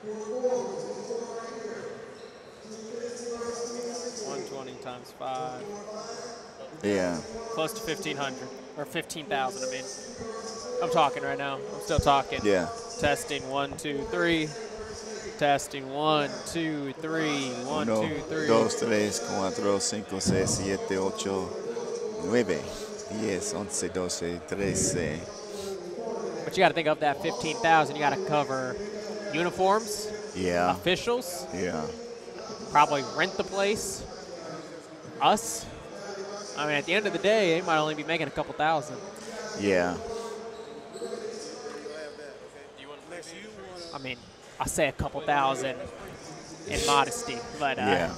$120 times 5. Yeah. Close to 1,500 or 15,000. I mean, I'm talking right now. I'm still talking. Yeah. Testing 1, 2, 3. Testing 1, 2, 3. 1, Uno, 2, 3. 2, 3, 4, 5, 6, 7, 8, 9, 10, 11, 12, 13. But you got to think of that 15,000. You got to cover uniforms, Yeah. officials, Yeah. probably rent the place, us. I mean, at the end of the day, they might only be making a couple thousand. Yeah. I mean, I say a couple thousand in modesty, but Yeah.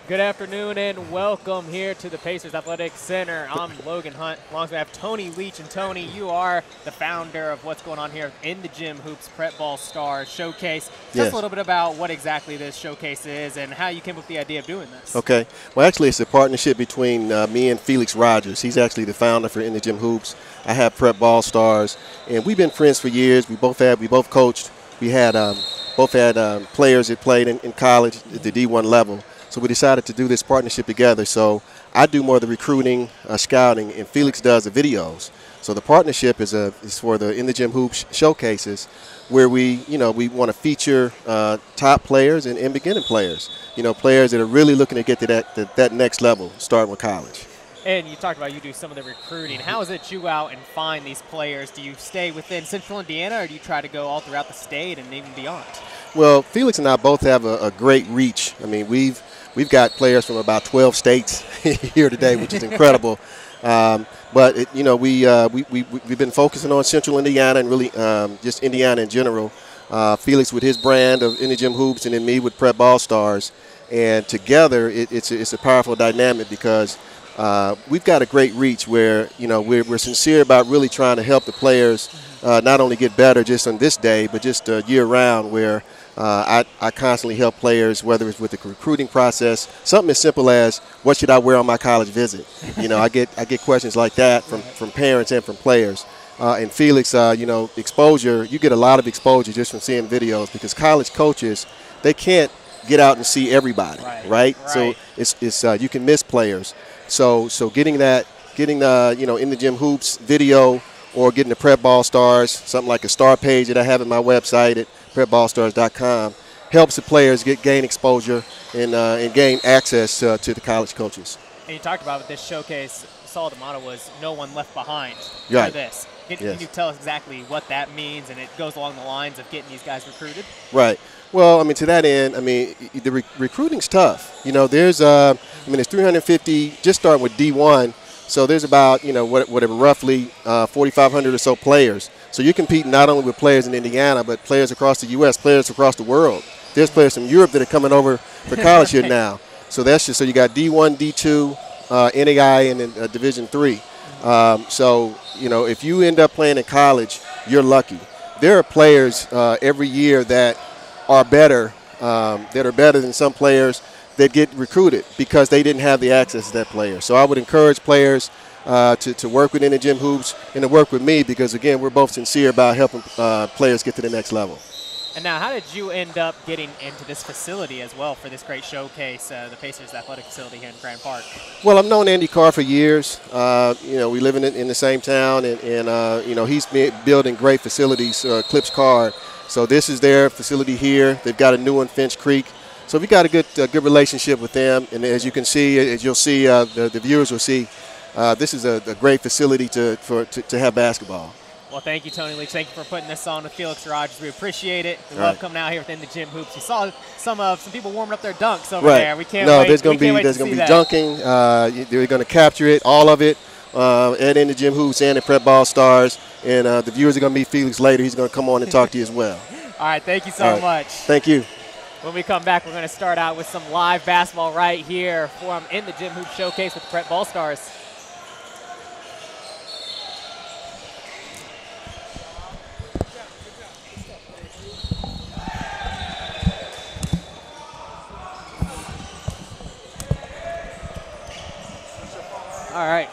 Good afternoon and welcome here to the Pacers Athletic Center. I'm Logan Hunt. Along with me I have Tony Leach. And Tony, you are the founder of what's going on here in the Gym Hoops Prepball Stars Showcase. Tell us a little bit about what exactly this showcase is and how you came up with the idea of doing this. Okay. Well, actually, it's a partnership between me and Felix Rogers. He's actually the founder for InTheGymHoops. I have Prepball Stars, and we've been friends for years. We both coached. We had both had players that played in college at the D1 level. So we decided to do this partnership together. So I do more of the recruiting, scouting, and Felix does the videos. So the partnership is for the InTheGymHoops showcases, where we want to feature top players and beginning players. Players that are really looking to get to that next level, starting with college. And you talked about you do some of the recruiting. How is it you go out and find these players? Do you stay within Central Indiana, or do you try to go all throughout the state and even beyond? Well, Felix and I both have a great reach. I mean, we've got players from about 12 states here today, which is incredible. But we've been focusing on Central Indiana and really just Indiana in general. Felix with his brand of InTheGymHoops, and then me with Prepball Stars, and together it's a powerful dynamic because we've got a great reach where we're sincere about really trying to help the players not only get better just on this day, but just year round. Where I constantly help players, whether it's with the recruiting process, something as simple as what should I wear on my college visit. I get questions like that from parents and from players. And Felix, exposure, you get a lot of exposure just from seeing videos, because college coaches, they can't get out and see everybody, right? So it's you can miss players. So getting the InTheGymHoops video, or getting the Prepball Stars, something like a star page that I have at my website at prepballstars.com, helps the players gain exposure and gain access to the college coaches. And you talked about with this showcase, saw the motto was "No one left behind." Right. For this, can you tell us exactly what that means? And it goes along the lines of getting these guys recruited. Right. Well, I mean, to that end, I mean, the recruiting's tough. There's 350, just starting with D1. So there's about, whatever, roughly 4,500 or so players. So you're competing not only with players in Indiana, but players across the U.S., players across the world. There's players from Europe that are coming over for college here now. So that's just, so you got D1, D2, NAI, and then Division III. So, if you end up playing in college, you're lucky. There are players every year that are better than some players that get recruited because they didn't have the access to that player. So I would encourage players to work with InTheGymHoops and to work with me, because, again, we're both sincere about helping players get to the next level. And now, how did you end up getting into this facility as well for this great showcase, the Pacers Athletic Facility here in Grand Park? Well, I've known Andy Carr for years. We live in the same town, and he's been building great facilities, Clips Card. So this is their facility here. They've got a new one, Finch Creek. So we got a good relationship with them, and as you can see, as you'll see, the viewers will see, this is a great facility to have basketball. Well, thank you, Tony Leach. Thank you for putting this on with Felix Rogers. We appreciate it. We love coming out here within the Gym Hoops. You saw some people warming up their dunks over there. We can't wait. There's going to be dunking. They're going to capture it, all of it, at InTheGymHoops and at Prepball Stars. And the viewers are going to meet Felix later. He's going to come on and talk to you as well. All right, thank you so much. Thank you. When we come back, we're going to start out with some live basketball right here from InTheGymHoops Showcase with the Prepball Stars. All right.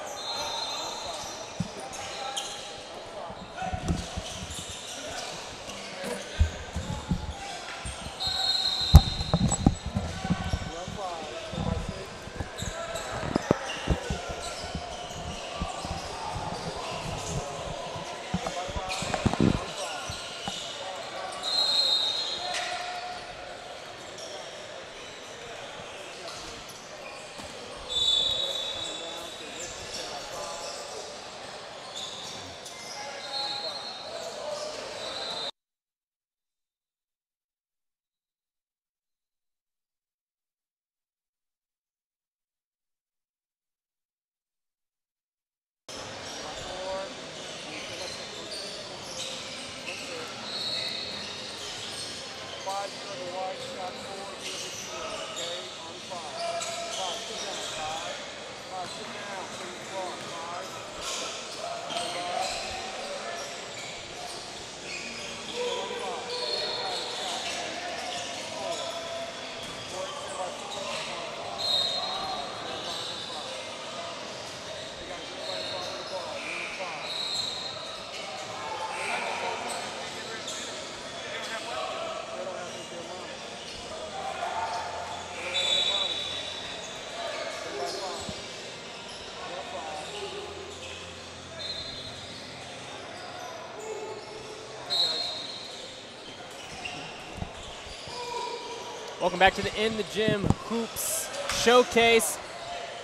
Welcome back to the In the Gym Hoops Showcase,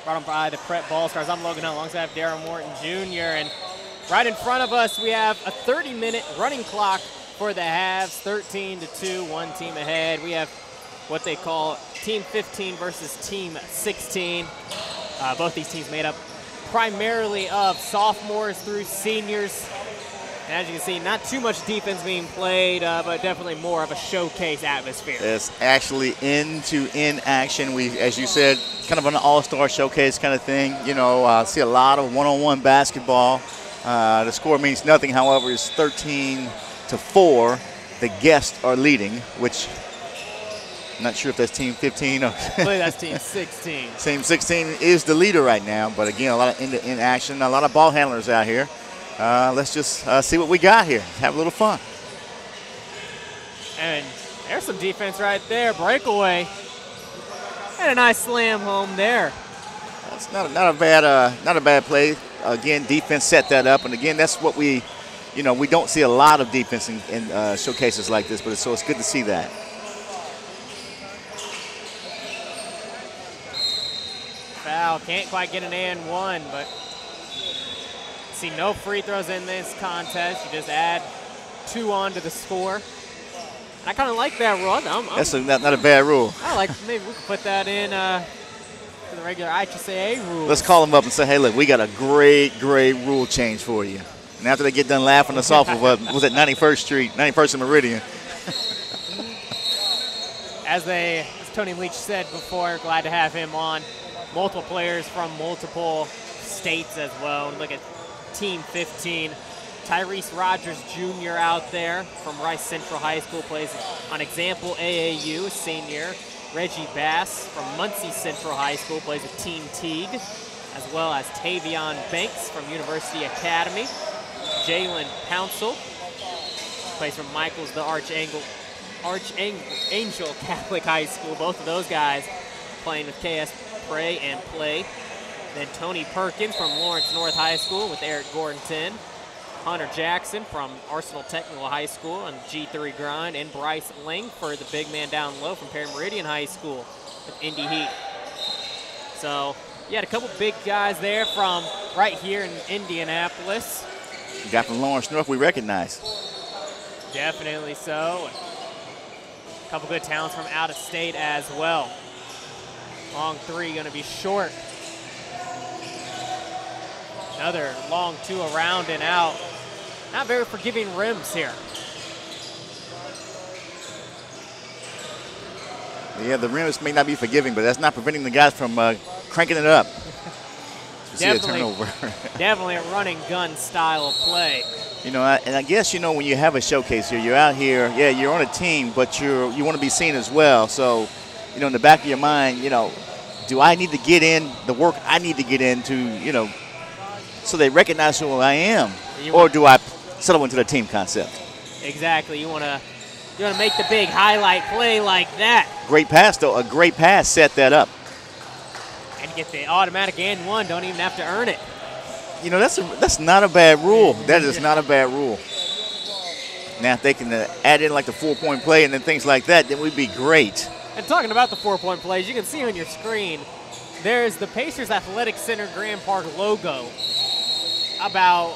brought on by the Prepball Stars. I'm Logan Hunt, alongside I have Darren Morton Jr. And right in front of us, we have a 30-minute running clock for the halves, 13-2, one team ahead. We have what they call Team 15 versus Team 16. Both these teams made up primarily of sophomores through seniors. And as you can see, not too much defense being played, but definitely more of a showcase atmosphere. It's actually end-to-end action. We, as you said, kind of an all-star showcase kind of thing. You know, see a lot of one-on-one basketball. The score means nothing, however, it's 13-4. The guests are leading, which I'm not sure if that's Team 15 or I believe that's Team 16. Team 16 is the leader right now, but again, a lot of end-to-end action, a lot of ball handlers out here. Let's just see what we got here. Have a little fun. And there's some defense right there. Breakaway. And a nice slam home there. That's not a bad play. Again, defense set that up, and again, that's what we don't see a lot of defense in showcases like this, but so it's good to see that. Foul. Can't quite get an and one, but see no free throws in this contest. You just add 2 on to the score. And I kind of like that rule. That's not a bad rule. I like, maybe we could put that in for the regular IHSAA rules. Let's call them up and say, hey, look, we got a great rule change for you. And after they get done laughing us off of was it 91st Street, 91st and Meridian. As Tony Leach said before, glad to have him on. Multiple players from multiple states as well. Look at Team 15. Tyrese Rogers Jr. out there from Rice Central High School, plays on Example AAU, senior. Reggie Bass from Muncie Central High School plays with Team Teague, as well as Tavion Banks from University Academy. Jalen Pouncil plays from Michaels the Archangel Catholic High School. Both of those guys playing with KS Pray and Play. Then Tony Perkins from Lawrence North High School with Eric Gordon. Hunter Jackson from Arsenal Technical High School and G3 Grind. And Bryce Langford, the big man down low from Perry Meridian High School with Indy Heat. So you had a couple big guys there from right here in Indianapolis. The guy from Lawrence North we recognize. Definitely so. A couple good talents from out of state as well. Long three going to be short. Another long 2 around and out. Not very forgiving rims here. Yeah, the rims may not be forgiving, but that's not preventing the guys from cranking it up. Definitely, definitely a running gun style of play. You know, and I guess, you know, when you have a showcase here, you're out here, yeah, you're on a team, but you want to be seen as well. So, you know, in the back of your mind, you know, do I need to get in the work I need to get into, you know, so they recognize who I am, or do I settle into the team concept? Exactly. You want to make the big highlight play like that. Great pass, though. A great pass set that up. And get the automatic and one. Don't even have to earn it. You know, that's not a bad rule. That is not a bad rule. Now, if they can add in like the 4-point play and then things like that, then we'd be great. And talking about the 4-point plays, you can see on your screen, there's the Pacers Athletic Center Grand Park logo about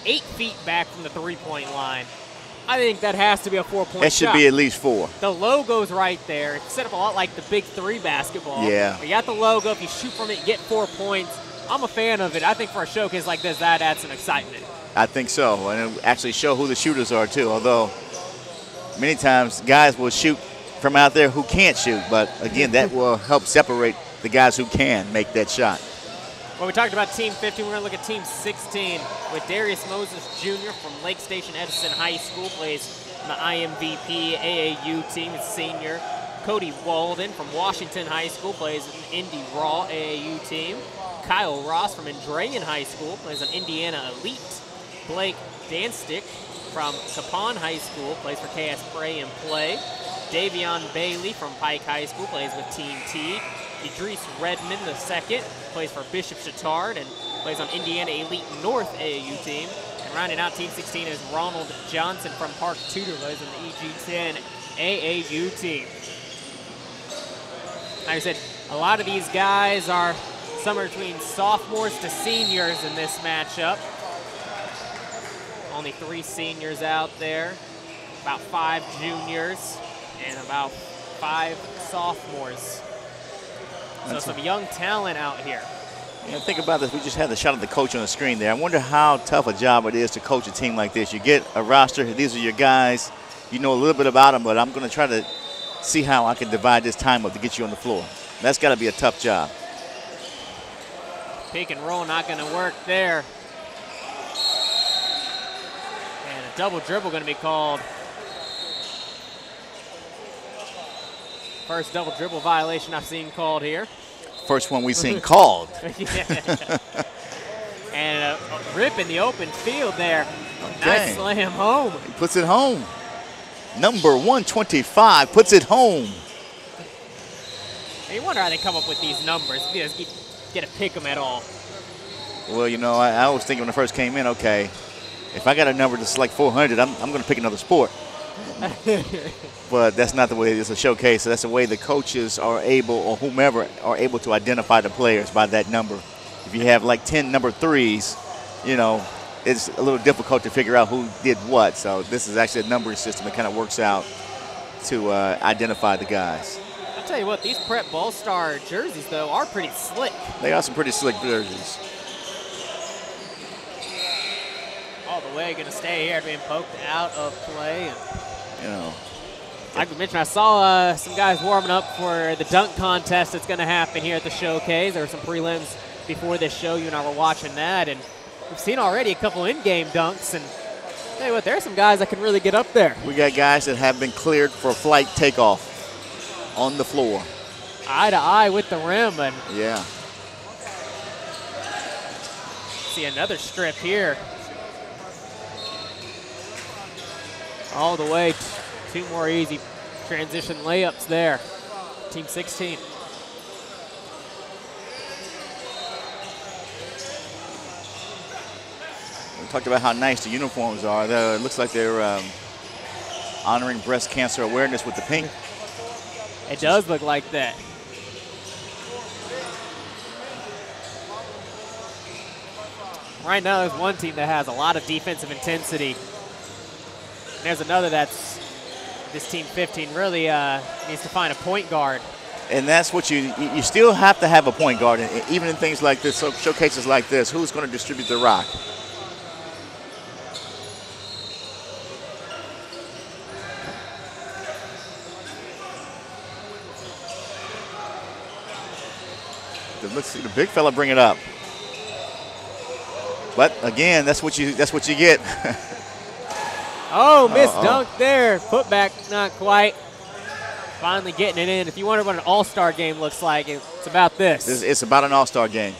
8 feet back from the 3-point line. I think that has to be a 4-point shot. That should be at least 4. The logo's right there. It's set up a lot like the Big 3 basketball. Yeah. You got the logo. If you shoot from it, you get 4 points. I'm a fan of it. I think for a showcase like this, that adds some excitement. I think so. And it'll actually show who the shooters are, too, although many times guys will shoot from out there who can't shoot. But, again, that will help separate the guys who can make that shot. Well, we talked about Team 15. We're going to look at Team 16 with Darius Moses Jr. from Lake Station Edison High School, plays on the IMVP AAU team, is senior. Cody Walden from Washington High School, plays an Indy Raw AAU team. Kyle Ross from Andrean High School, plays on Indiana Elite. Blake Danstick from Capon High School, plays for KS Pray and Play. Davion Bailey from Pike High School, plays with Team Teague. Idris Redmond II plays for Bishop Chatard and plays on Indiana Elite North AAU team. And rounding out Team 16 is Ronald Johnson from Park Tudor, plays on the EG10 AAU team. Like I said, a lot of these guys are somewhere between sophomores to seniors in this matchup. Only 3 seniors out there, about 5 juniors, and about 5 sophomores. So some young talent out here. Yeah, think about this. We just had the shot of the coach on the screen there. I wonder how tough a job it is to coach a team like this. You get a roster. These are your guys. You know a little bit about them, but I'm going to try to see how I can divide this time up to get you on the floor. That's got to be a tough job. Pick and roll not going to work there. And a double dribble going to be called. First double dribble violation I've seen called here. First one we've seen called. And a rip in the open field there. Okay. Nice slam home. He puts it home. Number 125 puts it home. You wonder how they come up with these numbers. You just get to pick them at all. Well, you know, I was thinking when I first came in, okay, if I got a number that's like 400, I'm going to pick another sport. But that's not the way it is a showcase. So that's the way the coaches are able, or whomever, are able to identify the players by that number. If you have like 10 number 3s, you know, it's a little difficult to figure out who did what. So this is actually a numbering system that kind of works out to identify the guys. I'll tell you what, these Prepball Star jerseys, though, are pretty slick. They are some pretty slick jerseys. All the way, going to stay here, being poked out of play. And you know, like we mentioned, I saw some guys warming up for the dunk contest that's going to happen here at the showcase. There were some prelims before this show. You and I were watching that, and we've seen already a couple in-game dunks. And I'll tell you what, there's some guys that can really get up there. We got guys that have been cleared for flight takeoff on the floor. Eye to eye with the rim. And yeah. see another strip here. All the way, 2 more easy transition layups there. Team 16. We talked about how nice the uniforms are. It looks like they're honoring breast cancer awareness with the pink. It does look like that. Right now, there's one team that has a lot of defensive intensity. And there's another that's, this team 15 really needs to find a point guard. And that's what you still have to have a point guard, even in things like this, showcases like this. Who's going to distribute the rock? Let's see the big fella bring it up. But again, that's what you get. Oh, missed dunk there. Putback, not quite. Finally getting it in. If you wonder what an all-star game looks like, it's about this. It's about an all-star game.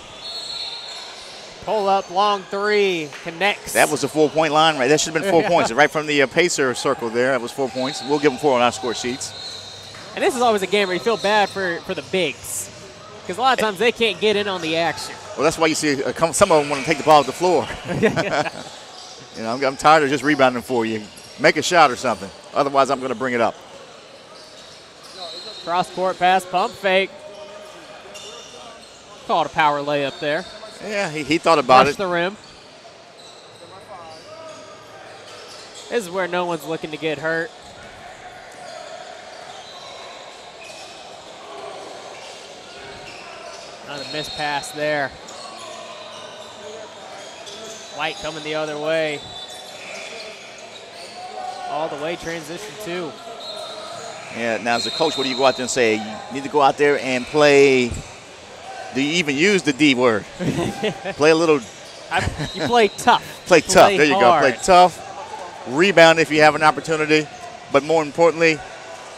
Pull up, long 3, connects. That was a 4-point line, right? That should have been 4 points. Right from the Pacer circle there, that was 4 points. We'll give them 4 on our score sheets. And this is always a game where you feel bad for the bigs, because a lot of times they can't get in on the action. Well, that's why you see some of them want to take the ball off the floor. You know, I'm tired of just rebounding for you. Make a shot or something. Otherwise, I'm going to bring it up. Cross-court pass, pump fake. Called a power layup there. Yeah, he thought about Touched it. the rim. This is where no one's looking to get hurt. Another missed pass there. White coming the other way. All the way, transition 2. Yeah, now as a coach, what do you go out there and say? You need to go out there and play. Do you even use the D word? Play a little. You play tough. Play tough. There you hard. go. Play tough. Rebound if you have an opportunity. But more importantly,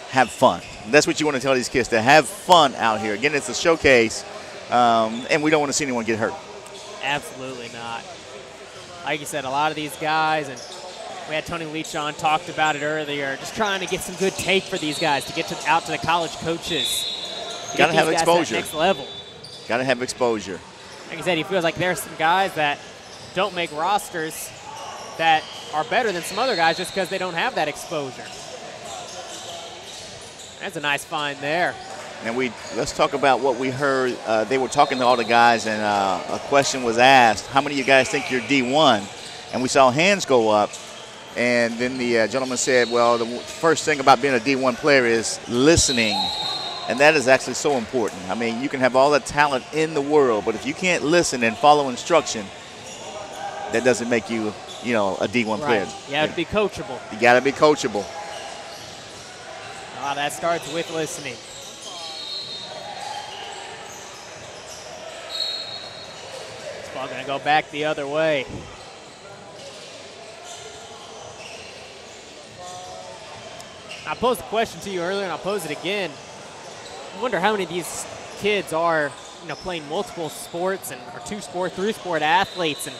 have fun. That's what you want to tell these kids, to have fun out here. Again, it's a showcase, and we don't want to see anyone get hurt. Absolutely not. Like you said, a lot of these guys, and we had Tony Leach on, talked about it earlier, just trying to get some good tape for these guys to get out to the college coaches. Got to have exposure. To that next level. Got to have exposure. Like I said, he feels like there's some guys that don't make rosters that are better than some other guys just because they don't have that exposure. That's a nice find there. And let's talk about what we heard. They were talking to all the guys, and a question was asked, how many of you guys think you're D1? And we saw hands go up. And then the gentleman said, well, the first thing about being a D1 player is listening. And that is actually so important. I mean, you can have all the talent in the world, but if you can't listen and follow instruction, that doesn't make you, a D1 player. You have to be coachable. You got to be coachable. That starts with listening. This ball going to go back the other way. I posed the question to you earlier, and I'll pose it again. I wonder how many of these kids are, playing multiple sports and are 2-sport, 3-sport athletes and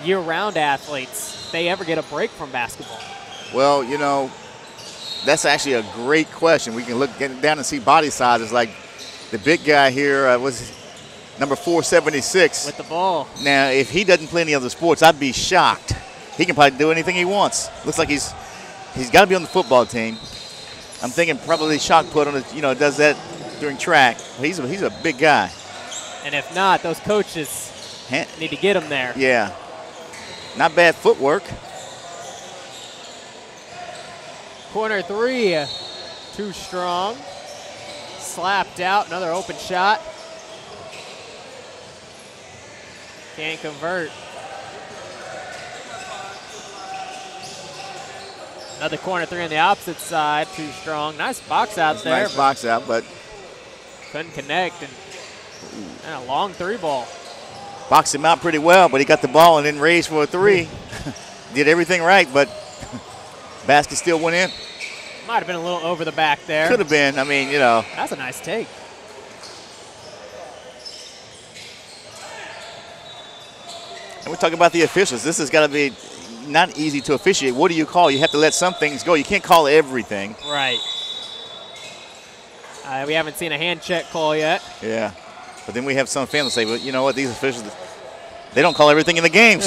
year-round athletes. They ever get a break from basketball? Well, that's actually a great question. We can get down and see body sizes. Like the big guy here was number 476. With the ball. Now, if he doesn't play any other sports, I'd be shocked. He can probably do anything he wants. Looks like he's got to be on the football team. I'm thinking probably shot put on it, does that during track. He's a big guy. And if not, those coaches need to get him there. Yeah. Not bad footwork. Corner 3, too strong. Slapped out, another open shot. Can't convert. Another corner 3 on the opposite side, too strong. Nice box out there. Nice box out, but couldn't connect. And a long 3 ball. Boxed him out pretty well, but he got the ball and then raised for a 3. Did everything right, but basket still went in. Might have been a little over the back there. Could have been. I mean, That's a nice take. And we're talking about the officials. This has got to be not easy to officiate. What do you call? You have to let some things go. You can't call everything. Right. We haven't seen a hand check call yet. Yeah. But then we have some fans say, well, you know what, these officials, they don't call everything in the games,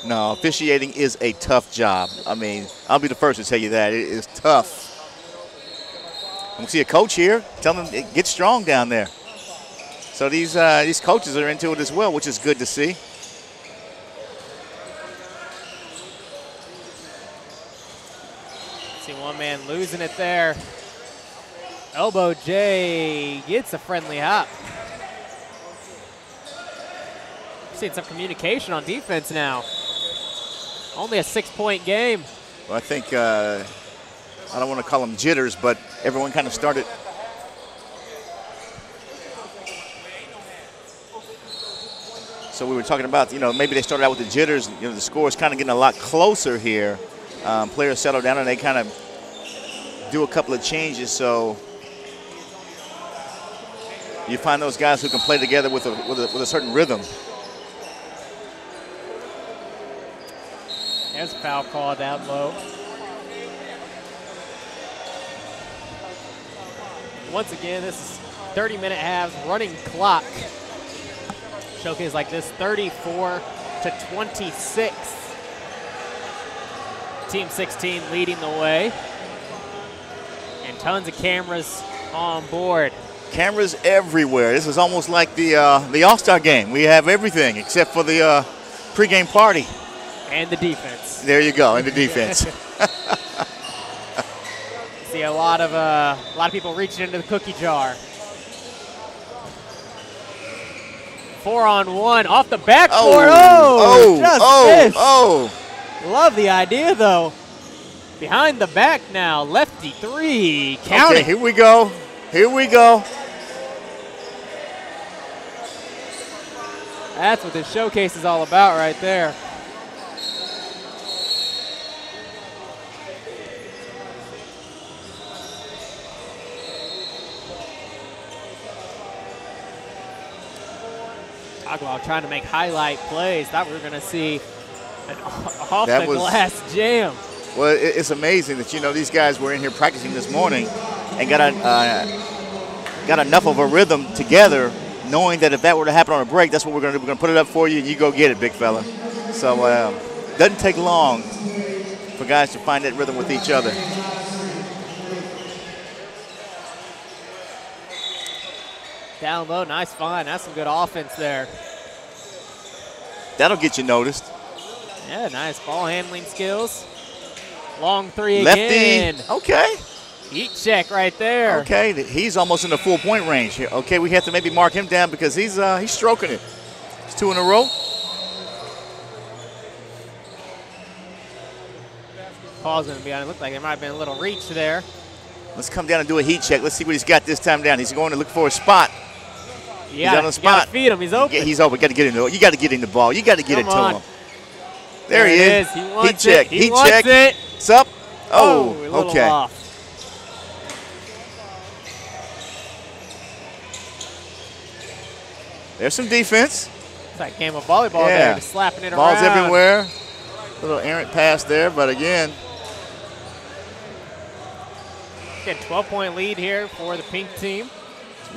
No, officiating is a tough job. I mean, I'll be the first to tell you that. It is tough. And we see a coach here telling them, get strong down there. So these coaches are into it as well, which is good to see. See one man losing it there. Elbow J gets a friendly hop. Seeing some communication on defense now. Only a 6-point game. Well, I think, I don't want to call them jitters, but everyone kind of started. So we were talking about, maybe they started out with the jitters. The score is kind of getting a lot closer here. Players settle down and they kind of do a couple of changes. So you find those guys who can play together with a certain rhythm. There's a foul call down low. Once again, this is 30-minute halves, running clock. Showcase like this, 34-26. Team 16 leading the way. And tons of cameras on board. Cameras everywhere. This is almost like the All-Star game. We have everything except for the pregame party. And the defense. There you go, and the defense. See a lot of people reaching into the cookie jar. 4-on-1 off the backboard. Oh. Love the idea though. Behind the back now, lefty 3. Counting. Okay, here we go. That's what this showcase is all about right there. Talk about trying to make highlight plays. Thought we were going to see an off-the-glass jam. Well, it's amazing that, these guys were in here practicing this morning and got enough of a rhythm together, knowing that if that were to happen on a break, that's what we're going to do. We're going to put it up for you, and you go get it, big fella. So doesn't take long for guys to find that rhythm with each other. Down low, nice find. That's some good offense there. That'll get you noticed. Yeah, nice ball handling skills. Long three Lefty. again. Okay. Heat check right there. Okay, he's almost in the full-point range here. Okay, we have to maybe mark him down because he's stroking it. It's 2 in a row. Paul's going to be on it. Looked like there might have been a little reach there. Let's come down and do a heat check. Let's see what he's got this time down. He's going to look for a spot. He's on the spot. You got to feed him. He's open. Yeah, he's open. Got to get him. You got to get him the ball. You got to get it to him. There he is. He wants heat check. He heat wants check. it. It's up. Oh, a little okay. off. There's some defense. It's like a game of volleyball there, just slapping it Balls around. everywhere. Little errant pass there, but again. Again, 12-point lead here for the pink team.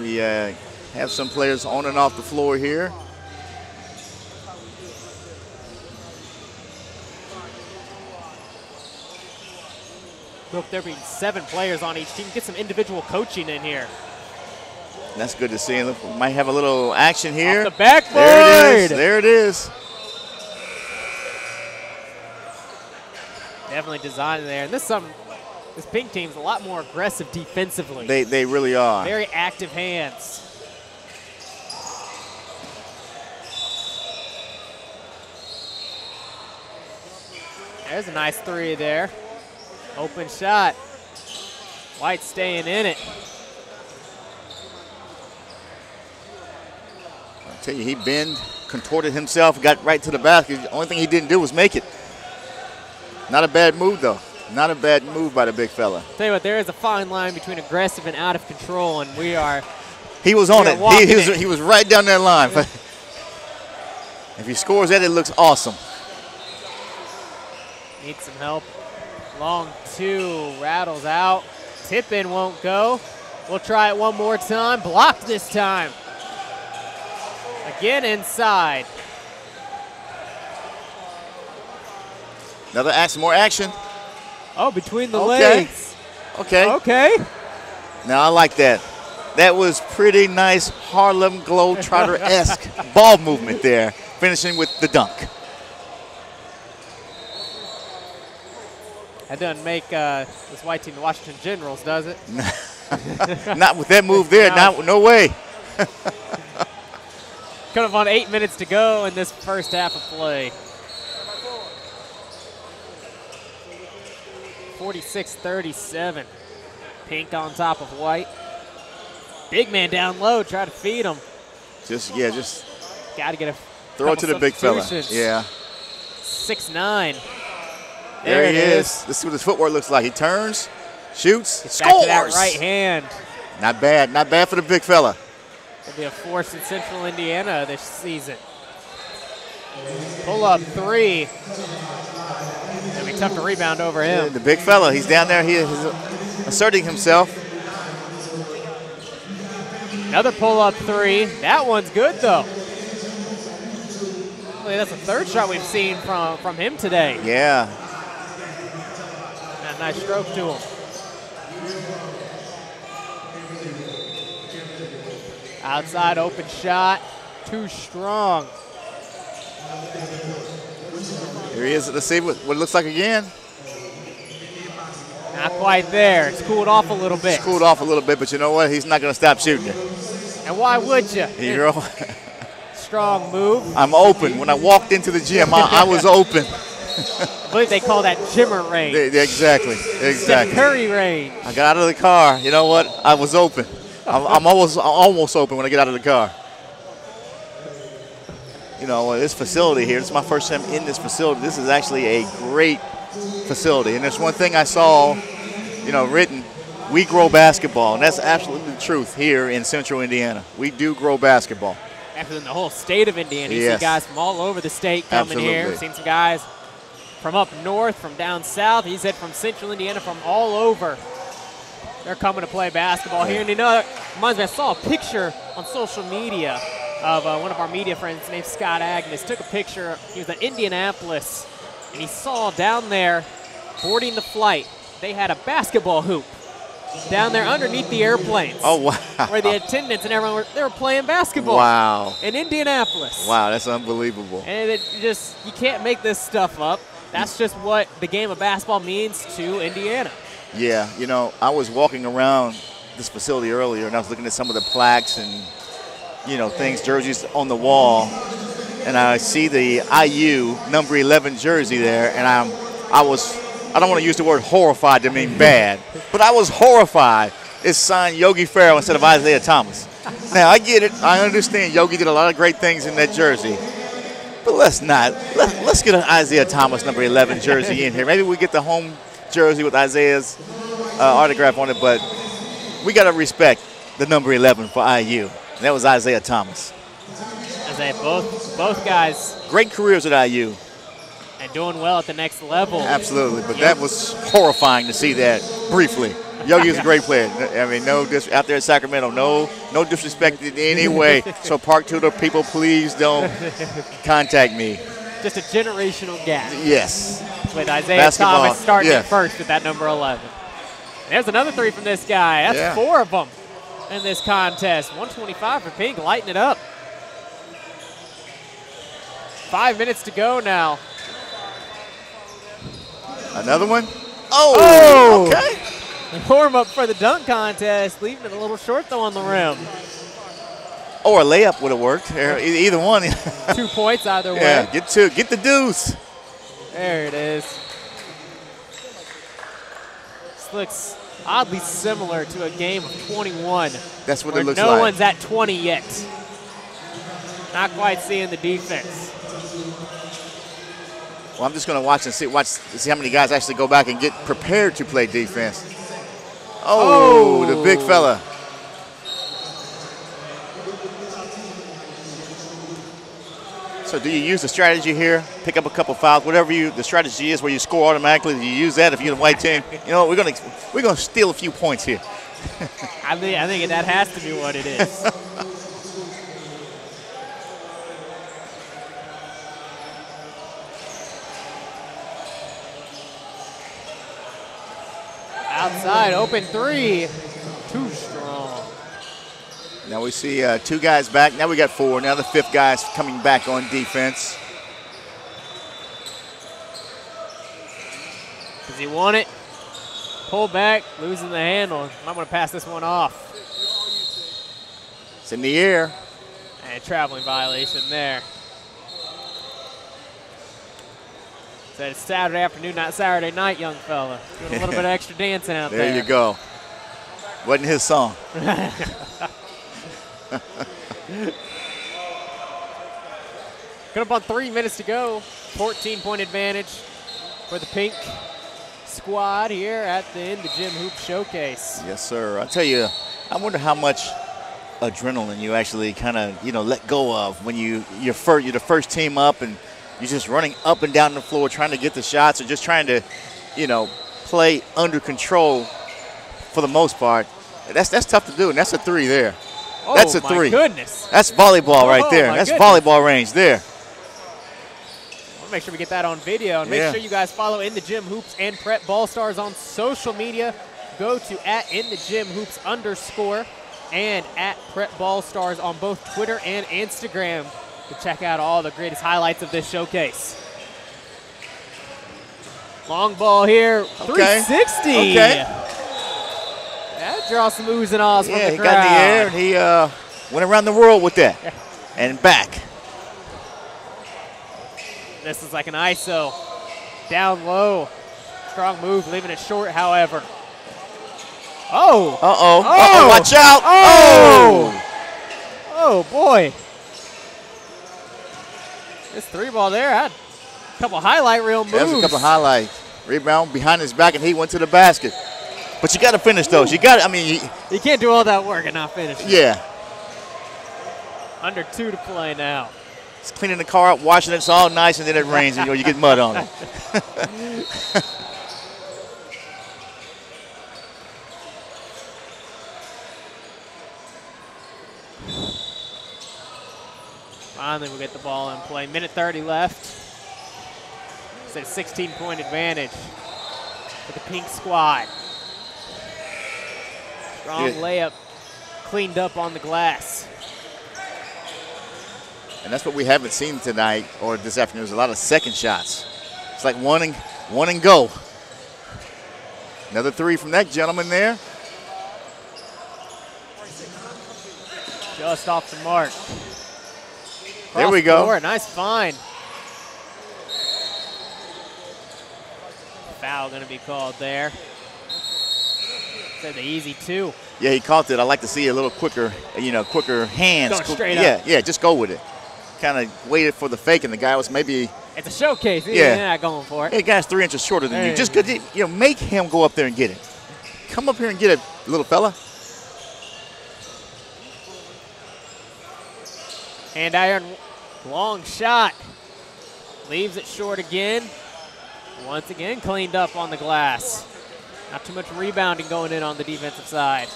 We have some players on and off the floor here. Hope there being 7 players on each team. Get some individual coaching in here. That's good to see. Look, we might have a little action here. Off the backboard. There it is. There it is. Definitely designed there. And this pink team's a lot more aggressive defensively. They really are. Very active hands. There's a nice 3 there. Open shot. White staying in it. I'll tell you, he contorted himself, got right to the basket. The only thing he didn't do was make it. Not a bad move, though. Not a bad move by the big fella. Tell you what, there is a fine line between aggressive and out of control, and we are. He was on it. He He was right down that line. If he scores that, it looks awesome. Needs some help. Long 2, rattles out. Tip in won't go. We'll try it one more time. Blocked this time. Again inside. Another action, more action. Oh, between the Okay. legs. Okay. Okay. Now I like that. That was pretty nice Harlem Globetrotter-esque ball movement there, finishing with the dunk. That doesn't make this white team the Washington Generals, does it? Not with that move there. No way. Could have on 8 minutes to go in this first half of play. 46-37. Pink on top of white. Big man down low, try to feed him. Just got to get a throw it to the big fella. Yeah. 6'9". There he is. Let's see what his footwork looks like. He turns, shoots, Gets scores. back to that right hand. Not bad. Not bad for the big fella. Will be a force in Central Indiana this season. Pull up 3. It'll be tough to rebound over him. The big fella, he's down there. He is asserting himself. Another pull up 3. That one's good though. That's the 3rd shot we've seen from him today. Yeah. A nice stroke to him. Outside open shot, too strong. Here he is. Let's see what it looks like again. Not quite there. It's cooled off a little bit. It's cooled off a little bit, but you know what? He's not going to stop shooting it. And why would you? Strong move. I'm open. When I walked into the gym, I was open. I believe they call that Jimmer range. Exactly. Steph Curry range. I got out of the car. You know what? I was open. I'm almost open when I get out of the car. You know, this facility here, this is my first time in this facility. This is actually a great facility. And there's one thing I saw, written, we grow basketball. And that's absolutely the truth here in Central Indiana. We do grow basketball. Actually, in the whole state of Indiana. You Yes. see guys from all over the state coming here. We've seen some guys from up north, from down south. He said from Central Indiana, from all over. They're coming to play basketball here. And reminds me, I saw a picture on social media of one of our media friends named Scott Agnes. Took a picture. He was in Indianapolis, and he saw down there, boarding the flight, they had a basketball hoop down there underneath the airplanes. Oh, wow. Where the attendants and everyone they were playing basketball. Wow. In Indianapolis. Wow, that's unbelievable. And you can't make this stuff up. That's just what the game of basketball means to Indiana. Yeah, you know, I was walking around this facility earlier, and I was looking at some of the plaques and, you know, things, jerseys on the wall, and I see the IU number 11 jersey there, and I don't want to use the word horrified to mean bad, but I was horrified. It's signed Yogi Ferrell instead of Isaiah Thomas. Now, I get it. I understand Yogi did a lot of great things in that jersey. But let's get an Isaiah Thomas number 11 jersey in here. Maybe we get the home jersey with Isaiah's autograph on it, but we got to respect the number 11 for IU. And that was Isaiah Thomas. Isaiah, both guys. Great careers at IU. And doing well at the next level. Absolutely, but that was horrifying to see that briefly. Yogi is a great player. I mean, out there in Sacramento, no disrespect in any way. So Park Tudor people, please don't contact me. Just a generational gap. Yes. With Isaiah Basketball. Thomas starting at first with that number 11. There's another three from this guy. That's 4 of them in this contest. 125 for Pink, lighting it up. 5 minutes to go now. Another one? Oh! Okay. Warm up for the dunk contest, leaving it a little short though on the rim. Or a layup would have worked. Either one. 2 points either way. Yeah, get the deuce. There it is. This looks oddly similar to a game of 21. That's what it looks no like. No one's at 20 yet. Not quite seeing the defense. Well, I'm just going to watch see how many guys actually go back and get prepared to play defense. Oh, the big fella. So do you use the strategy here? Pick up a couple fouls, whatever the strategy is where you score automatically. Do you use that if you're the white team? You know, we're gonna steal a few points here. I think that has to be what it is. Outside, open three. Too strong. Now we see 2 guys back. Now we got 4. Now the 5th guy's coming back on defense. Does he want it? Pull back, losing the handle. I'm going to pass this one off. It's in the air. And a traveling violation there. Said it's Saturday afternoon, not Saturday night, young fella. Doing a little bit of extra dancing out there. There you go. Wasn't his song. Got up on 3 minutes to go. 14-point advantage for the Pink squad here at the InTheGymHoops Showcase. Yes, sir. I tell you, I wonder how much adrenaline you actually kind of, let go of when you're the first team up and you're just running up and down the floor trying to get the shots or just trying to, play under control for the most part. That's tough to do, and that's a 3 there. Oh, that's a 3. My goodness. That's volleyball right there. That's volleyball range there. We'll make sure we get that on video. And make sure you guys follow InTheGymHoops and Prepball Stars on social media. Go to @InTheGymHoops_ and @PrepBallStars on both Twitter and Instagram to check out all the greatest highlights of this showcase. Long ball here, 360. Okay. That draws some oohs and ahs from the crowd. He got in the air, and he went around the world with that and back. This is like an ISO. Down low. Strong move, leaving it short, however. Oh. Uh-oh. Oh. Uh-oh, watch out. Oh. Oh, boy. This 3-ball there had a couple highlight reel moves. There's a couple highlights. Rebound behind his back, and he went to the basket. But you got to finish those. You got to, you can't do all that work and not finish. Yeah. Under 2 to play now. It's cleaning the car up, washing it. It's all nice, and then it rains, and you get mud on it. Finally, we'll get the ball in play. Minute 30 left. It's a 16-point advantage for the Pink squad. Strong layup cleaned up on the glass. And that's what we haven't seen tonight or this afternoon. There's a lot of second shots. It's like one and go. Another three from that gentleman there. Just off the mark. There we go. Court. Nice find. Foul going to be called there. Said the easy two. Yeah, he caught it. I like to see a little quicker, quicker hands. Going straight up. Yeah, just go with it. Kind of waited for the fake, and the guy was maybe. It's a showcase. He's not going for it. Hey, the guy's 3 inches shorter than you. Just make him go up there and get it. Come up here and get it, little fella. Hand iron, long shot. Leaves it short again. Once again, cleaned up on the glass. Not too much rebounding going in on the defensive side.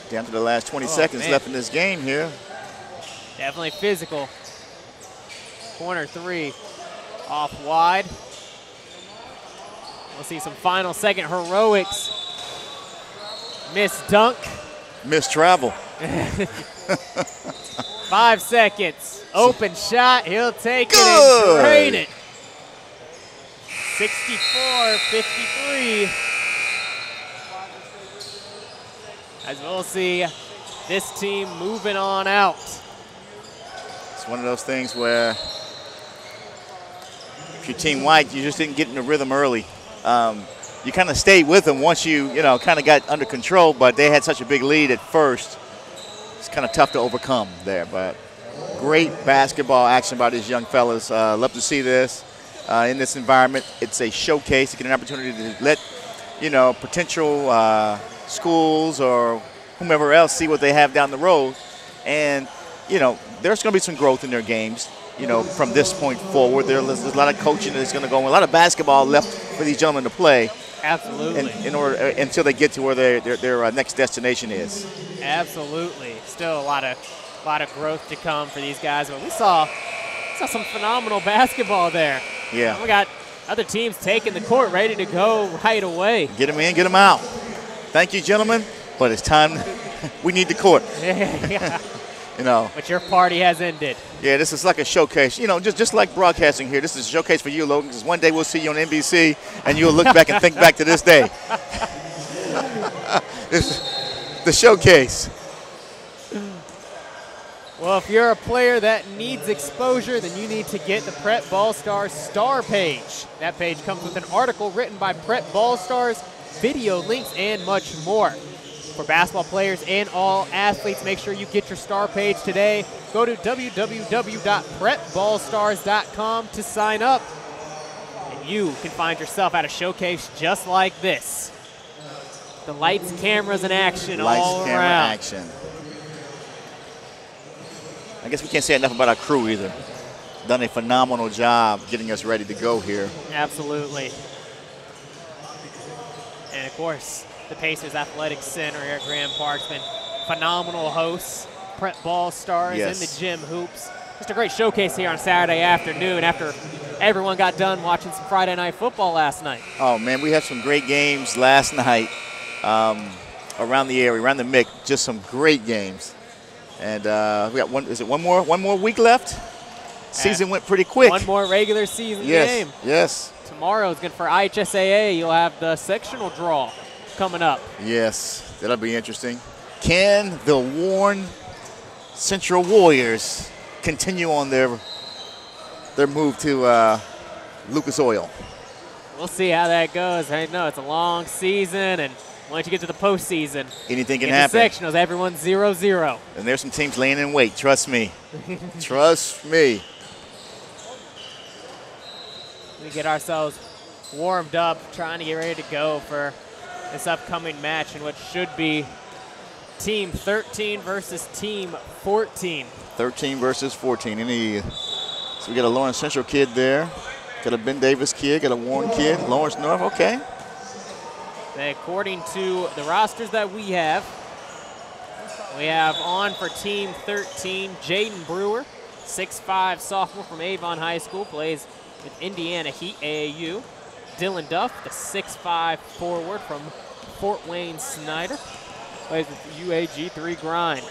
Down to the last 20 seconds left in this game here. Definitely physical. Corner three, off wide. We'll see some final second heroics. Missed dunk. Missed travel. 5 seconds. Open shot. He'll take it and drain it. 64-53. As we'll see this team moving on out. It's one of those things where if you're Team White, you just didn't get in the rhythm early. You kind of stayed with them once you kind of got under control, but they had such a big lead at first. It's kind of tough to overcome there, but great basketball action by these young fellas. Love to see this in this environment. It's a showcase to get an opportunity to let, potential schools or whomever else see what they have down the road. And, there's going to be some growth in their games, from this point forward. There's a lot of coaching that's going to go on. A lot of basketball left for these gentlemen to play. Absolutely. In order until they get to where their next destination is. Absolutely. Still a lot of growth to come for these guys. But we saw some phenomenal basketball there. Yeah. We got other teams taking the court, ready to go right away. Get them in, get them out. Thank you, gentlemen. But it's time. We need the court. Yeah. But your party has ended. Yeah, this is like a showcase. Just like broadcasting here, this is a showcase for you, Logan, because one day we'll see you on NBC, and you'll look back and think back to this day. The showcase. Well, if you're a player that needs exposure, then you need to get the Prep Ball Stars star page. That page comes with an article written by Prep Ball Stars, video links, and much more. For basketball players and all athletes, make sure you get your star page today. Go to www.prepballstars.com to sign up. And you can find yourself at a showcase just like this. The lights, cameras, and action all around. Action. I guess we can't say enough about our crew either. Done a phenomenal job getting us ready to go here. Absolutely. And of course, the Pacers Athletic Center here at Grand Park's been phenomenal hosts. Prep Ball Stars in the Gym Hoops. Just a great showcase here on Saturday afternoon after everyone got done watching some Friday Night Football last night. Oh, man, we had some great games last night around the area, around the MIC. Just some great games. And we got one more week left? Season went pretty quick. One more regular season game. Yes. Tomorrow is good for IHSAA. You'll have the sectional draw coming up. Yes, that'll be interesting. Can the Warren Central Warriors continue on their move to Lucas Oil? We'll see how that goes. I know it's a long season, and once you get to the postseason, anything can happen. Sectionals, everyone's 0-0. And there's some teams laying in wait. Trust me. Trust me. We get ourselves warmed up, trying to get ready to go for this upcoming match in what should be Team 13 versus Team 14. 13 versus 14. So we got a Lawrence Central kid there. Got a Ben Davis kid. Got a Warren kid. Lawrence North. Okay. According to the rosters that we have on for Team 13, Jaden Brewer, 6'5", sophomore from Avon High School, plays with Indiana Heat AAU. Dylan Duff, the 6'5 forward from Fort Wayne Snyder. Plays with UAG3 Grind.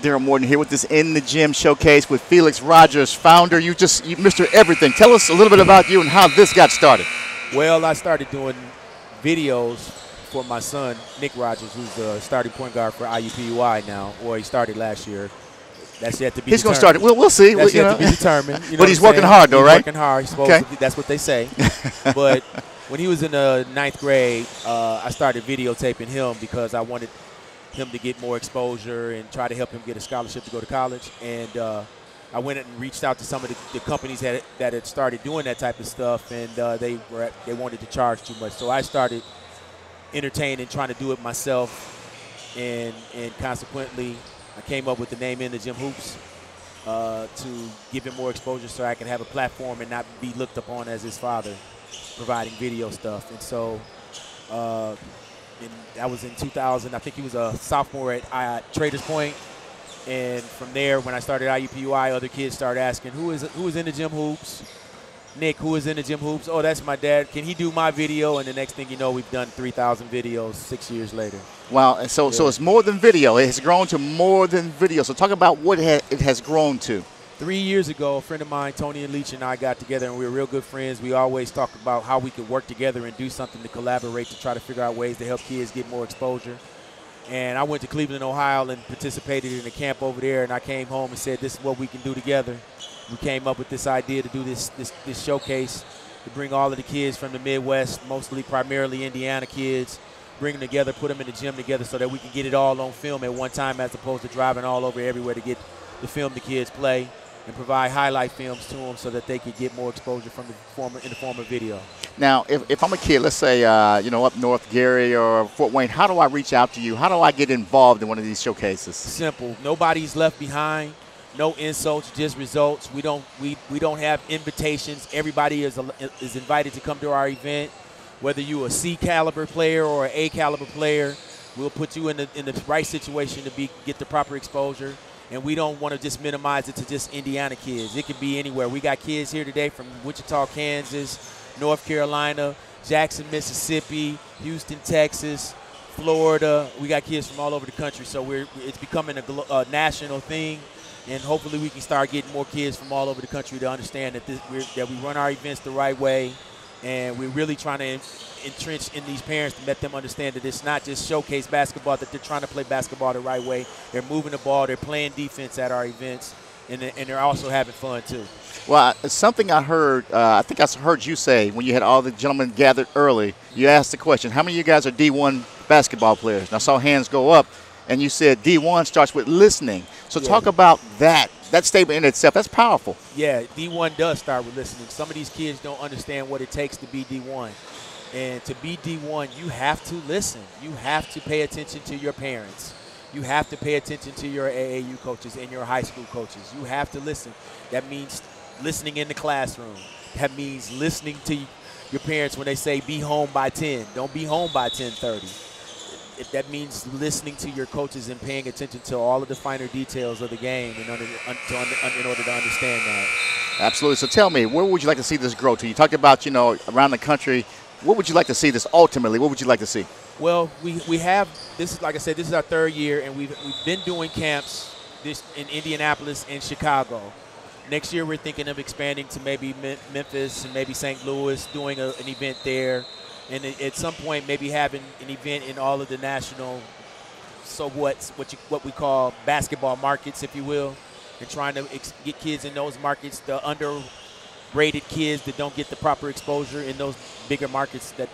Daryl Morton here with this In the Gym showcase with Felix Rogers, founder. You Mr. Everything. Tell us a little bit about you and how this got started. Well, I started doing videos for my son, Nick Rogers, who's the starting point guard for IUPUI now, or he started last year. That's yet to be He's going to determined. start it. We'll see. That's yet to be determined. You know But he's working hard, though, right? He's working hard. He's supposed to be, that's what they say. But when he was in the 9th grade, I started videotaping him because I wanted him to get more exposure and try to help him get a scholarship to go to college. And I went and reached out to some of the companies that had started doing that type of stuff, and they wanted to charge too much. So I started entertaining, trying to do it myself, and consequently, I came up with the name InTheGymHoops to give him more exposure so I can have a platform and not be looked upon as his father providing video stuff. And so and that was in 2000. I think he was a sophomore at Traders Point. And from there, when I started IUPUI, other kids started asking, who is InTheGymHoops? Nick, who is InTheGymHoops? Oh, that's my dad. Can he do my video? And the next thing you know, we've done 3,000 videos 6 years later. Wow. And so it's more than video. It has grown to more than video. So talk about what it has grown to. 3 years ago, a friend of mine, Tony Leach, and I got together, and we were real good friends. We always talked about how we could work together and do something to collaborate to try to figure out ways to help kids get more exposure. And I went to Cleveland, Ohio, and participated in a camp over there, and I came home and said, this is what we can do together. We came up with this idea to do this showcase, to bring all of the kids from the Midwest, primarily Indiana kids, bring them together, put them in the gym together so that we can get it all on film at one time as opposed to driving all over everywhere to get the film the kids play, and provide highlight films to them so that they could get more exposure in the form of video. Now, if I'm a kid, let's say, up north, Gary or Fort Wayne, how do I reach out to you? How do I get involved in one of these showcases? Simple. Nobody's left behind. No insults, just results. We don't have invitations. Everybody is invited to come to our event. Whether you're a C caliber player or an A caliber player, we'll put you in the right situation to get the proper exposure. And we don't want to just minimize it to just Indiana kids. It could be anywhere. We got kids here today from Wichita, Kansas, North Carolina, Jackson, Mississippi, Houston, Texas, Florida. We got kids from all over the country. So it's becoming a national thing. And hopefully we can start getting more kids from all over the country to understand that we run our events the right way. And we're really trying to entrench in these parents to let them understand that it's not just showcase basketball, that they're trying to play basketball the right way. They're moving the ball. They're playing defense at our events. And they're also having fun, too. Well, something I heard, I think I heard you say when you had all the gentlemen gathered early, you asked the question, how many of you guys are D1 basketball players? And I saw hands go up, and you said D1 starts with listening. So talk about that statement in itself. That's powerful. Yeah, D1 does start with listening. Some of these kids don't understand what it takes to be D1. And to be D1, you have to listen. You have to pay attention to your parents. You have to pay attention to your AAU coaches and your high school coaches. You have to listen. That means listening in the classroom. That means listening to your parents when they say be home by 10. Don't be home by 10:30. That means listening to your coaches and paying attention to all of the finer details of the game in order to understand that. Absolutely. So tell me, where would you like to see this grow to? You talked about, around the country. What would you like to see this ultimately? What would you like to see? Well, we have, this is, like I said, this is our 3rd year, and we've been doing camps in Indianapolis and Chicago. Next year, we're thinking of expanding to maybe Memphis and maybe St. Louis, doing an event there. And at some point, maybe having an event in all of the national, what we call basketball markets, if you will, and trying to get kids in those markets, the underrated kids that don't get the proper exposure in those bigger markets that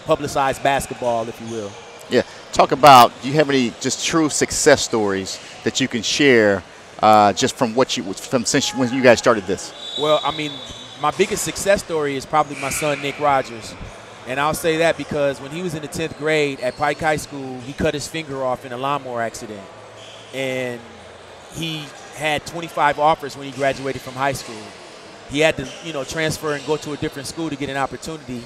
publicize basketball, if you will. Yeah. Talk about, do you have any just true success stories that you can share just from since when you guys started this? Well, I mean, my biggest success story is probably my son, Nick Rogers. And I'll say that because when he was in the 10th grade at Pike High School, he cut his finger off in a lawnmower accident. And he had 25 offers when he graduated from high school. He had to, transfer and go to a different school to get an opportunity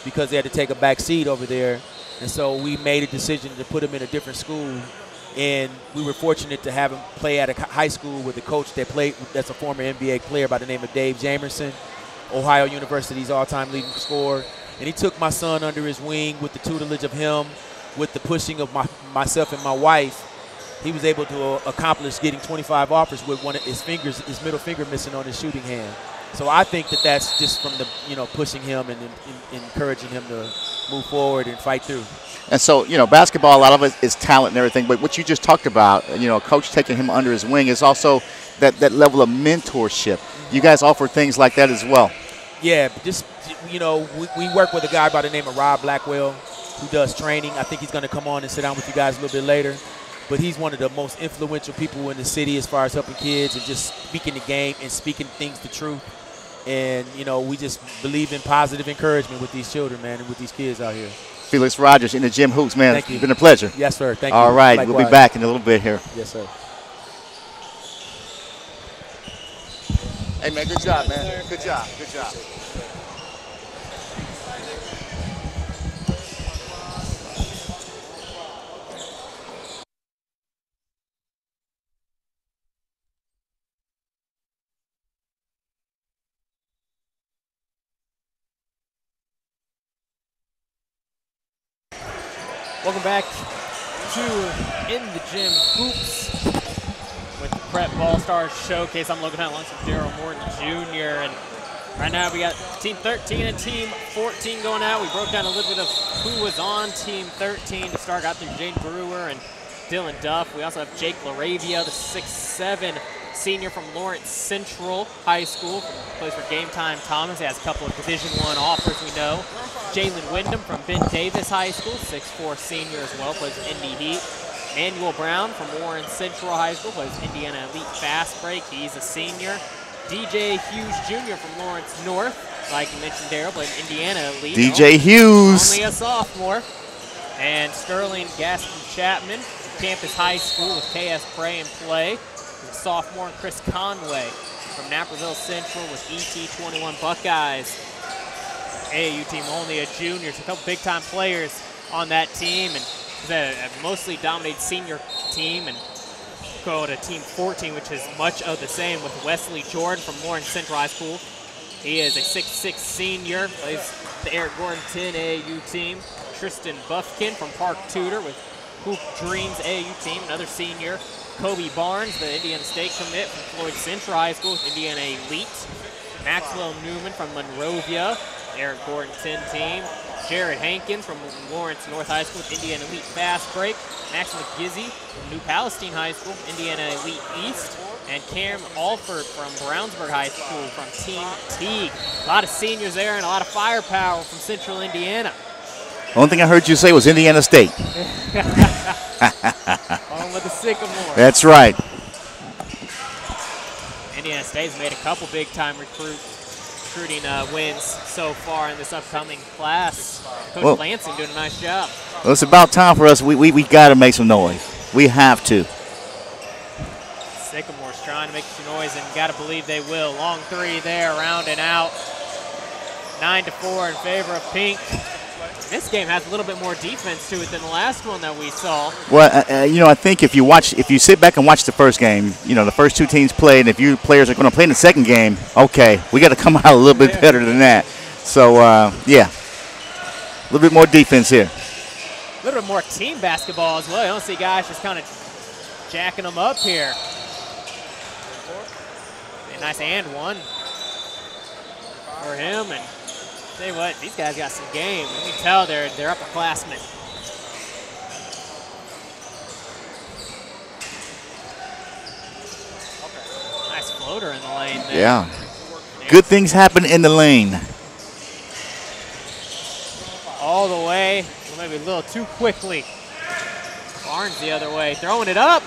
because they had to take a back seat over there. And so we made a decision to put him in a different school. And we were fortunate to have him play at a high school with a coach that's a former NBA player by the name of Dave Jamerson, Ohio University's all-time leading scorer. And he took my son under his wing with the tutelage of him, with the pushing of myself and my wife. He was able to accomplish getting 25 offers with one of his middle finger missing on his shooting hand. So I think that that's just from the, pushing him and encouraging him to move forward and fight through. And so, basketball, a lot of it is talent and everything, but what you just talked about, coach taking him under his wing is also that level of mentorship. You guys offer things like that as well. Yeah, just, we work with a guy by the name of Rob Blackwell who does training. I think he's going to come on and sit down with you guys a little bit later. But he's one of the most influential people in the city as far as helping kids and just speaking the game and speaking things to truth. And, we just believe in positive encouragement with these children, man, and with these kids out here. Felix Rogers, InTheGymHoops, man. Thank you. It's been a pleasure. Yes, sir. Thank you. All right. Likewise. We'll be back in a little bit here. Yes, sir. Hey, man, good job, man. Good job. Good job. Welcome back to In the Gym Hoops with the Prepball Stars Showcase. I'm Logan Hunt, alongside Daryl Morton Jr. And right now we got Team 13 and Team 14 going out. We broke down a little bit of who was on Team 13 to start. Got through Jaden Brewer and Dylan Duff. We also have Jake Laravia, the 6'7" senior from Lawrence Central High School. Plays for Game Time Thomas. He has a couple of Division I offers, we know. Jalen Wyndham from Ben Davis High School, 6'4" senior as well, plays for Indy Heat. Manuel Brown from Warren Central High School, plays Indiana Elite Fast Break. He's a senior. DJ Hughes Jr. from Lawrence North, like you mentioned, Daryl, plays Indiana Elite. DJ Hughes. Only a sophomore. And Sterling Gaston Chapman from Campus High School with KS Prey and Play. Sophomore. Chris Conway from Naperville Central with ET21 Buckeyes. AAU team only a junior, so a couple big-time players on that team, and it's a mostly dominated senior team, and go to Team 14, which is much of the same with Wesley Jordan from Lawrence Central High School. He is a 6'6" senior, plays the Eric Gordon 10 AAU team. Tristan Buffkin from Park Tudor with Hoop Dreams AAU team, another senior. Kobe Barnes, the Indiana State commit from Floyd Central High School with Indiana Elite. Maxwell Newman from Monrovia, Eric Gordon 10 team. Jared Hankins from Lawrence North High School with Indiana Elite Fast Break. Max McGizzy from New Palestine High School, Indiana Elite East. And Cam Alford from Brownsburg High School from Team Teague. A lot of seniors there and a lot of firepower from Central Indiana. Only thing I heard you say was Indiana State. On with the Sycamore. That's right. Indiana State's made a couple big-time recruiting wins so far in this upcoming class. Coach Lansing doing a nice job. Well, it's about time for us. We got to make some noise. We have to. Sycamore's trying to make some noise, and got to believe they will. Long three there, rounding out. 9-4 in favor of Pink. This game has a little bit more defense to it than the last one that we saw. Well, I think if you sit back and watch the first game, the first two teams played, and if you players are going to play in the second game, okay, we got to come out a little bit better than that. So, yeah, a little bit more defense here. A little bit more team basketball as well. I don't see guys just kind of jacking them up here. A nice and one for him. And tell you what, these guys got some game. You can tell they're upperclassmen. Nice floater in the lane there. Yeah. Good things happen in the lane. All the way, well, maybe a little too quickly. Barnes the other way, throwing it up.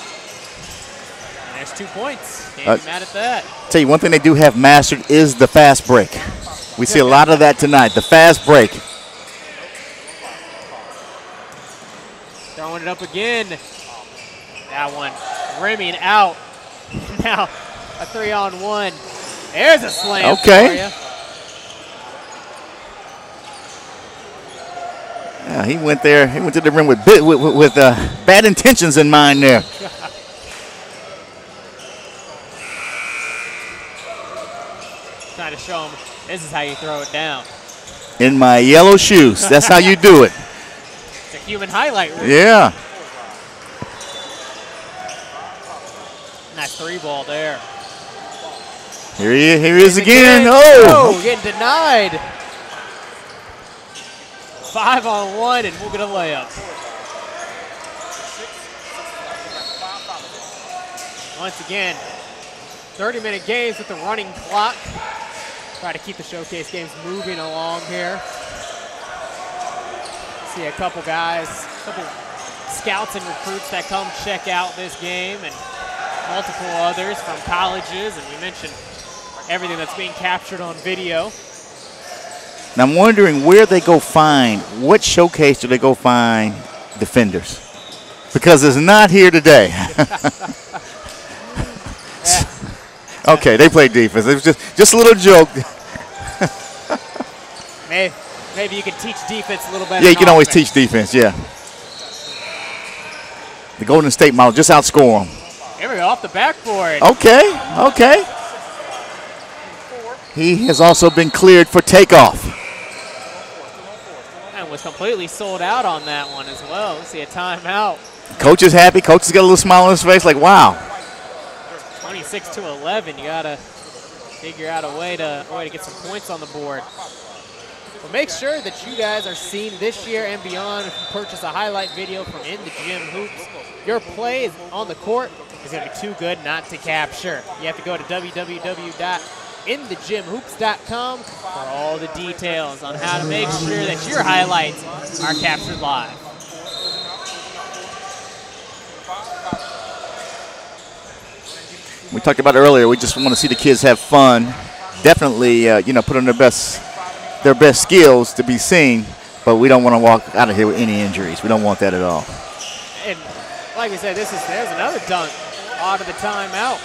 And there's 2 points. Can't be mad at that. Tell you one thing they do have mastered is the fast break. We see a lot of that tonight, the fast break. Throwing it up again. That one rimming out. Now a 3-on-1. There's a slam Okay. for you. Yeah, he went there. He went to the rim with bad intentions in mind there. Trying to show him this is how you throw it down. In my yellow shoes. That's how you do it. It's a human highlight reel. Yeah. Nice 3-ball there. Here he is again. Oh! Getting denied. 5-on-1, and we'll get a layup. Once again, 30-minute games with the running clock. Try to keep the showcase games moving along here. See a couple guys, couple scouts and recruits that come check out this game, and multiple others from colleges, and we mentioned everything that's being captured on video. Now I'm wondering where they go find, what showcase do they go find defenders? Because it's not here today. Okay, they play defense. It was just a little joke. Maybe you can teach defense a little better. Yeah, you can always teach defense, yeah. The Golden State model, just outscore them. Here we go, off the backboard. Okay. He has also been cleared for takeoff. And was completely sold out on that one as well. Let's see a timeout. Coach is happy. Coach has got a little smile on his face like, wow. 26-11. You got to figure out a way to get some points on the board. But make sure that you guys are seen this year and beyond. If you purchase a highlight video from InTheGymHoops, your play is on the court is going to be too good not to capture. You have to go to www.inthegymhoops.com for all the details on how to make sure that your highlights are captured live. We talked about it earlier. We just want to see the kids have fun. Definitely, put on their best skills to be seen. But we don't want to walk out of here with any injuries. We don't want that at all. And like we said, there's another dunk out of the timeout.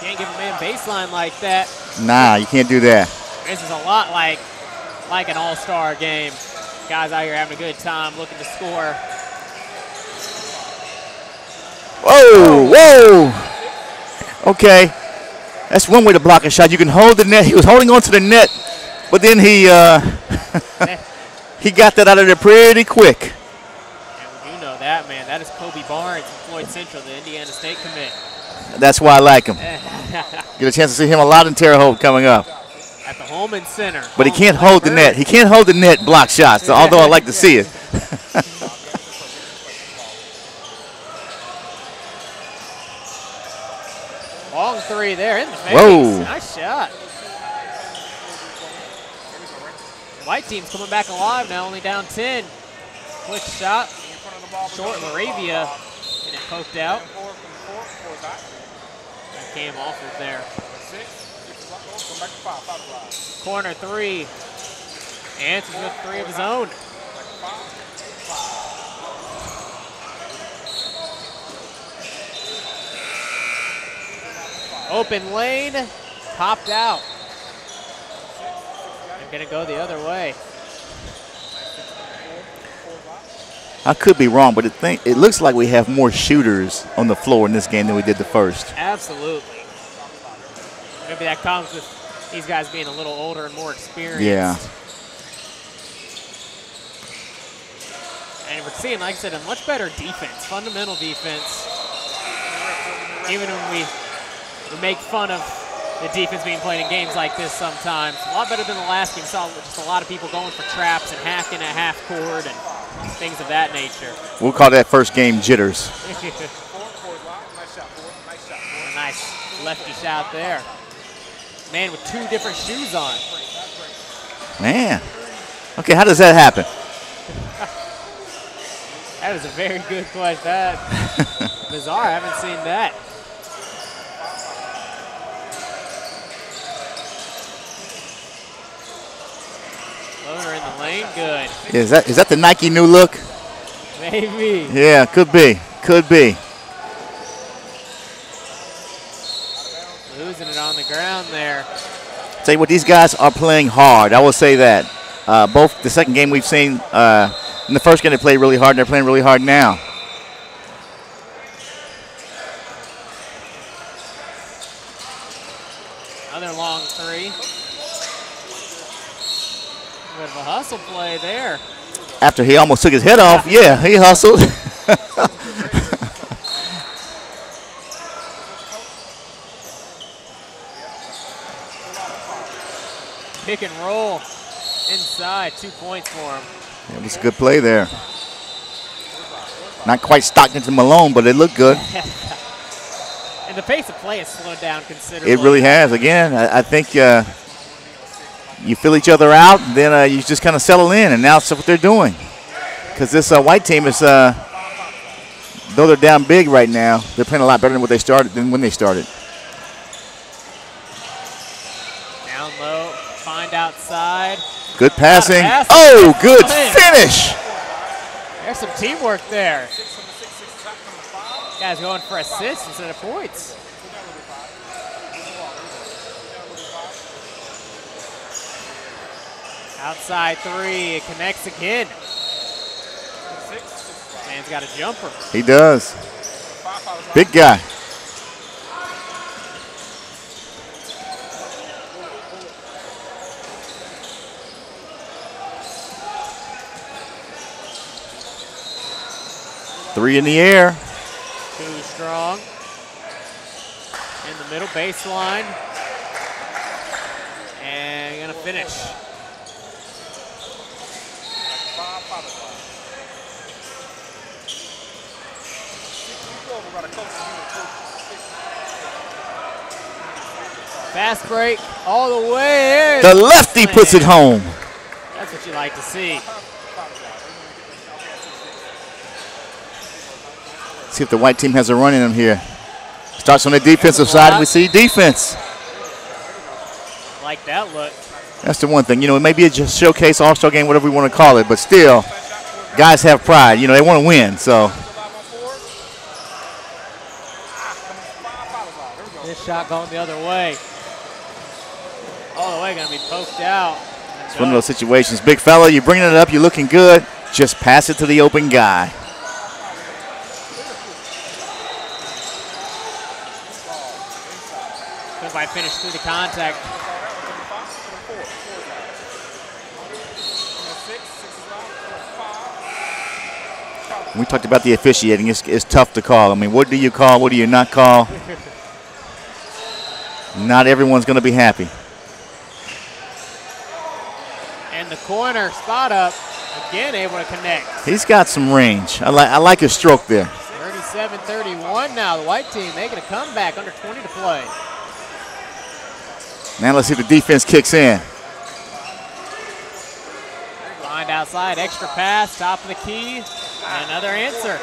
Can't give a man baseline like that. Nah, you can't do that. This is a lot like an all-star game. Guys out here having a good time, looking to score. Whoa. Okay. That's one way to block a shot. You can hold the net. He was holding on to the net, but then he he got that out of there pretty quick. And you know that, man. That is Kobe Barnes from Floyd Central, the Indiana State commit. That's why I like him. Get a chance to see him a lot in Terre Haute coming up. At the Holman Center. But he can't hold the net. He can't hold the net block shots, although I like to see it. Long three there in the face. Whoa. Nice shot. White team's coming back alive now, only down 10. Quick shot. Short Moravia. And it poked out. And came off it there. Corner three. Answers with three of his own. Open lane, popped out. They're gonna go the other way. I could be wrong, but it looks like we have more shooters on the floor in this game than we did the first. Absolutely. Maybe that comes with these guys being a little older and more experienced. Yeah. And we're seeing, like I said, a much better defense, fundamental defense. Even when we make fun of the defense being played in games like this sometimes. A lot better than the last game. Saw just a lot of people going for traps and hacking at half court and things of that nature. We'll call that first game jitters. A nice lefty shot there. Man with 2 different shoes on. Man. Okay, how does that happen? That is a very good question. That bizarre. I haven't seen that. Floater in the lane, good. Is that the Nike new look? Maybe. Yeah, could be. Could be. Losing it on the ground there. Tell you what, these guys are playing hard. I will say that. Both the second game we've seen, in the first game they played really hard, and they're playing really hard now. Another long 3. Bit of a hustle play there. After he almost took his head off, yeah, he hustled. Pick and roll inside, 2 points for him. It was a good play there. Not quite Stockton to Malone, but it looked good. And the pace of play has slowed down considerably. It really has. Again, I think you fill each other out, then you just kind of settle in, and now that's what they're doing. Because this white team is, though they're down big right now, they're playing a lot better than when they started. Down low, find outside. Good passing. Pass. Oh, good finish. There's some teamwork there. Guys going for assists instead of points. Outside 3, it connects again. Man's got a jumper. He does. Big guy. Three in the air. Too strong. In the middle baseline. And gonna finish. Fast break all the way. The lefty puts it home. That's what you like to see. See if the white team has a run in them here. Starts on the defensive side, and we see defense. Like that look. That's the one thing. You know, it may be a just showcase, all-star game, whatever we want to call it, but still, guys have pride. You know, they want to win, so. This shot going the other way. All the way, going to be poked out. It's one of those situations. Big fella, you're bringing it up, you're looking good. Just pass it to the open guy. If I finish through the contact. We talked about the officiating. It's tough to call. I mean, what do you call? What do you not call? Not everyone's going to be happy. And the corner spot up, again able to connect. He's got some range. I like his stroke there. 37-31 now. The white team making a comeback, under 20 to play. Now let's see if the defense kicks in. Find outside, extra pass, top of the key. Another answer.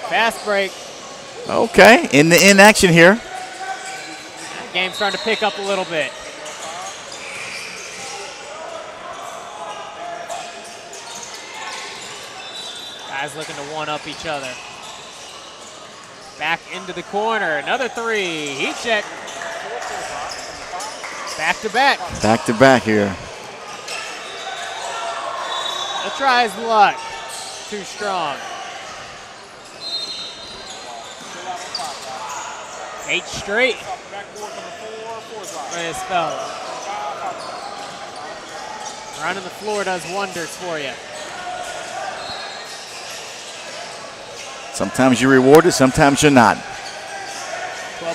Fast break. Okay, in action here. Game's starting to pick up a little bit. Guys looking to one-up each other. Back into the corner, another 3. Heat check. Back to back. Back to back here. He'll try his luck. Too strong. 8 straight for this fella. Running the floor does wonders for you. Sometimes you're rewarded, sometimes you're not.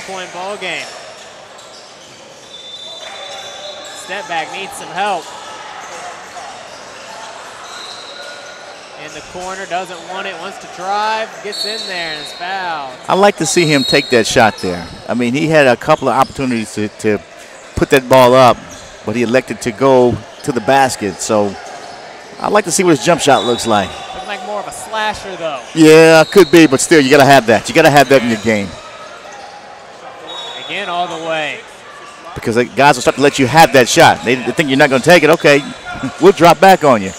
11-point ball game. Step back needs some help. In the corner, doesn't want it, wants to drive, gets in there and is fouled. I like to see him take that shot there. I mean, he had a couple of opportunities to put that ball up, but he elected to go to the basket. So I'd like to see what his jump shot looks like. Looks like more of a slasher, though. Yeah, could be, but still, you got to have that. You got to have that in your game. Again, all the way. Because guys will start to let you have that shot. They think you're not going to take it. Okay, we'll drop back on you.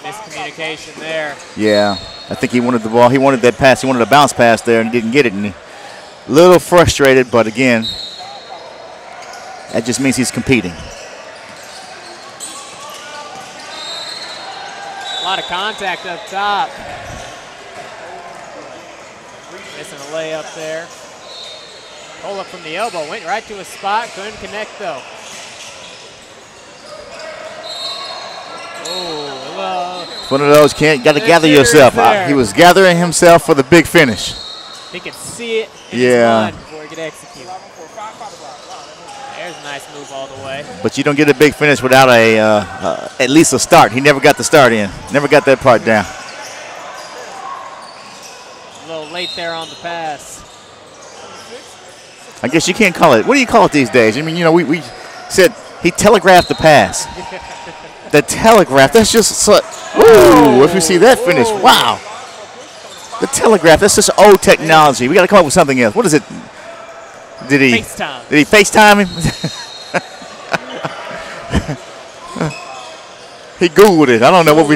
Miscommunication there. Yeah, I think he wanted the ball. He wanted that pass. He wanted a bounce pass there and he didn't get it. And a little frustrated, but again, that just means he's competing. A lot of contact up top. Missing a layup there. Pull up from the elbow, went right to a spot, couldn't connect though. Oh, well. It's one of those, got to gather yourself. He was gathering himself for the big finish. He could see it in his mind before he could execute. There's a nice move all the way. But you don't get a big finish without at least a start. He never got the start in. Never got that part down. A little late there on the pass. I guess you can't call it. What do you call it these days? I mean, you know, we said he telegraphed the pass. The telegraph, that's just such, ooh, if you see that finish, wow. The telegraph, that's just old technology. We got to come up with something else. What is it? Did he FaceTime. Did he FaceTime him? He Googled it. I don't know what we.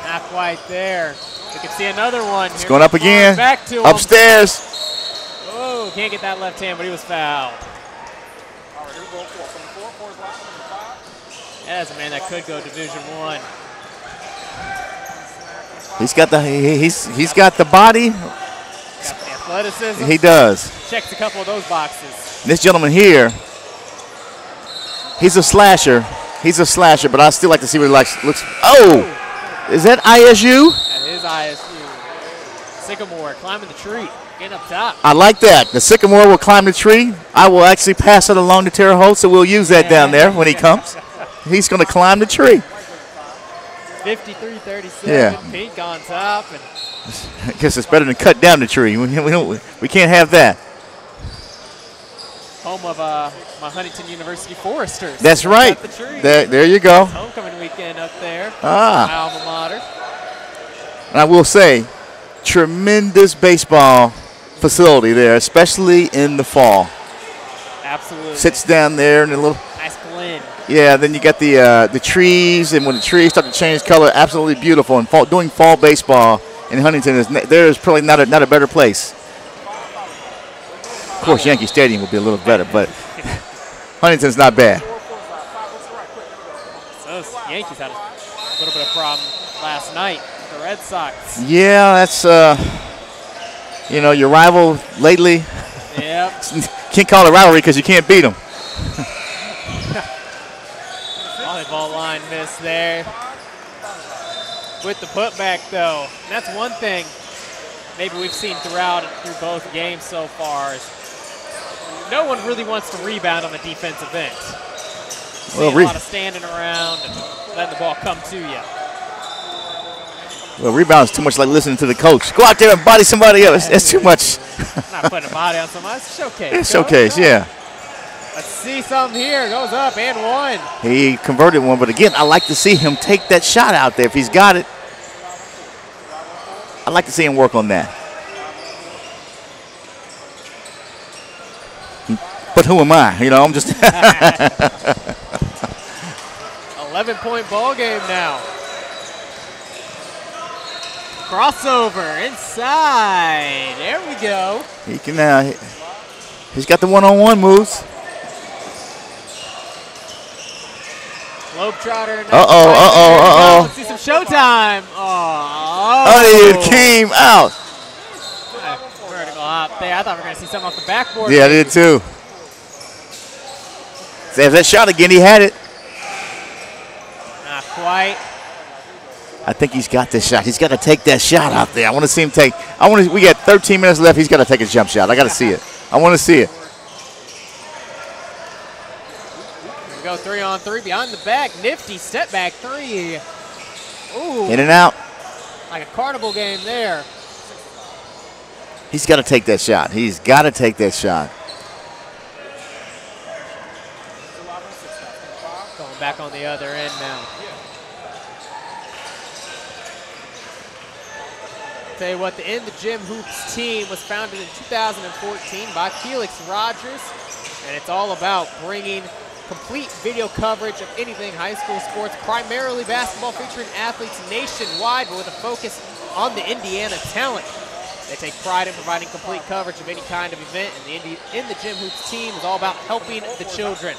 Not quite there. We can see another one. It's going up again. Back to him. Upstairs. Oh, can't get that left hand, but he was fouled. As a man that could go Division I. He's got the body. Got the athleticism. He does. Checks a couple of those boxes. This gentleman here, he's a slasher. He's a slasher, but I still like to see what he looks. Oh, is that ISU? That is ISU. Sycamore climbing the tree, getting up top. I like that. The Sycamore will climb the tree. I will actually pass it along to Terre Haute, so we'll use that down there when he comes. He's going to climb the tree. 53-37, yeah. Pink on top. And I guess it's better than cut down the tree. We can't have that. Home of my Huntington University Foresters. That's right. The tree. There you go. Homecoming weekend up there. Ah. Alma mater. And I will say, tremendous baseball facility there, especially in the fall. Absolutely. Sits down there in a little. Nice blend. Yeah, then you got the trees, and when the trees start to change color, absolutely beautiful. And doing fall baseball in Huntington there's probably not a better place. Of course, Yankee Stadium would be a little better, but Huntington's not bad. Those Yankees had a little bit of problem last night with the Red Sox. Yeah, that's your rival lately. Yep. Can't call it a rivalry because you can't beat them. Volleyball line miss there. With the putback, though. And that's one thing maybe we've seen through both games so far is no one really wants to rebound on the defensive end. Well, a lot of standing around and letting the ball come to you. Well, rebound is too much like listening to the coach. Go out there and body somebody else. That's too much. Not putting a body on somebody. It's a showcase. It's a showcase, yeah. Let's see something here. Goes up and one. He converted one, but again, I like to see him take that shot out there. If he's got it, I'd like to see him work on that. But who am I? I'm just 11-point ball game now. Crossover inside. There we go. He can. He's got the one-on-one moves. Globetrotter. Uh-oh. Let's see some showtime. Oh, it came out. Vertical hop there. I thought we were going to see something off the backboard. Yeah, I did too. There's that shot again. He had it. Not quite. I think he's got this shot. He's got to take that shot out there. I want to see him take. We got 13 minutes left. He's got to take a jump shot. I got to see it. I want to see it. Here we go, 3-on-3 behind the back. Nifty step back three. Ooh. In and out. Like a carnival game there. He's got to take that shot. He's got to take that shot. Going back on the other end now. Tell you what, the In the Gym Hoops team was founded in 2014 by Felix Rogers, and it's all about bringing complete video coverage of anything high school sports, primarily basketball, featuring athletes nationwide, but with a focus on the Indiana talent. They take pride in providing complete coverage of any kind of event, and the In the Gym Hoops team is all about helping the children.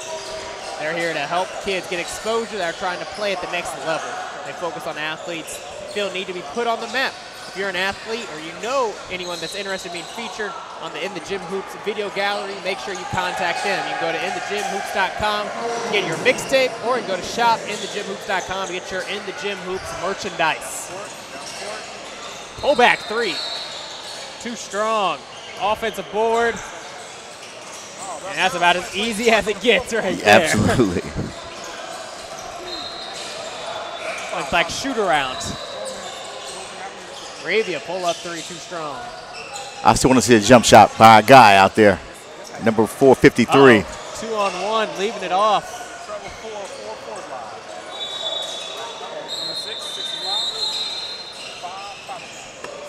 They're here to help kids get exposure that are trying to play at the next level. They focus on athletes who feel need to be put on the map. If you're an athlete or you know anyone that's interested in being featured on the In the Gym Hoops video gallery, make sure you contact them. You can go to InTheGymHoops.com to get your mixtape, or you can go to shop.InTheGymHoops.com to get your In the Gym Hoops merchandise. Pull back three. Too strong. Offensive board. And that's about as easy as it gets right there. Absolutely. Looks like shoot around. Bravia pull up three, too strong. I still want to see a jump shot by a guy out there. Number 453. 2-on-1, leaving it off.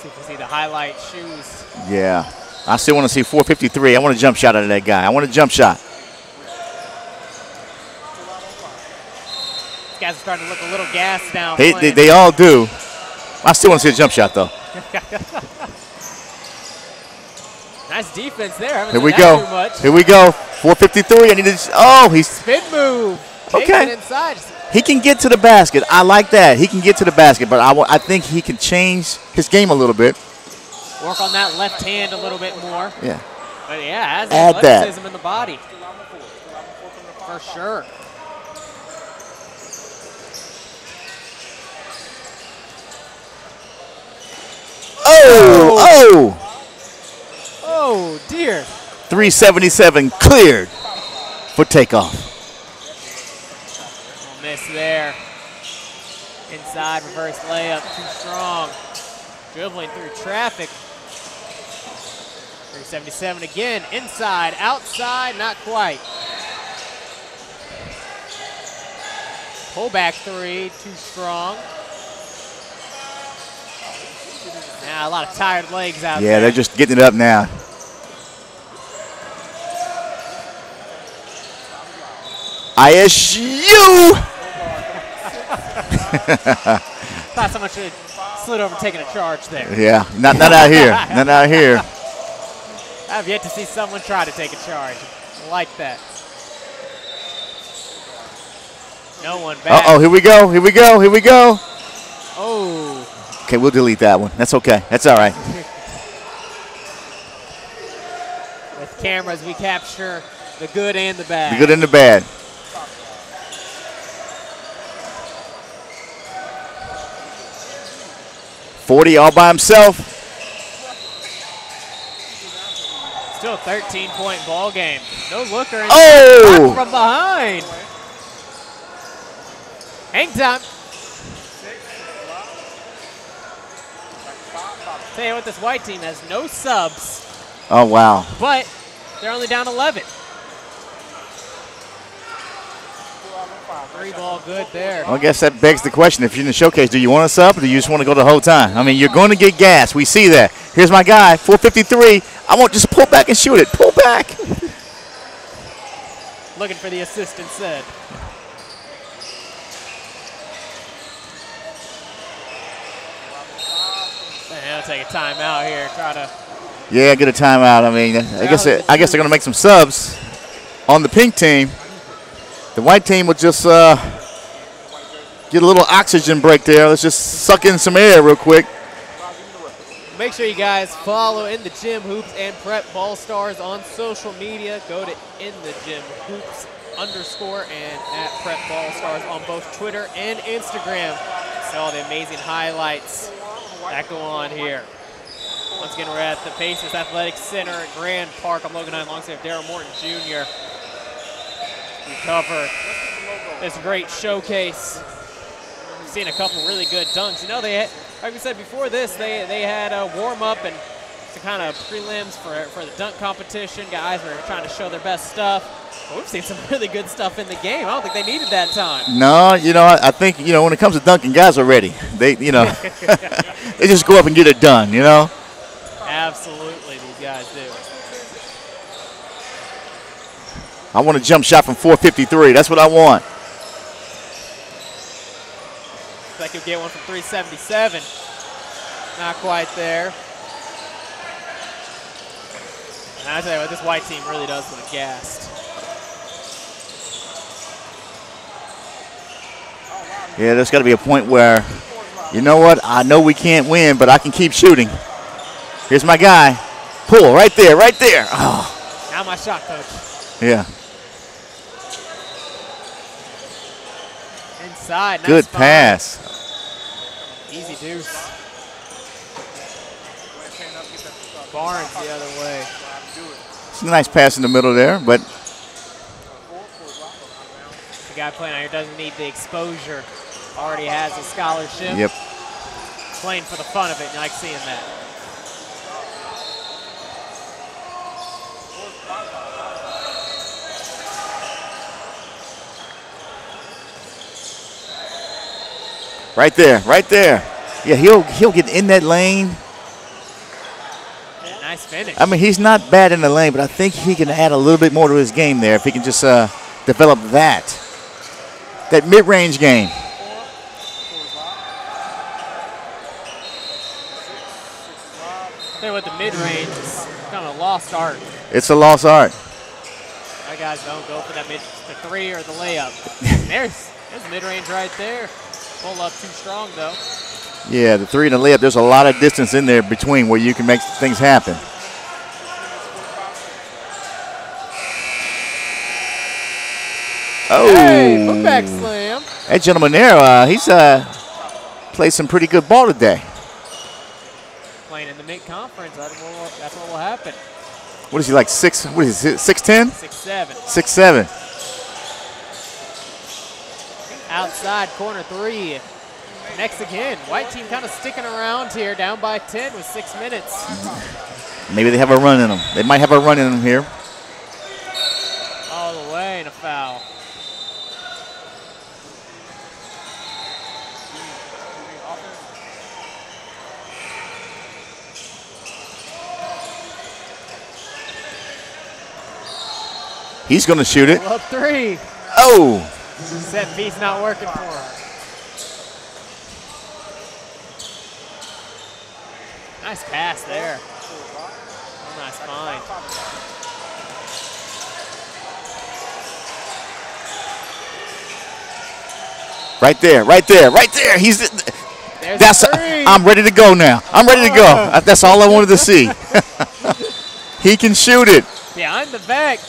See if we see the highlight shoes. Yeah. I still want to see 453. I want a jump shot out of that guy. I want a jump shot. These guys are starting to look a little gassed now. They all do. I still want to see a jump shot, though. Nice defense there. Here we go. Here we go. 453. I need to. Oh, he's. Spin move. Takes Okay. it inside. He can get to the basket. I like that. He can get to the basket, but I think he can change his game a little bit. Work on that left hand a little bit more. Yeah. But yeah, has Add that. athleticism in the body. For sure. Oh! Oh, dear. 377 cleared for takeoff. Miss there. Inside reverse layup, too strong. Dribbling through traffic. 377 again. Inside, outside, not quite. Pull back three, too strong. Now a lot of tired legs out there. Yeah, they're just getting it up now. ISU! Thought someone should have slid over and taken a charge there. Yeah, not out here. Not out here. I've yet to see someone try to take a charge. I like that. No one back. Uh-oh, here we go. Here we go. Here we go. Oh. Okay, we'll delete that one. That's okay. That's all right. With cameras, we capture the good and the bad. The good and the bad. .40 all by himself. Still a 13-point ball game. No looker. Oh! From behind. Hang time. Tell you what, this white team has no subs. Oh, wow. But they're only down 11. Three ball good there. Well, I guess that begs the question. If you're in the showcase, do you want a sub or do you just want to go the whole time? I mean, you're going to get gas. We see that. Here's my guy, 453. I want just pull back and shoot it. Pull back. Looking for the assist instead. They'll take a timeout here. Try to. Yeah, get a timeout. I mean, I guess they're going to make some subs on the pink team. The white team will just get a little oxygen break there. Let's just suck in some air real quick. Make sure you guys follow In the Gym Hoops and Prep Ball Stars on social media. Go to In the Gym Hoops _ and at Prepball Stars on both Twitter and Instagram. See all the amazing highlights that go on here. Once again, we're at the Pacers Athletic Center at Grand Park. I'm Logan Hunt alongside Daryl Morton Jr. We cover this great showcase. We've seen a couple really good dunks. You know, they had, like we said before this, they had a warm-up and some kind of prelims for the dunk competition. Guys were trying to show their best stuff. But we've seen some really good stuff in the game. I don't think they needed that time. No, you know, I think, you know, when it comes to dunking, guys are ready. They, you know, they just go up and get it done, you know? Absolutely, these guys do. I want a jump shot from 453. That's what I want. Looks like you'll get one from 377. Not quite there. And I tell you what, this white team really does look gassed. Yeah, there's got to be a point where, you know what, I know we can't win, but I can keep shooting. Here's my guy. Pull right there, right there. Oh. Now my shot, coach. Yeah. Inside, nice Good find. pass. Easy deuce. Barnes the other way. It's a nice pass in the middle there, but The guy playing out here doesn't need the exposure. Already has a scholarship. yep. Playing for the fun of it, and I like seeing that. Right there, right there. Yeah, he'll get in that lane. Yeah, nice finish. I mean, he's not bad in the lane, but I think he can add a little bit more to his game there if he can just develop that mid-range game. Tell you what, the mid-range is kind of a lost art. It's a lost art. My guys don't go for that the three or the layup. there's mid-range right there. Pull up too strong, though. Yeah, the three and the layup, there's a lot of distance in there between where you can make things happen. Oh. Hey, putback slam. That gentleman there, he's played some pretty good ball today. Playing in the mid-conference, that's what will happen. What is he, like 6'10"? 6'7". 6'7". Outside corner three. Next again. White team kind of sticking around here, down by 10 with 6 minutes. Maybe they have a run in them. They might have a run in them here. All the way and a foul. He's going to shoot it. Up three. Oh. Set piece not working for him. Nice pass there. Oh, nice find. Right there, right there, right there. I'm ready to go now. I'm ready to go. That's all I wanted to see. He can shoot it. Behind the back.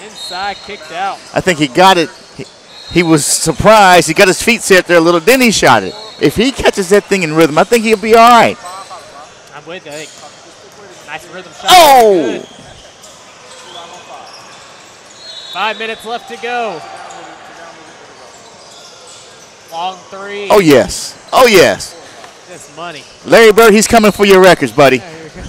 Inside, kicked out. I think he got it. He was surprised. He got his feet set there a little, then he shot it. If he catches that thing in rhythm, I think he'll be all right. I'm with you. Nice rhythm shot. Oh! Good. 5 minutes left to go. Long three. Oh, yes. Oh, yes. That's money. Larry Bird, he's coming for your records, buddy.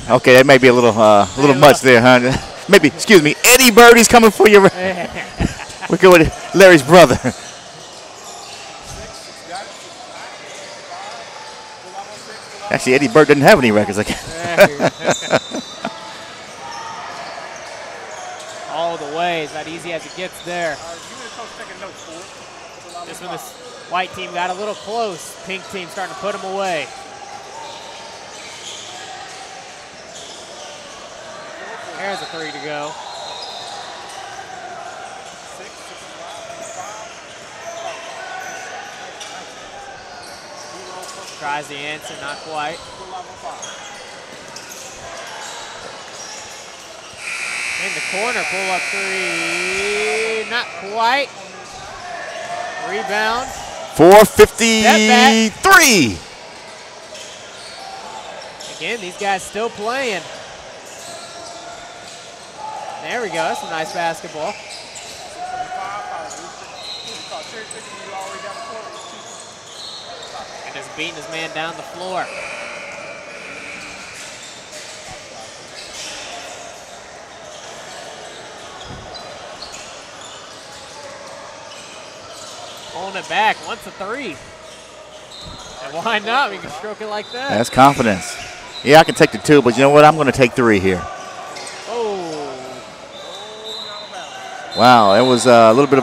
Okay, that may be a little much there, huh? Maybe, excuse me, Eddie Bird, he's coming for your records. We'll go with Larry's brother. Actually, Eddie Bird doesn't have any records. All the way. It's not easy as it gets there. Just when this white team got a little close, pink team starting to put them away. There's a three to go. Tries the answer, not quite. In the corner, pull up three, not quite. Rebound. 4:53. Again, these guys still playing. There we go, that's a nice basketball. And just beating his man down the floor. Pulling it back, wants a three. And why not? We can stroke it like that. That's confidence. Yeah, I can take the two, but you know what? I'm going to take three here. Oh. Wow, it was a little bit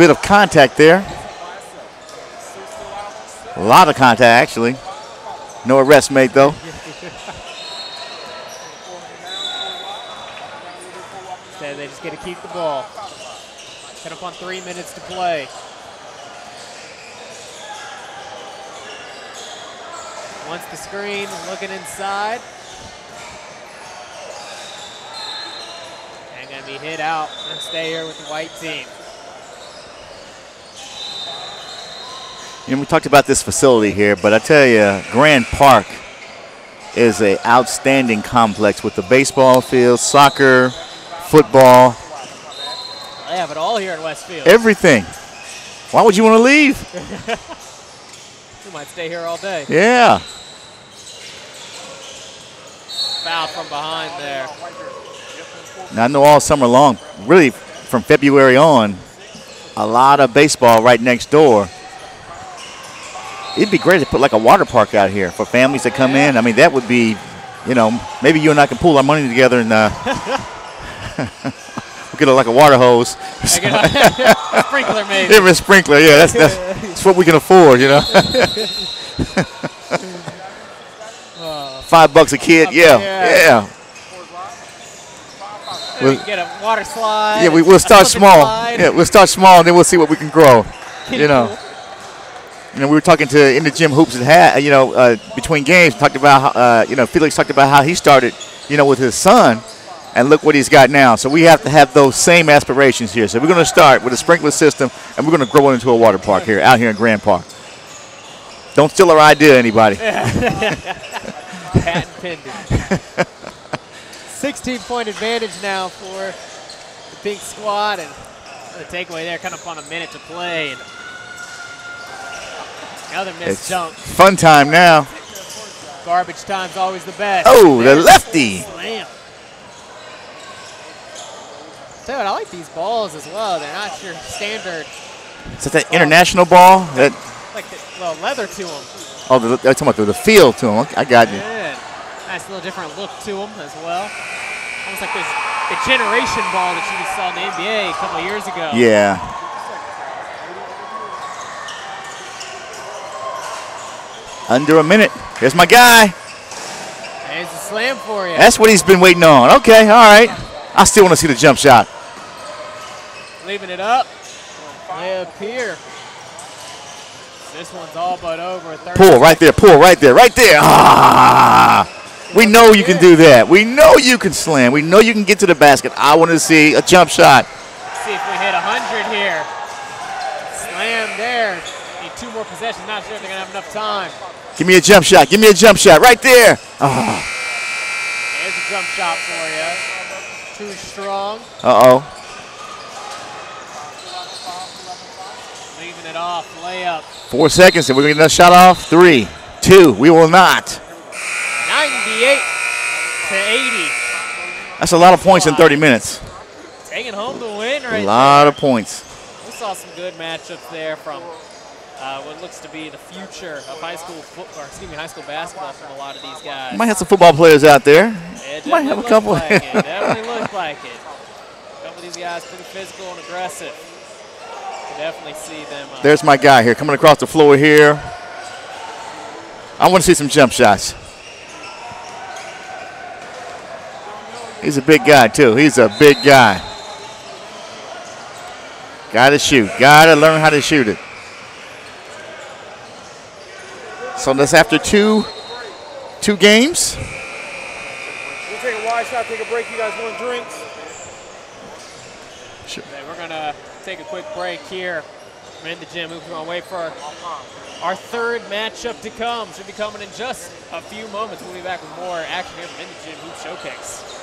of contact there. A lot of contact, actually. No arrest made, though. Instead, they just get to keep the ball. Set up on 3 minutes to play. Once the screen, looking inside. And gonna be hit out and stay here with the white team. You know, we talked about this facility here, but I tell you, Grand Park is an outstanding complex with the baseball field, soccer, football. They have it all here in Westfield. Everything. Why would you want to leave? We might stay here all day. Yeah. Foul from behind there. Now, I know all summer long, really from February on, a lot of baseball right next door. It'd be great to put like a water park out here for families that come in. I mean, that would be, you know, maybe you and I can pool our money together and we'll get like a water hose. Sprinkler maybe. Yeah, a sprinkler, yeah, that's what we can afford, you know. $5 a kid, yeah. We can get a water slide. Yeah, we'll start small. Slide. Yeah, we'll start small, and then we'll see what we can grow. You know. You know, we were talking to InTheGymHoops and between games, talked about how, Felix talked about how he started, with his son, and look what he's got now. So we have to have those same aspirations here. So we're going to start with a sprinkler system, and we're going to grow it into a water park here, out here in Grand Park. Don't steal our idea, anybody. Patent pending. 16-point advantage now for the Pink squad, and the takeaway there, kind of on a minute to play. And another missed jump. Fun time now. Garbage time's always the best. Oh, the lefty. Slam. Tell you what, I like these balls as well. They're not your standard. Is that international ball? That like the little leather to them. Oh, I'm talking about the feel to them. I got you. Yeah. Nice little different look to them as well. Almost like this the generation ball that you saw in the NBA a couple of years ago. Yeah. Under a minute. Here's my guy. There's a slam for you. That's what he's been waiting on. Okay, all right. I still want to see the jump shot. Leaving it up. Layup here. This one's all but over. Pull right there. Pull right there. Right there. Ah! We know you can do that. We know you can slam. We know you can get to the basket. I want to see a jump shot. Let's see if we hit 100 here. Slam there. Need 2 more possessions. Not sure if they're going to have enough time. Give me a jump shot. Give me a jump shot right there. Ah. There's a jump shot for you. Too strong. Uh-oh. Leaving it off. Layup. 4 seconds, and we're going to get another shot off. 3, 2. We will not. 98 to 80. That's a lot of points in 30 minutes. Taking home the win right there. A lot of points. We saw some good matchups there from what looks to be the future of high school basketball from a lot of these guys. Might have some football players out there. It Might have a couple. Like it. Definitely looked like it. A couple of these guys pretty physical and aggressive. You definitely see them. There's my guy here coming across the floor here. I want to see some jump shots. He's a big guy, too. He's a big guy. Got to shoot. Got to learn how to shoot it. So that's after two games. We'll take a wide shot, take a break. You guys want drinks? Sure. Okay, we're going to take a quick break here. We're in the gym. We're going to wait for our third matchup to come. Should be coming in just a few moments. We'll be back with more action here from In the Gym Hoop Showcase.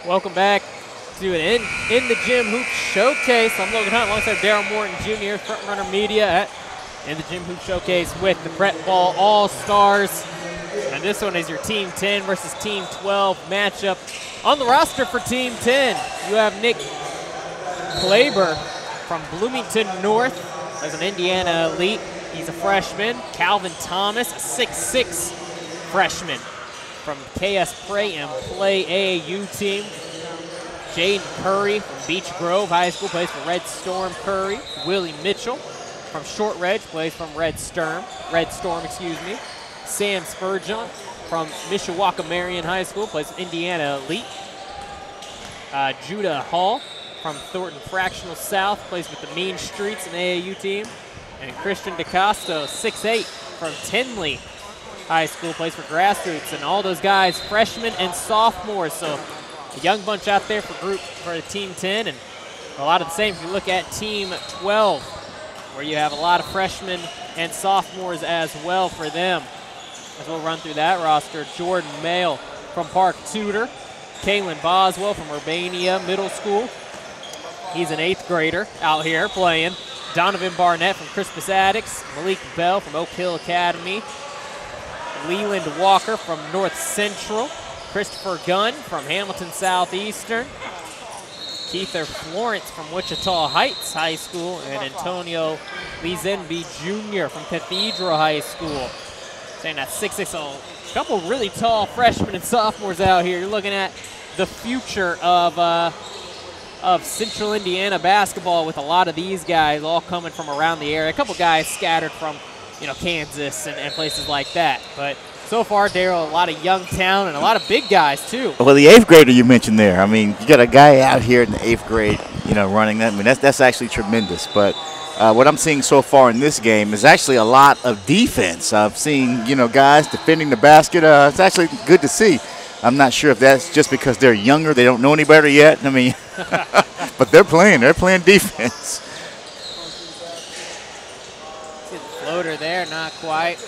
Welcome back to an In the Gym Hoops showcase. I'm Logan Hunt alongside Daryl Morton Jr., Frontrunner Media at In the Gym Hoops showcase with the Prepball All-Stars. And this one is your Team 10 versus Team 12 matchup. On the roster for Team 10, you have Nick Klaber from Bloomington North as an Indiana elite. He's a freshman. Calvin Thomas, a 6'6" freshman from KS Pray and Play AAU team. Jaden Curry from Beach Grove High School, plays for Red Storm Curry. Willie Mitchell from Shortridge, plays from Red Storm. Sam Spurgeon from Mishawaka Marion High School, plays for Indiana Elite. Judah Hall from Thornton Fractional South, plays with the Mean Streets and AAU team. And Christian DeCosto, 6'8", from Tinley High School, plays for Grassroots. And all those guys, freshmen and sophomores. So a young bunch out there for the Team 10, and a lot of the same if you look at Team 12, where you have a lot of freshmen and sophomores as well for them. As we'll run through that roster, Jordan Mayle from Park Tudor, Kalen Boswell from Urbania Middle School. He's an 8th grader out here playing. Donovan Barnett from Crispus Attucks, Malik Bell from Oak Hill Academy, Leland Walker from North Central, Christopher Gunn from Hamilton Southeastern, Keither Florence from Wichita Heights High School, and Antonio Lizenby Jr. from Cathedral High School. Saying that 6'6", a couple really tall freshmen and sophomores out here. You're looking at the future of Central Indiana basketball with a lot of these guys all coming from around the area. A couple guys scattered from, Kansas and places like that. But so far, Daryl, a lot of young talent and a lot of big guys too. Well, the 8th grader you mentioned there. I mean, you got a guy out here in the 8th grade, running that. I mean, that's actually tremendous. But what I'm seeing so far in this game is actually a lot of defense. I've seen, guys defending the basket. It's actually good to see. I'm not sure if that's just because they're younger, they don't know any better yet. I mean, but they're playing defense. See the floater there, not quite.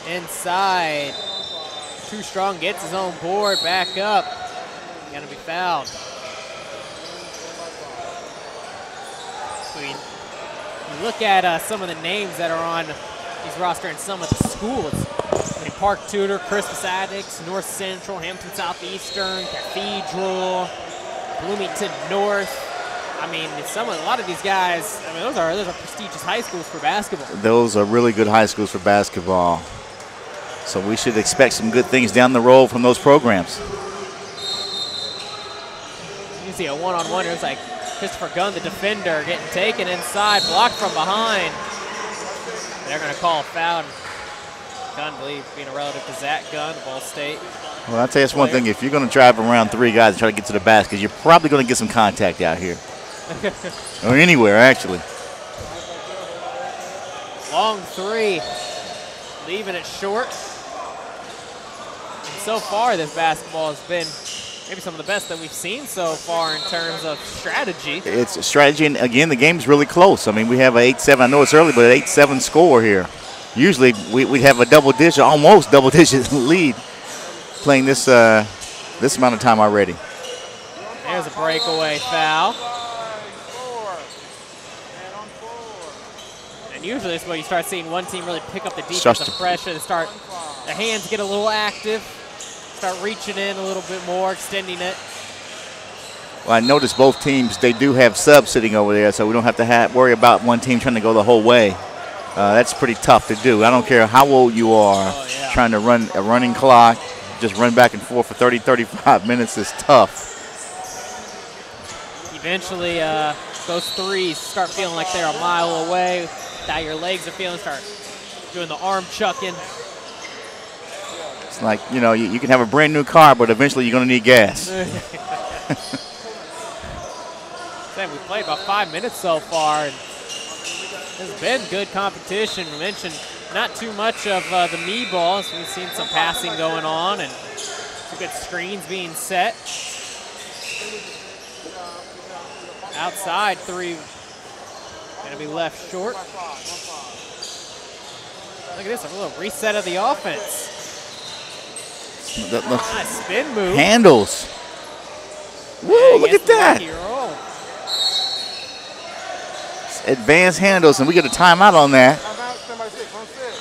Inside, Too Strong gets his own board, back up. Gonna be fouled. So you look at some of the names that are on these roster and some of the schools. I mean, Park Tudor, Crispus Attucks, North Central, Hampton Southeastern, Cathedral, Bloomington North. I mean, a lot of these guys, I mean, those are prestigious high schools for basketball. Those are really good high schools for basketball. So we should expect some good things down the road from those programs. You can see a one-on-one. It's like Christopher Gunn, the defender, getting taken inside, blocked from behind. They're going to call a foul. Gunn, I believe, being a relative to Zach Gunn, Ball State. Well, I'll tell you one thing. If you're going to drive around 3 guys and try to get to the basket, you're probably going to get some contact out here. Or anywhere, actually. Long 3, leaving it short. And so far, this basketball has been maybe some of the best that we've seen so far in terms of strategy. It's a strategy, and again, the game's really close. I mean, we have an 8-7. I know it's early, but an 8-7 score here. Usually, we have a double-digit, almost double-digit lead playing this amount of time already. There's a breakaway foul. And usually this is where you start seeing one team really pick up the defensive pressure and the hands get a little active, start reaching in a little bit more, extending it. Well, I noticed both teams, they do have subs sitting over there, so we don't have to worry about one team trying to go the whole way. That's pretty tough to do. I don't care how old you are, trying to run a running clock, just run back and forth for 30, 35 minutes is tough. Eventually, those threes start feeling like they're a mile away. Now your legs are feeling, start doing the arm chucking. It's like, you can have a brand new car, but eventually you're going to need gas. We played about 5 minutes so far, and there's been good competition. We mentioned not too much of the knee ball, so we've seen some passing going on and some good screens being set. Outside 3, gonna be left short. Look at this, a little reset of the offense. Nice spin move. Handles. Whoa, look at that. Advanced handles, and we get a timeout on that.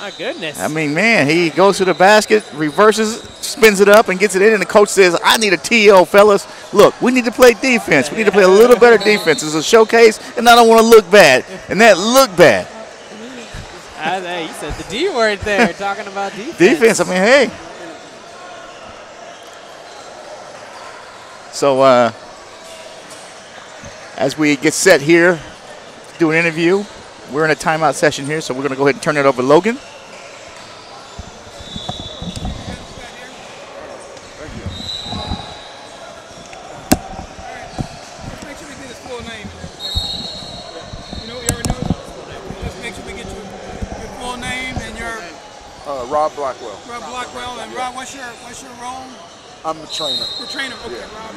My goodness. I mean, man, he goes to the basket, reverses, spins it up, and gets it in, and the coach says, I need a TO, fellas. Look, we need to play defense. We need to play a little better defense. It's a showcase, and I don't want to look bad. And that looked bad. You said the D word there, talking about defense. Defense, I mean, hey. So, as we get set here to do an interview, we're in a timeout session here, so we're going to go ahead and turn it over to Logan. Rob Blackwell. Rob Blackwell, and Rob, what's your role? I'm the trainer. The trainer, okay, Yeah. Rob.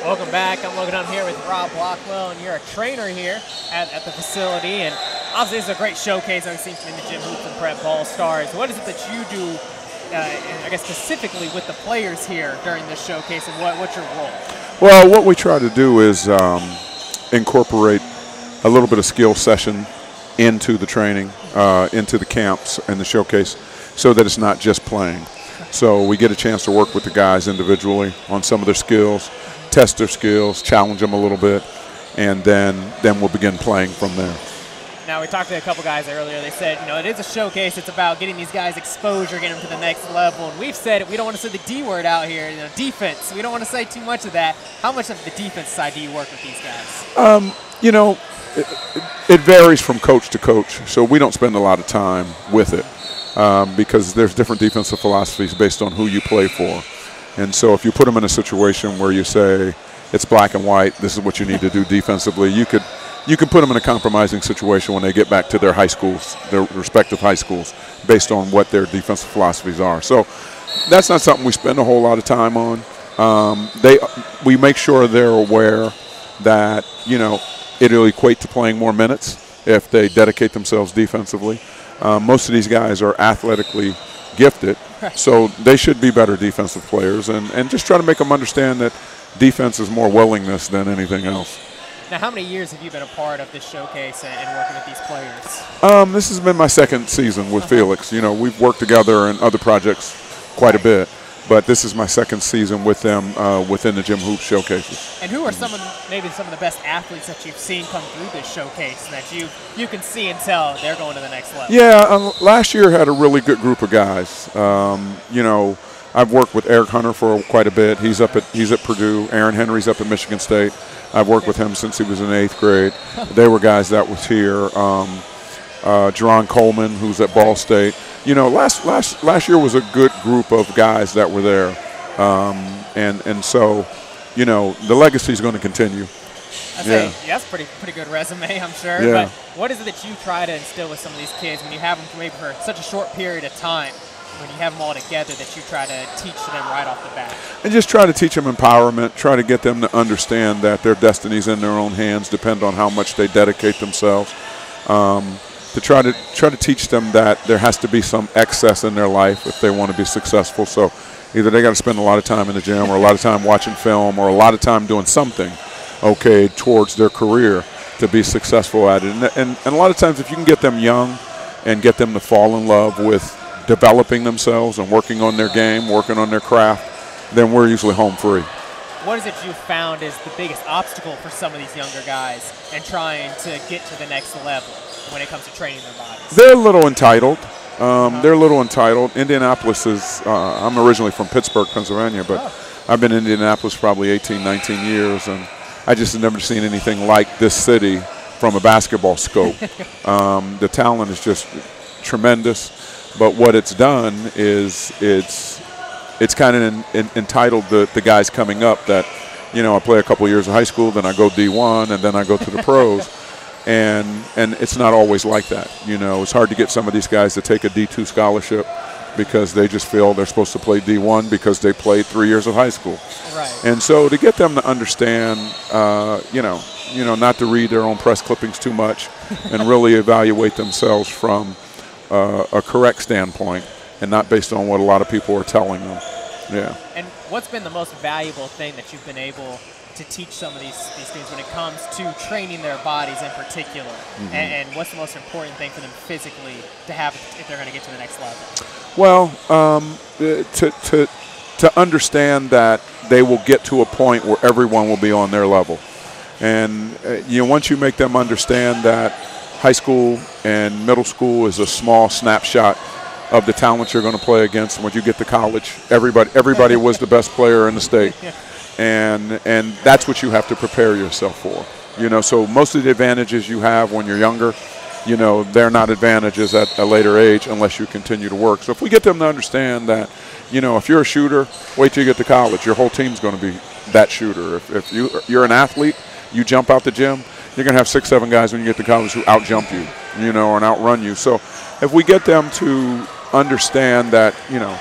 Welcome back. I'm Logan. I'm here with Rob Blackwell, and you're a trainer here at the facility. And obviously, this is a great showcase I've seen from InTheGymHoops and Prepball stars. What is it that you do, I guess, specifically with the players here during this showcase, and what's your role? Well, what we try to do is incorporate a little bit of skill session into the training, into the camps and the showcase, so that it's not just playing. So we get a chance to work with the guys individually on some of their skills, test their skills, challenge them a little bit, and then we'll begin playing from there. Now, we talked to a couple guys earlier. They said, it is a showcase. It's about getting these guys exposure, getting them to the next level. And we've said it. We don't want to say the D word out here, defense. We don't want to say too much of that. How much of the defense side do you work with these guys? It varies from coach to coach, so we don't spend a lot of time with it because there's different defensive philosophies based on who you play for. And so if you put them in a situation where you say it's black and white, this is what you need to do defensively, you can put them in a compromising situation when they get back to their high schools, their respective high schools, based on what their defensive philosophies are. So that's not something we spend a whole lot of time on. We make sure they're aware that, it'll equate to playing more minutes if they dedicate themselves defensively. Most of these guys are athletically gifted, so they should be better defensive players, and just try to make them understand that defense is more willingness than anything else. Now, how many years have you been a part of this showcase and working with these players? This has been my second season with Felix. We've worked together in other projects quite a bit, but this is my second season with them within the InTheGymHoops showcases. And who are maybe some of the best athletes that you've seen come through this showcase that you can see and tell they're going to the next level? Yeah, last year had a really good group of guys. I've worked with Eric Hunter for quite a bit. He's at Purdue. Aaron Henry's up at Michigan State. I've worked with him since he was in 8th grade. They were guys that was here. Jerron Coleman, who's at Ball State. Last year was a good group of guys that were there, and so, the legacy is going to continue. That's pretty good resume, I'm sure. Yeah. But what is it that you try to instill with some of these kids when you have them maybe for such a short period of time? When you have them all together, that you try to teach them right off the bat? And just try to teach them empowerment, try to get them to understand that their destiny's in their own hands, depend on how much they dedicate themselves. To try to teach them that there has to be some excess in their life if they want to be successful. So either they got to spend a lot of time in the gym, or a lot of time watching film, or a lot of time doing something, towards their career to be successful at it. And a lot of times, if you can get them young and get them to fall in love with developing themselves and working on their game, working on their craft, then we're usually home free. What is it you found is the biggest obstacle for some of these younger guys and trying to get to the next level when it comes to training their bodies? They're a little entitled. They're a little entitled. Indianapolis is, I'm originally from Pittsburgh, Pennsylvania, but I've been in Indianapolis probably 18, 19 years, and I just have never seen anything like this city from a basketball scope. The talent is just tremendous. But what it's done is it's kind of entitled the guys coming up that, you know, I play a couple years of high school, then I go D1, and then I go to the pros. And it's not always like that. You know, it's hard to get some of these guys to take a D2 scholarship because they just feel they're supposed to play D1 because they played 3 years of high school. Right. And so to get them to understand, you know, not to read their own press clippings too much and really evaluate themselves from a correct standpoint and not based on what a lot of people are telling them. Yeah. And what's been the most valuable thing that you've been able to teach some of these things when it comes to training their bodies in particular? And what's the most important thing for them physically to have if they're going to get to the next level? Well, to understand that they will get to a point where everyone will be on their level. And you know, once you make them understand that high school and middle school is a small snapshot of the talent you're going to play against, and when you get to college, everybody was the best player in the state. And that's what you have to prepare yourself for. You know, so most of the advantages you have when you're younger, you know, they're not advantages at a later age unless you continue to work. So if we get them to understand that, you know, if you're a shooter, wait till you get to college. Your whole team's going to be that shooter. If you're an athlete, you jump out the gym, you're going to have 6, 7 guys when you get to college who out-jump you, you know, and outrun you. So if we get them to understand that, you know,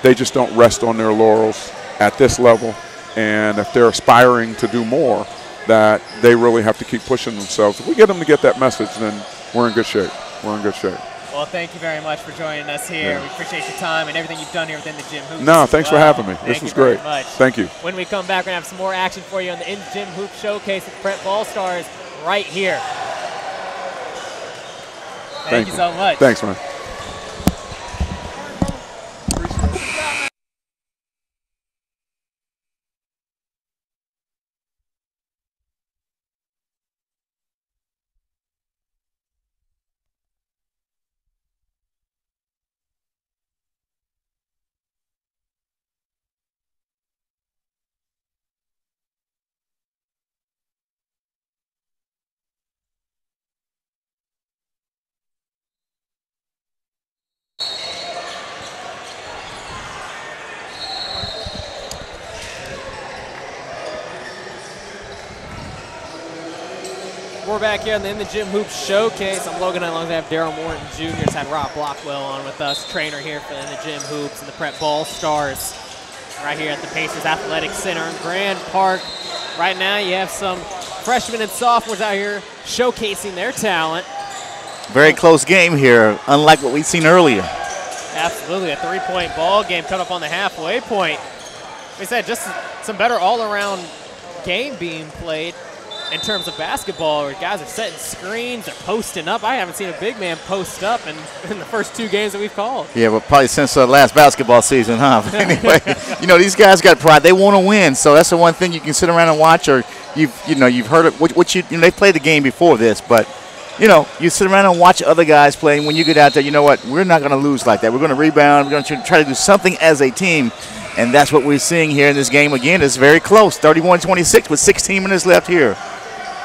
they just don't rest on their laurels at this level, and if they're aspiring to do more, that they really have to keep pushing themselves. If we get them to get that message, then we're in good shape. We're in good shape. Well, thank you very much for joining us here. Yeah. We appreciate your time and everything you've done here within the gym hoops. No, thanks for having me. This was great. Much. Thank you. When we come back, we're going to have some more action for you on the In the Gym Hoop Showcase with Prepball Stars right here. Thank you so much. Thanks, man. We're back here on the In the Gym Hoops Showcase. I'm Logan. I have Daryl Morton Jr. Just had Rob Blockwell on with us, trainer here for the In the Gym Hoops and the Prepball Stars. Right here at the Pacers Athletic Center in Grand Park. Right now you have some freshmen and sophomores out here showcasing their talent. Very close game here, unlike what we've seen earlier. Absolutely, a three-point ball game cut up on the halfway point. Like I said, just some better all-around game being played in terms of basketball, where guys are setting screens, they're posting up. I haven't seen a big man post up in the first 2 games that we've called. Yeah, but probably since the last basketball season, huh? But anyway, you know, these guys got pride. They want to win, so that's the one thing you can sit around and watch, or you've heard of what they played the game before this, but you know, you sit around and watch other guys play, and when you get out there, you know what? We're not going to lose like that. We're going to rebound. We're going to try to do something as a team, and that's what we're seeing here in this game. Again, it's very close, 31-26 with 16 minutes left here.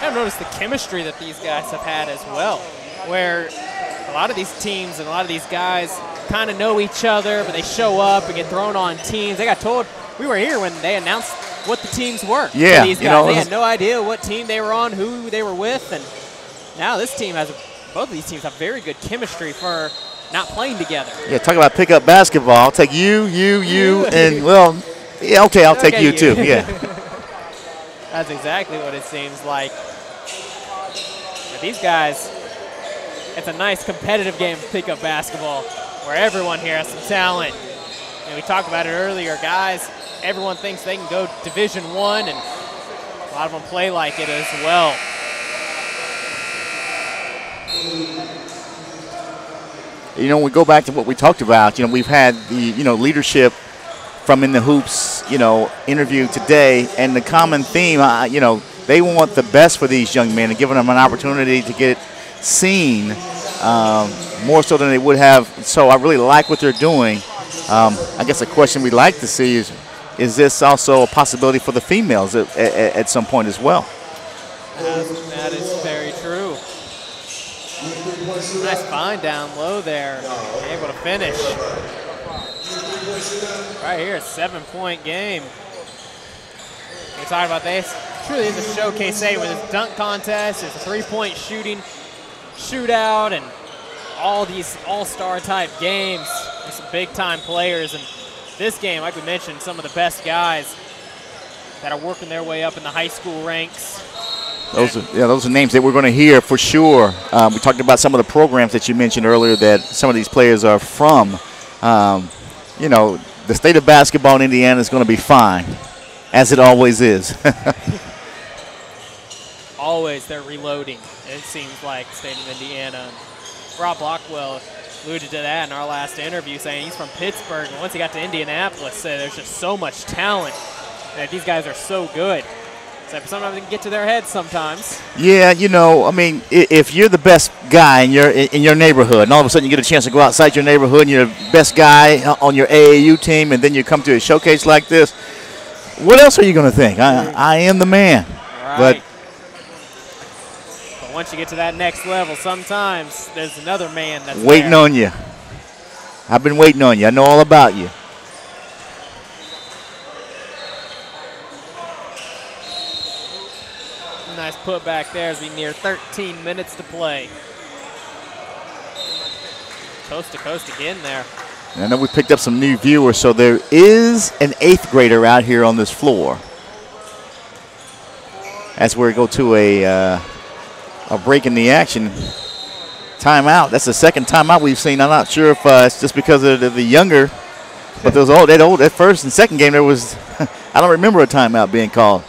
I've noticed the chemistry that these guys have had as well, where a lot of these teams and a lot of these guys kind of know each other, but they show up and get thrown on teams. They got told, we were here when they announced what the teams were. Yeah, for these guys. They had no idea what team they were on, who they were with, and now this team both of these teams have very good chemistry for not playing together. Yeah, talk about pickup basketball. I'll take you, and, well, yeah, okay, I'll take you too, yeah. That's exactly what it seems like. But these guys, it's a nice competitive game of pickup basketball where everyone here has some talent. And we talked about it earlier, guys. Everyone thinks they can go Division I, and a lot of them play like it as well. You know, we go back to what we talked about. You know, we've had the, leadership from In the Hoops, interview today, and the common theme, they want the best for these young men and giving them an opportunity to get seen more so than they would have. So I really like what they're doing. I guess a question we'd like to see is this also a possibility for the females at some point as well? That is very true. Nice find down low there. Able to finish. Right here, a 7-point game. We talked about this. Truly is a showcase day with this dunk contest, it's a three-point shootout, and all these all-star type games with some big-time players. And this game, like we mentioned, some of the best guys that are working their way up in the high school ranks. Those are names that we're going to hear for sure. We talked about some of the programs that you mentioned earlier that some of these players are from. You know, the state of basketball in Indiana is going to be fine, as it always is. Always they're reloading, it seems like, state of Indiana. Rob Blockwell alluded to that in our last interview, saying he's from Pittsburgh, and once he got to Indianapolis, said there's just so much talent, and these guys are so good. So sometimes they can get to their heads sometimes. Yeah, you know, I mean, if you're the best guy in your neighborhood, and all of a sudden you get a chance to go outside your neighborhood, and you're the best guy on your AAU team, and then you come to a showcase like this, what else are you going to think? I am the man. Right. But once you get to that next level, sometimes there's another man that's waiting on you. I've been waiting on you. I know all about you. Nice putback there as we near 13 minutes to play. Coast to coast again there. And I know we picked up some new viewers, so there is an 8th grader out here on this floor. As we go to a break in the action. Timeout. That's the second timeout we've seen. I'm not sure if it's just because of the younger, but that first and second game there was, I don't remember a timeout being called.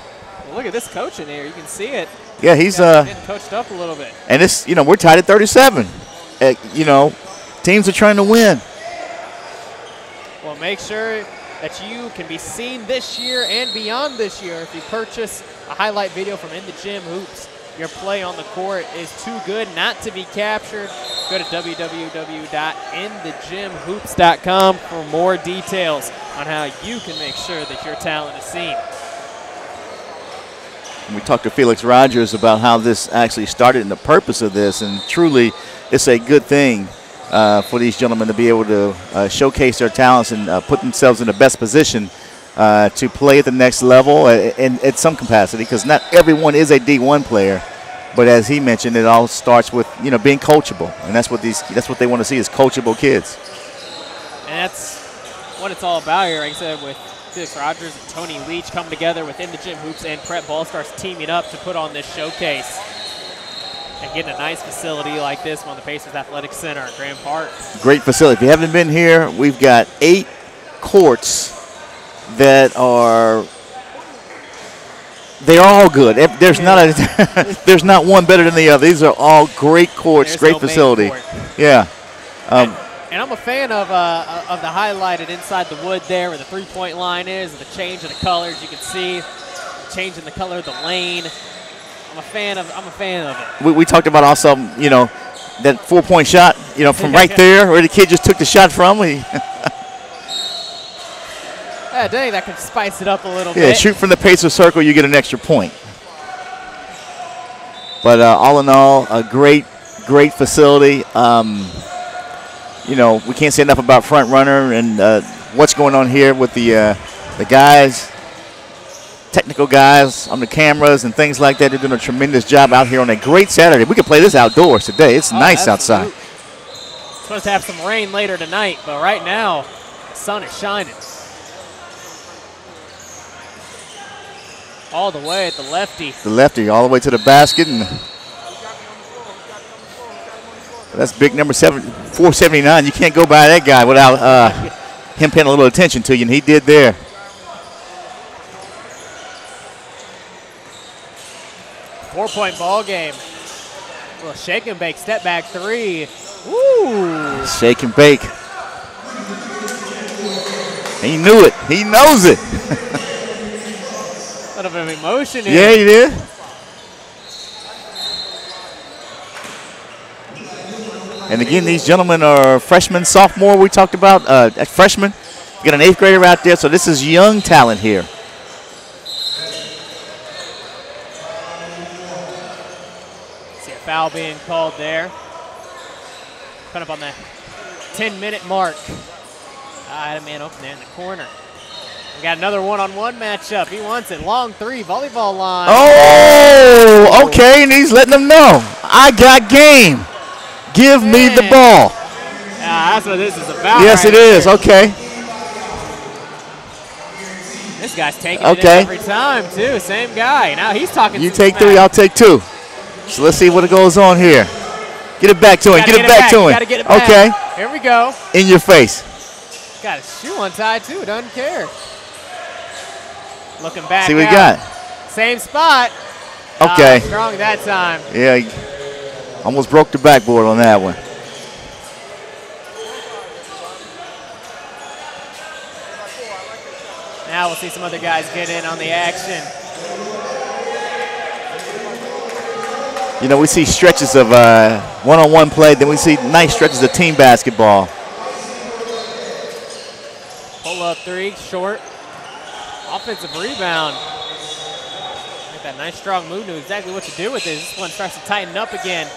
Well, look at this coach in here. You can see it. Yeah, he's getting coached up a little bit. And it's, you know, we're tied at 37. You know, teams are trying to win. Well, make sure that you can be seen this year and beyond this year if you purchase a highlight video from InTheGymHoops. Your play on the court is too good not to be captured. Go to www.inthegymhoops.com for more details on how you can make sure that your talent is seen. We talked to Felix Rogers about how this actually started and the purpose of this, and truly it's a good thing for these gentlemen to be able to showcase their talents and put themselves in the best position to play at the next level at some capacity, because not everyone is a D1 player. But as he mentioned, it all starts with, you know, being coachable, and that's what they want to see is coachable kids. And that's what it's all about here. Like I said, with Felix Rogers and Tony Leach coming together with InTheGymHoops and Prepball Stars teaming up to put on this showcase and getting a nice facility like this one on the Pacers Athletic Center at Grand Park. Great facility. If you haven't been here, we've got 8 courts that are. They're all good. There's there's not one better than the other. These are all great courts, There's great no facility. Yeah. And I'm a fan of the highlighted inside the wood there where the three-point line is, and the change of the colors. You can see changing the color of the lane. I'm a fan of it. We talked about also, you know, that 4-point shot, you know, from right there where the kid just took the shot from. Yeah, dang, that could spice it up a little bit. Yeah, shoot from the Pacer circle, you get an extra point. But all in all, a great facility. You know, we can't say enough about Front Runner and what's going on here with the guys, technical guys on the cameras and things like that. They're doing a tremendous job out here on a great Saturday. We could play this outdoors today. It's nice outside. Supposed to have some rain later tonight, but right now, the sun is shining. All the way at the lefty. The lefty all the way to the basket. And that's big number 479. You can't go by that guy without him paying a little attention to you, and he did there. Four-point ball game. A little shake and bake, step back three. Woo! Shake and bake. He knew it. He knows it. A little bit of emotion in Yeah, it. he did. And again, these gentlemen are freshmen, sophomore. We talked about freshmen. You got an 8th grader out there, so this is young talent here. See a foul being called there. kind of on the 10-minute mark. Man open there in the corner. We got another one-on-one matchup. He wants it. Long three, volleyball line. Oh, okay, and he's letting them know. I got game. Give me the ball. That's what this is about. Yes, right it is. here. Okay. This guy's taking it in every time, too. Same guy. Now he's talking You some take smack. 3, I'll take 2. So let's see what goes on here. Get it back to him. Get it back to him. Gotta get it back. Okay. Here we go. In your face. Got his shoe untied, too. Doesn't care. Looking back. See what we out. got. Same spot. Okay. Strong that time. Yeah. Almost broke the backboard on that one. Now we'll see some other guys get in on the action. You know, we see stretches of one-on-one play, then we see nice stretches of team basketball. Pull up three, short. Offensive rebound. Make that nice strong move, knew exactly what to do with it. This one starts to tighten up again.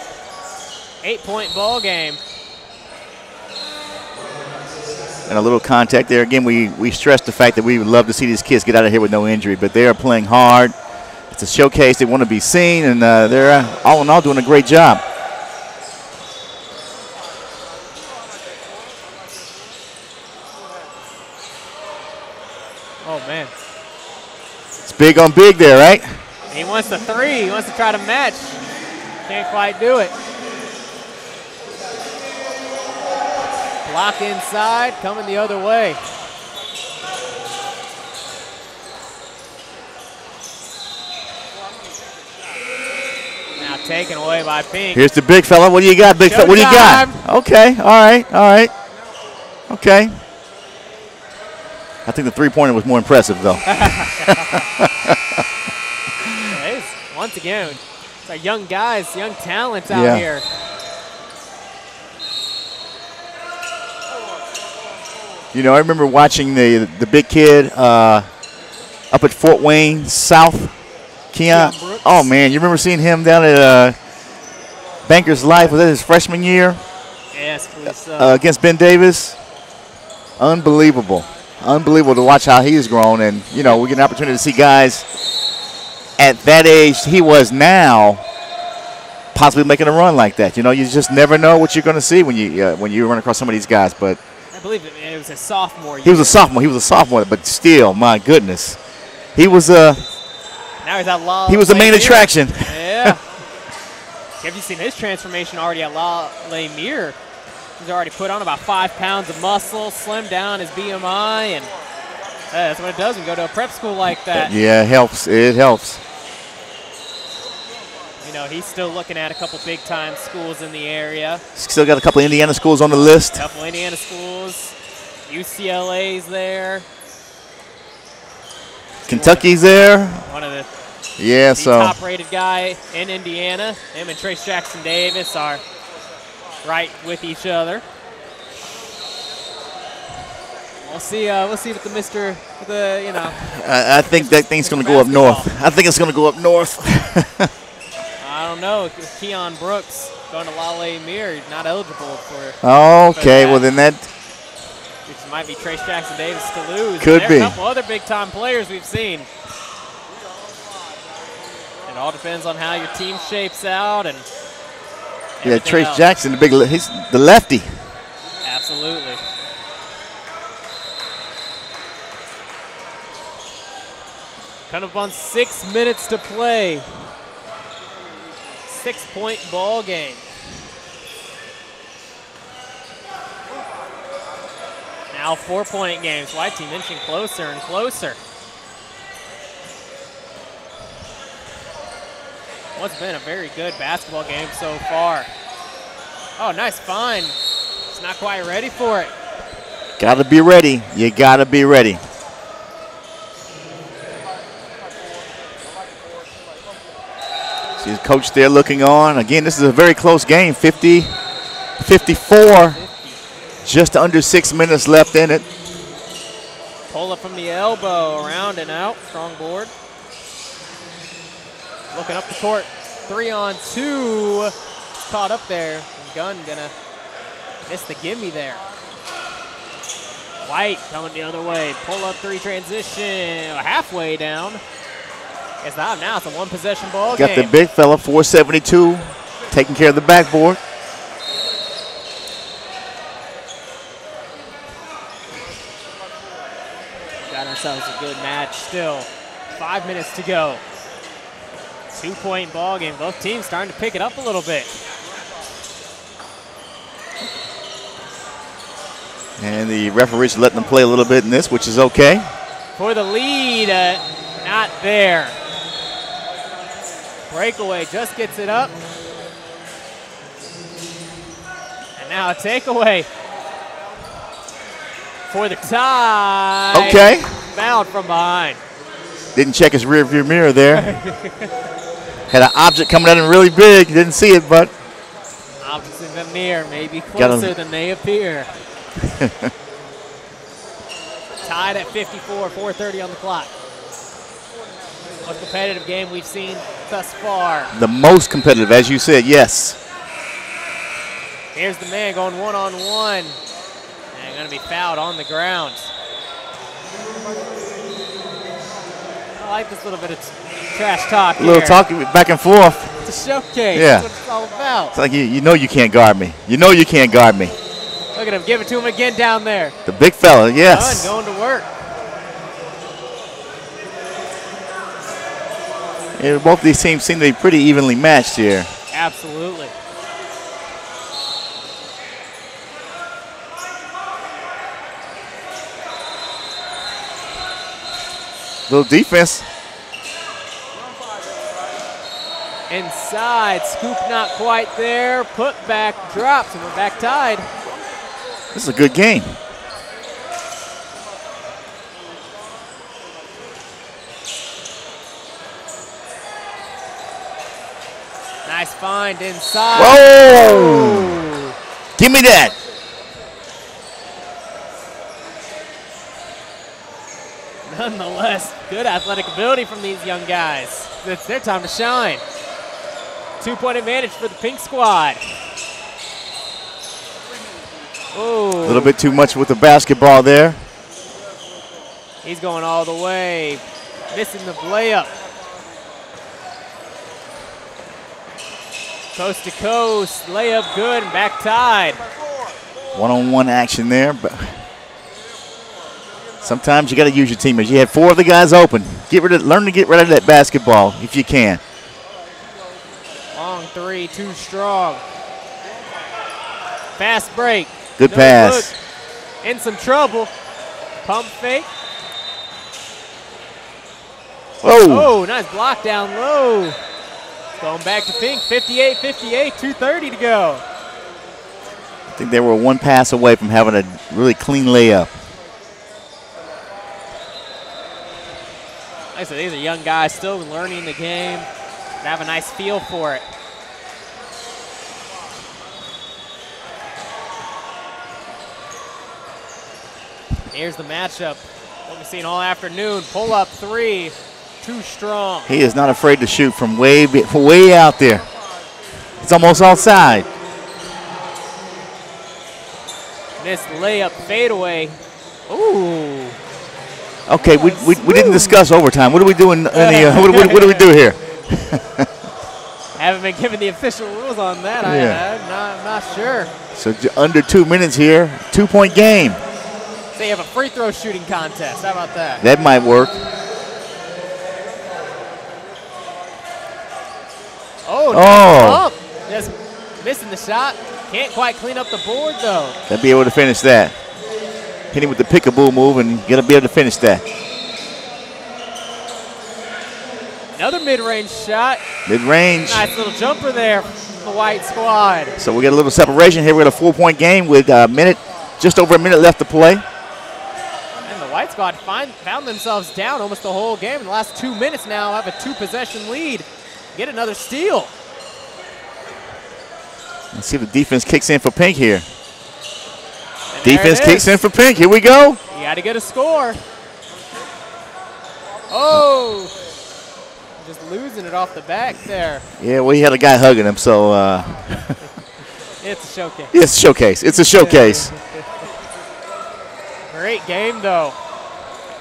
8-point ball game. And a little contact there. Again, we stress the fact that we would love to see these kids get out of here with no injury, but they are playing hard. It's a showcase. They want to be seen, and they're all in all doing a great job. Oh, man. It's big on big there, right? He wants the three. He wants to try to match. Can't quite do it. Block inside, coming the other way. Now taken away by Pink. Here's the big fella. What do you got, big fella? What do you got? Okay, all right, all right. Okay. I think the three-pointer was more impressive, though. Once again, it's our young guys, young talents out here. You know, I remember watching the big kid up at Fort Wayne South, Keon. Oh, man, you remember seeing him down at Banker's Life? Was that his freshman year? Yes, please so. Against Ben Davis? Unbelievable. Unbelievable to watch how he's grown. And, you know, we get an opportunity to see guys at that age he was now possibly making a run like that. You know, you just never know what you're going to see when you run across some of these guys. But I believe it was a sophomore year. He was a sophomore, but still, my goodness. He was now he's at La He was the main attraction. Yeah. Have you seen his transformation already at La Mire? He's already put on about 5 pounds of muscle, slimmed down his BMI, and that's what it does when you go to a prep school like that. Yeah, it helps. It helps. You know, he's still looking at a couple big-time schools in the area. Still got a couple Indiana schools on the list. A couple Indiana schools. UCLA's there. Kentucky's there. One of the top-rated guy in Indiana. Him and Trace Jackson Davis are right with each other. We'll see with the Mr. You know. I think that thing's going to go up north. I think it's going to go up north. I don't know. Keon Brooks going to La Mire, not eligible for. Okay, well then that. Which might be Trace Jackson Davis to lose. Could be. A couple other big-time players we've seen. It all depends on how your team shapes out and. Yeah, Trace else. Jackson, he's the lefty. Absolutely. Kind of on 6 minutes to play. 6-point ball game. Now 4-point games. White team inching closer and closer. What's been a very good basketball game so far. Oh, nice find. It's not quite ready for it. Got to be ready. You got to be ready. See the coach there looking on. Again, this is a very close game. 50-54. Just under 6 minutes left in it. Pull up from the elbow, around and out. Strong board. Looking up the court. 3-on-2. Caught up there. Gunn gonna Missed the gimme there. White coming the other way. Pull up three transition. Halfway down. Guess not. Now it's a one possession ball game. Got the big fella, 472, taking care of the backboard. Got ourselves a good match still. 5 minutes to go. 2-point ball game. Both teams starting to pick it up a little bit. And the referee's letting them play a little bit in this, which is okay. For the lead, not there. Breakaway just gets it up. And now a takeaway for the tie. Okay. Fouled from behind. Didn't check his rear view mirror there. Had an object coming at him really big. Didn't see it, but. Objects in the mirror may be closer than they appear. Tied at 54, 4:30 on the clock. Most competitive game we've seen thus far. The most competitive, as you said, yes. Here's the man going one-on-one. And going to be fouled on the ground. I like this little bit of trash talk here. A little talking back and forth. It's a showcase. Yeah. That's what it's all about. It's like you know you can't guard me. You know you can't guard me. Look at him. Give it to him again down there. The big fella, yes. Done, going to work. Yeah, both these teams seem to be pretty evenly matched here. Absolutely. Little defense. Inside, scoop not quite there. Put back drops, and we're back tied. This is a good game. Nice find inside. Whoa! Give me that. Nonetheless, good athletic ability from these young guys. It's their time to shine. 2-point advantage for the pink squad. Ooh. A little bit too much with the basketball there. He's going all the way. Missing the layup. Coast to coast. Layup good and back tied. One-on-one action there, but sometimes you got to use your teammates. You had four of the guys open. Learn to get rid of that basketball if you can. Long three, too strong. Fast break. Good pass. Look. In some trouble. Pump fake. Whoa. Oh, nice block down low. Going back to pink, 58-58, 2:30 to go. I think they were one pass away from having a really clean layup. Like I said, these are young guys still learning the game. They have a nice feel for it. Here's the matchup. What we've seen all afternoon. Pull up three. Too strong. He is not afraid to shoot from way out there. It's almost outside. Missed layup fadeaway. Ooh. Okay, we didn't discuss overtime. What are we doing? What do we do here? Haven't been given the official rules on that. Yeah. I'm not sure. So under 2 minutes here, 2-point game. So you have a free throw shooting contest. How about that? That might work. Oh. Just missing the shot. Can't quite clean up the board, though. Got to be able to finish that. Hitting with the pickaboo move and got to be able to finish that. Another mid-range shot. Mid-range. Nice little jumper there from the white squad. So we got a little separation here. We got a 4-point game with just over a minute left to play. And the white squad found themselves down almost the whole game. In the last 2 minutes now, have a 2-possession lead. Get another steal. Let's see if the defense kicks in for pink here. And defense kicks in for pink. Here we go. You got to get a score. Oh. Just losing it off the back there. Yeah, well, he had a guy hugging him, so. It's a showcase. It's a showcase. It's a showcase. Great game, though.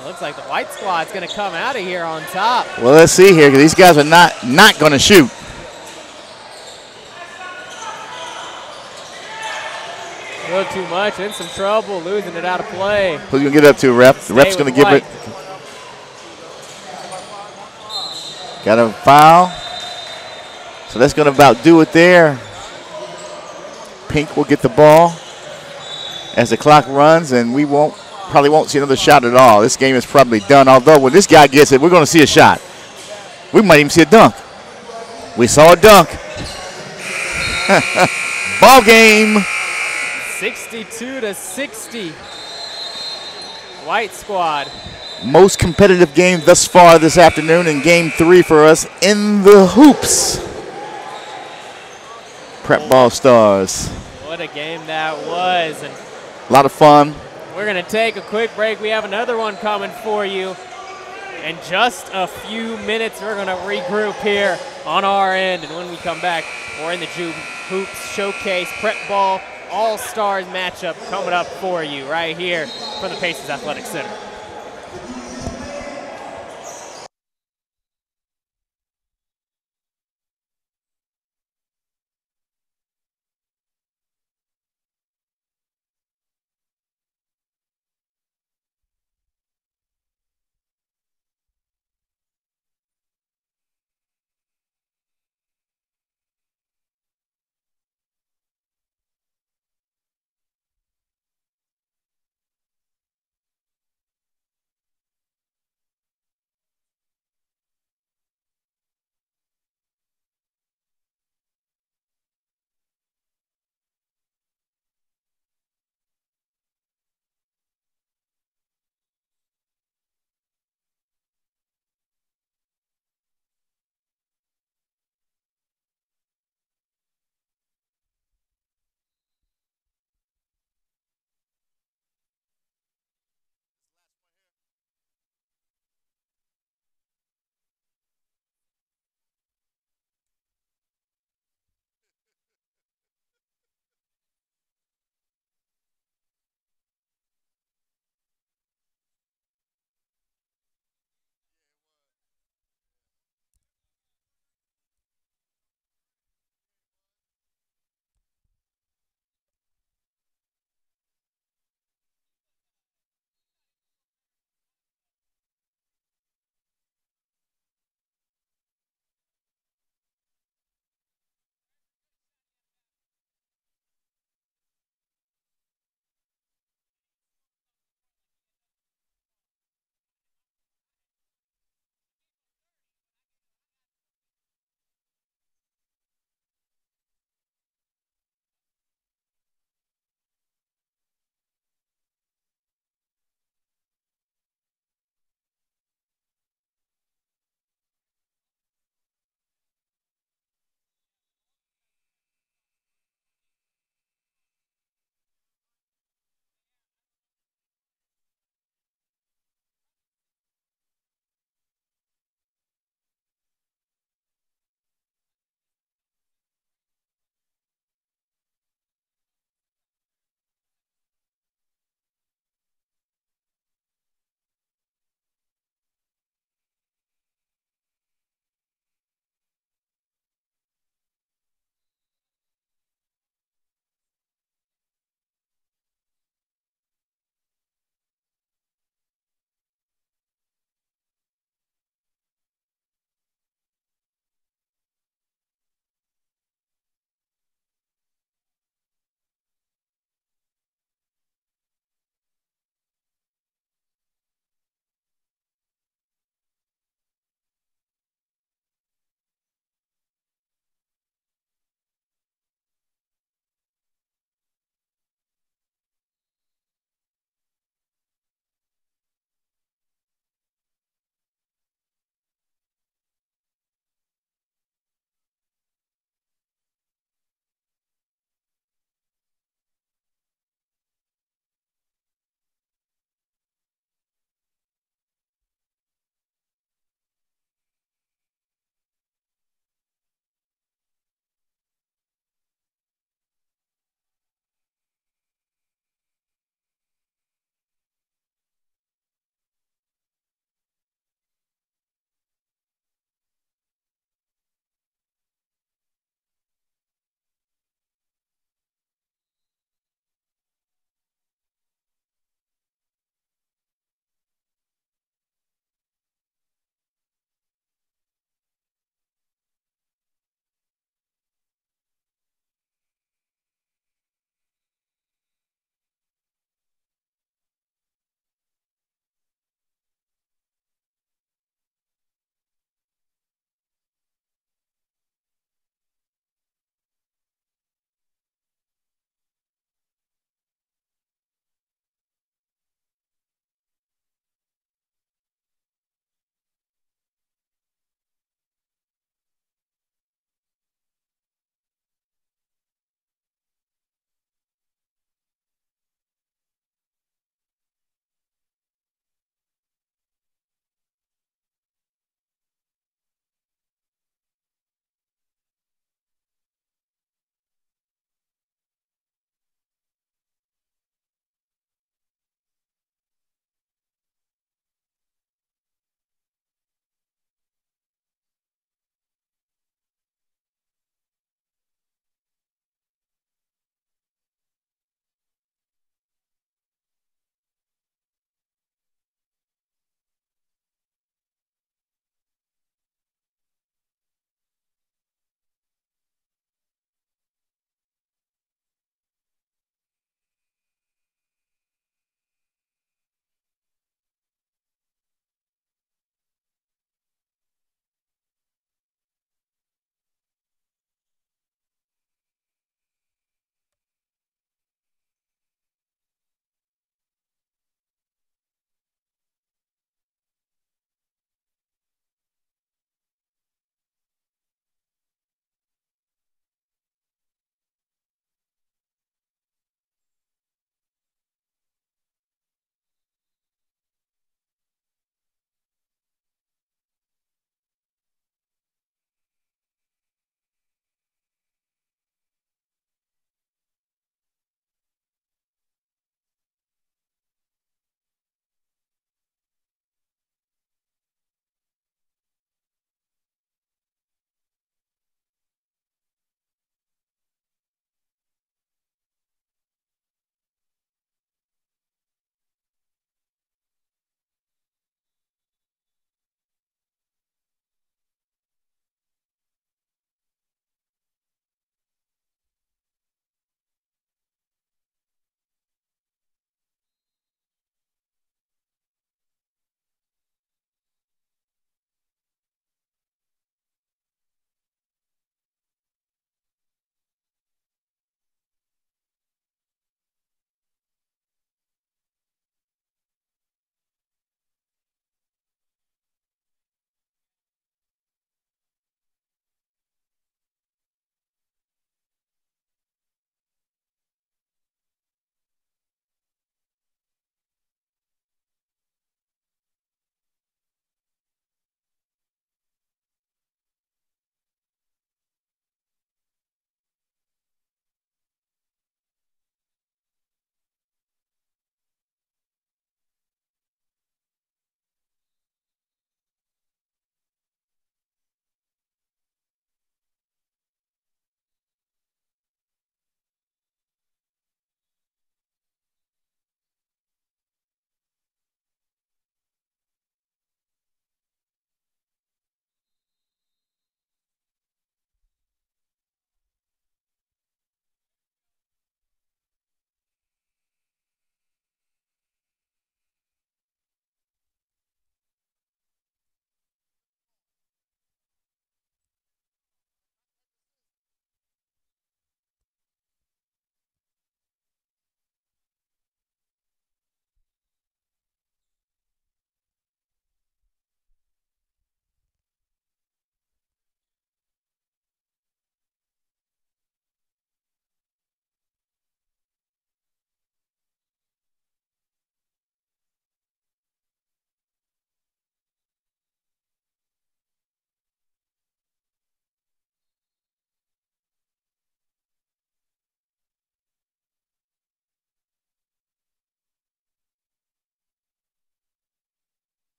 It looks like the white squad's going to come out of here on top. Well, let's see here, because these guys are not going to shoot. A little too much, in some trouble, losing it out of play. Who's going to get it up to, ref? The ref's going to give it. Got a foul. So that's going to about do it there. Pink will get the ball as the clock runs, and we probably won't see another shot at all. This game is probably done, although when this guy gets it, we're going to see a shot. We might even see a dunk. We saw a dunk. Ball game. 62-60. White squad. Most competitive game thus far this afternoon, in game 3 for us in the hoops. Prepball Stars. What a game that was. And a lot of fun. we're going to take a quick break. We have another one coming for you. In just a few minutes, we're going to regroup here on our end. And when we come back, we're in the Gym Hoops Showcase Prepball All-Stars matchup coming up for you right here from the Pacers Athletic Center.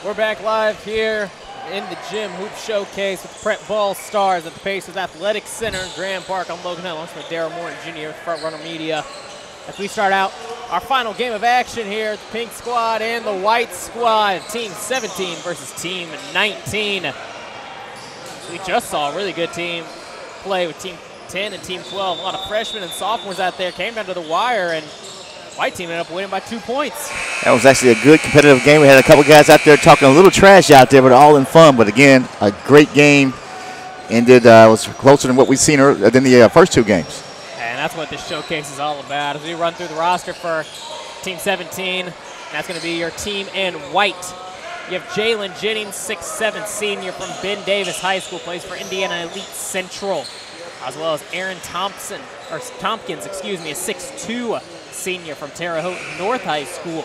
We're back live here in the Gym Hoop Showcase with the Prepball Stars at the Pacers Athletic Center in Grand Park. I'm Logan Hunt, alongside Daryl Morton Jr. with Front Runner Media. As we start out our final game of action here, the pink squad and the white squad, Team 17 versus Team 19. We just saw a really good team play with Team 10 and Team 12. A lot of freshmen and sophomores out there came down to the wire, and white team ended up winning by 2 points. That was actually a good competitive game. We had a couple guys out there talking a little trash out there, but all in fun. But again, a great game. Ended was closer than what we've seen than the first 2 games. And that's what this showcase is all about. As we run through the roster for Team 17, that's going to be your team in white. You have Jalen Jennings, 6'7" senior from Ben Davis High School, plays for Indiana Elite Central, as well as Aaron Tompkins, a 6'2" senior from Terre Haute North High School.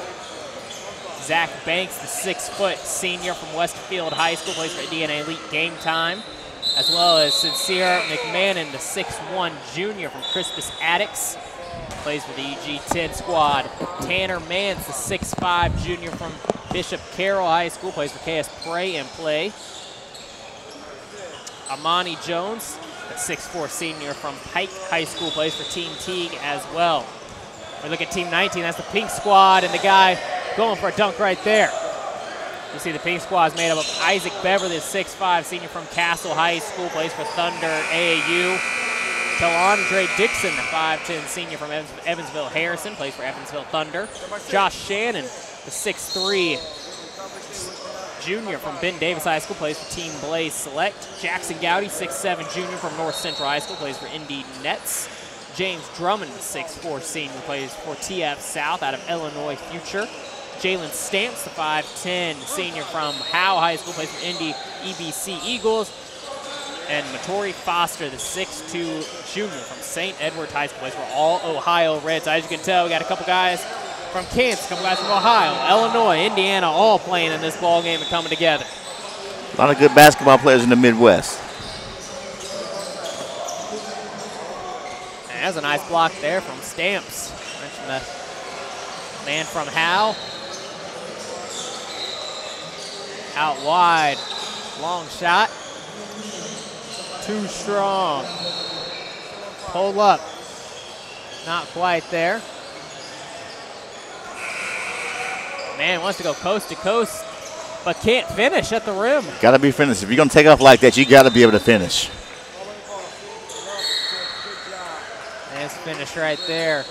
Zach Banks, the 6' senior from Westfield High School, plays for Indiana Elite Game Time, as well as Sincere McMahon, the 6'1" junior from Crispus Attucks, plays for the EG10 squad. Tanner Mance, the 6'5" junior from Bishop Carroll High School, plays for KS Pray and Play. Amani Jones, the 6'4" senior from Pike High School, plays for Team Teague as well. We look at Team 19, that's the pink squad, and the guy going for a dunk right there. You see the pink squad is made up of Isaac Beverly, the 6'5" senior from Castle High School, plays for Thunder AAU. Talondre Dixon, the 5'10" senior from Evansville Harrison, plays for Evansville Thunder. Josh Shannon, the 6'3" junior from Ben Davis High School, plays for Team Blaze Select. Jackson Gowdy, 6'7" junior from North Central High School, plays for Indy Nets. James Drummond, the 6'4" senior, plays for TF South out of Illinois Future. Jalen Stamps, the 5'10" senior from Howe High School, plays for Indy EBC Eagles. And Matori Foster, the 6'2" junior from St. Edward High School, plays for all Ohio Reds. As you can tell, we got a couple guys from Kansas, a couple guys from Ohio, Illinois, Indiana, all playing in this ball game and coming together. A lot of good basketball players in the Midwest. And that's a nice block there from Stamps. Mentioned the man from Howe. Out wide, long shot. Too strong. Pull up. Not quite there. Man wants to go coast to coast, but can't finish at the rim. Got to be finished. If you're going to take off like that, you got to be able to finish. Nice finish right there.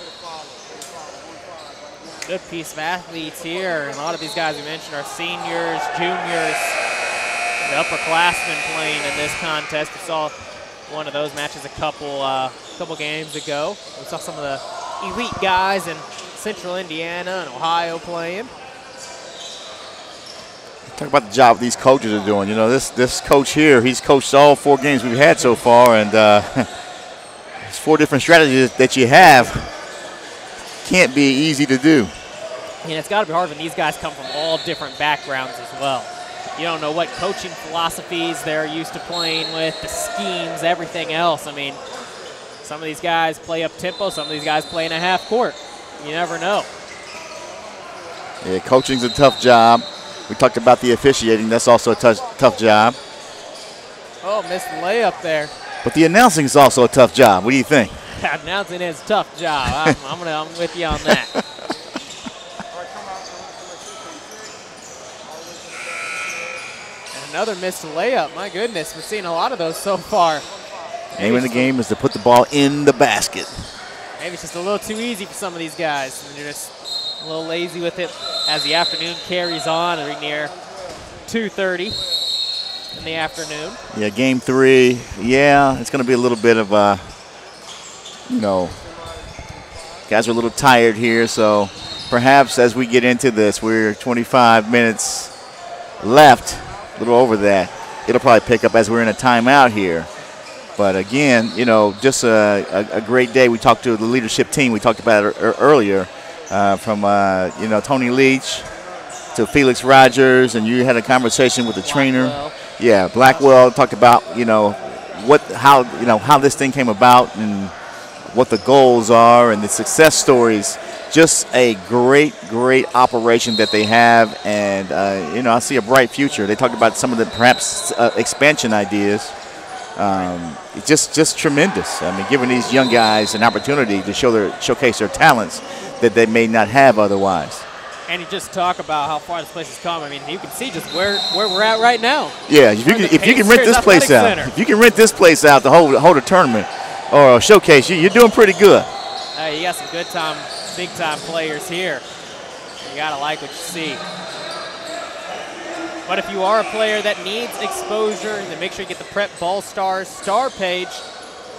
Good piece of athletes here. And a lot of these guys we mentioned are seniors, juniors, the upperclassmen playing in this contest. We saw one of those matches a couple games ago. We saw some of the elite guys in Central Indiana and Ohio playing. Talk about the job these coaches are doing. You know, this coach here, he's coached all 4 games we've had so far, and it's 4 different strategies that you have. Can't be easy to do. And it's got to be hard when these guys come from all different backgrounds as well. You don't know what coaching philosophies they're used to playing with, the schemes, everything else. I mean, some of these guys play up tempo, some of these guys play in a half court. You never know. Yeah, coaching's a tough job. We talked about the officiating. That's also a tough job. Oh, missed the layup there. But the announcing is also a tough job. What do you think? Announcing is a tough job. I'm with you on that. And another missed layup. My goodness, we're seeing a lot of those so far. Name of the game is to put the ball in the basket. Maybe it's just a little too easy for some of these guys. And they're just a little lazy with it as the afternoon carries on. We're near 2:30 in the afternoon. Yeah, game 3. Yeah, it's going to be a little bit of, you know, guys are a little tired here. So perhaps as we get into this, we're 25 minutes left, a little over that. It'll probably pick up as we're in a timeout here. But again, you know, just a great day. We talked to the leadership team. We talked about it earlier, from you know, Tony Leach to Felix Rogers, and you had a conversation with the trainer. Yeah, Blackwell talked about, you know, how this thing came about and what the goals are and the success stories. Just a great, great operation that they have, and you know, I see a bright future. They talked about some of the perhaps expansion ideas. Just tremendous. I mean, giving these young guys an opportunity to showcase their talents that they may not have otherwise. And you just talk about how far this place has come. I mean, you can see just where we're at right now. Yeah, if you can rent this place out, if you can rent this place out to hold a tournament or a showcase, you're doing pretty good. You got some good time, big time players here. You gotta like what you see. But if you are a player that needs exposure, then make sure you get the Prep Ball Stars star page.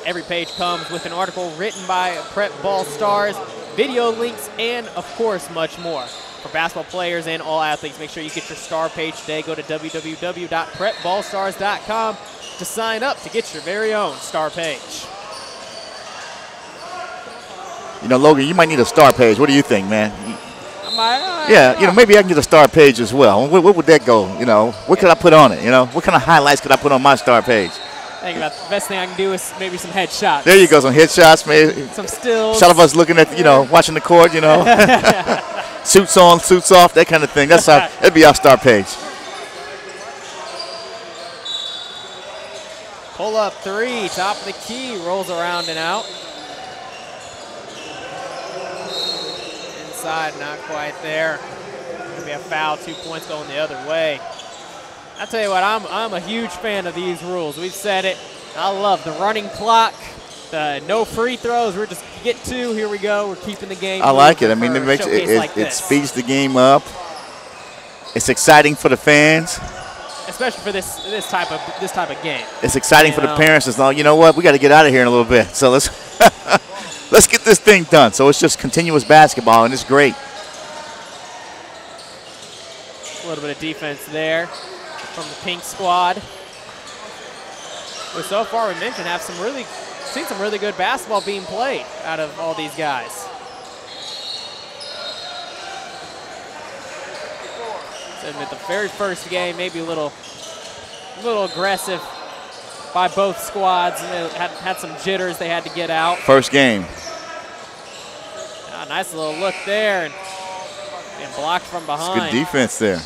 Every page comes with an article written by Prep Ball Stars, video links, and of course much more. For basketball players and all athletes, make sure you get your star page today. Go to www.prepballstars.com to sign up to get your very own star page. You know, Logan, you might need a star page. What do you think, man? Yeah, you know, maybe I can get a star page as well. Where would that go? You know, what could I put on it? You know, what kind of highlights could I put on my star page? I think about the best thing I can do is maybe some headshots. There you go, some headshots, maybe. Some stills. Shot of us looking at, you know, watching the court, you know. Suits on, suits off, that kind of thing. That'd be our star page. Pull up three, top of the key, rolls around and out. Inside, not quite there. Gonna be a foul, 2 points going the other way. I'll tell you what, I'm a huge fan of these rules. We've said it. I love the running clock, the no free throws. We're just get two. Here we go. We're keeping the game. I like it. I mean, it speeds the game up. It's exciting for the fans, especially for this type of game. It's exciting for the parents. It's like, you know what, we got to get out of here in a little bit. So let's let's get this thing done. So it's just continuous basketball, and it's great. A little bit of defense there from the pink squad. But so far, we mentioned seen some really good basketball being played out of all these guys. So at the very first game, maybe a little aggressive by both squads. And they had some jitters they had to get out. First game. Nice little look there, and blocked from behind. It's good defense there.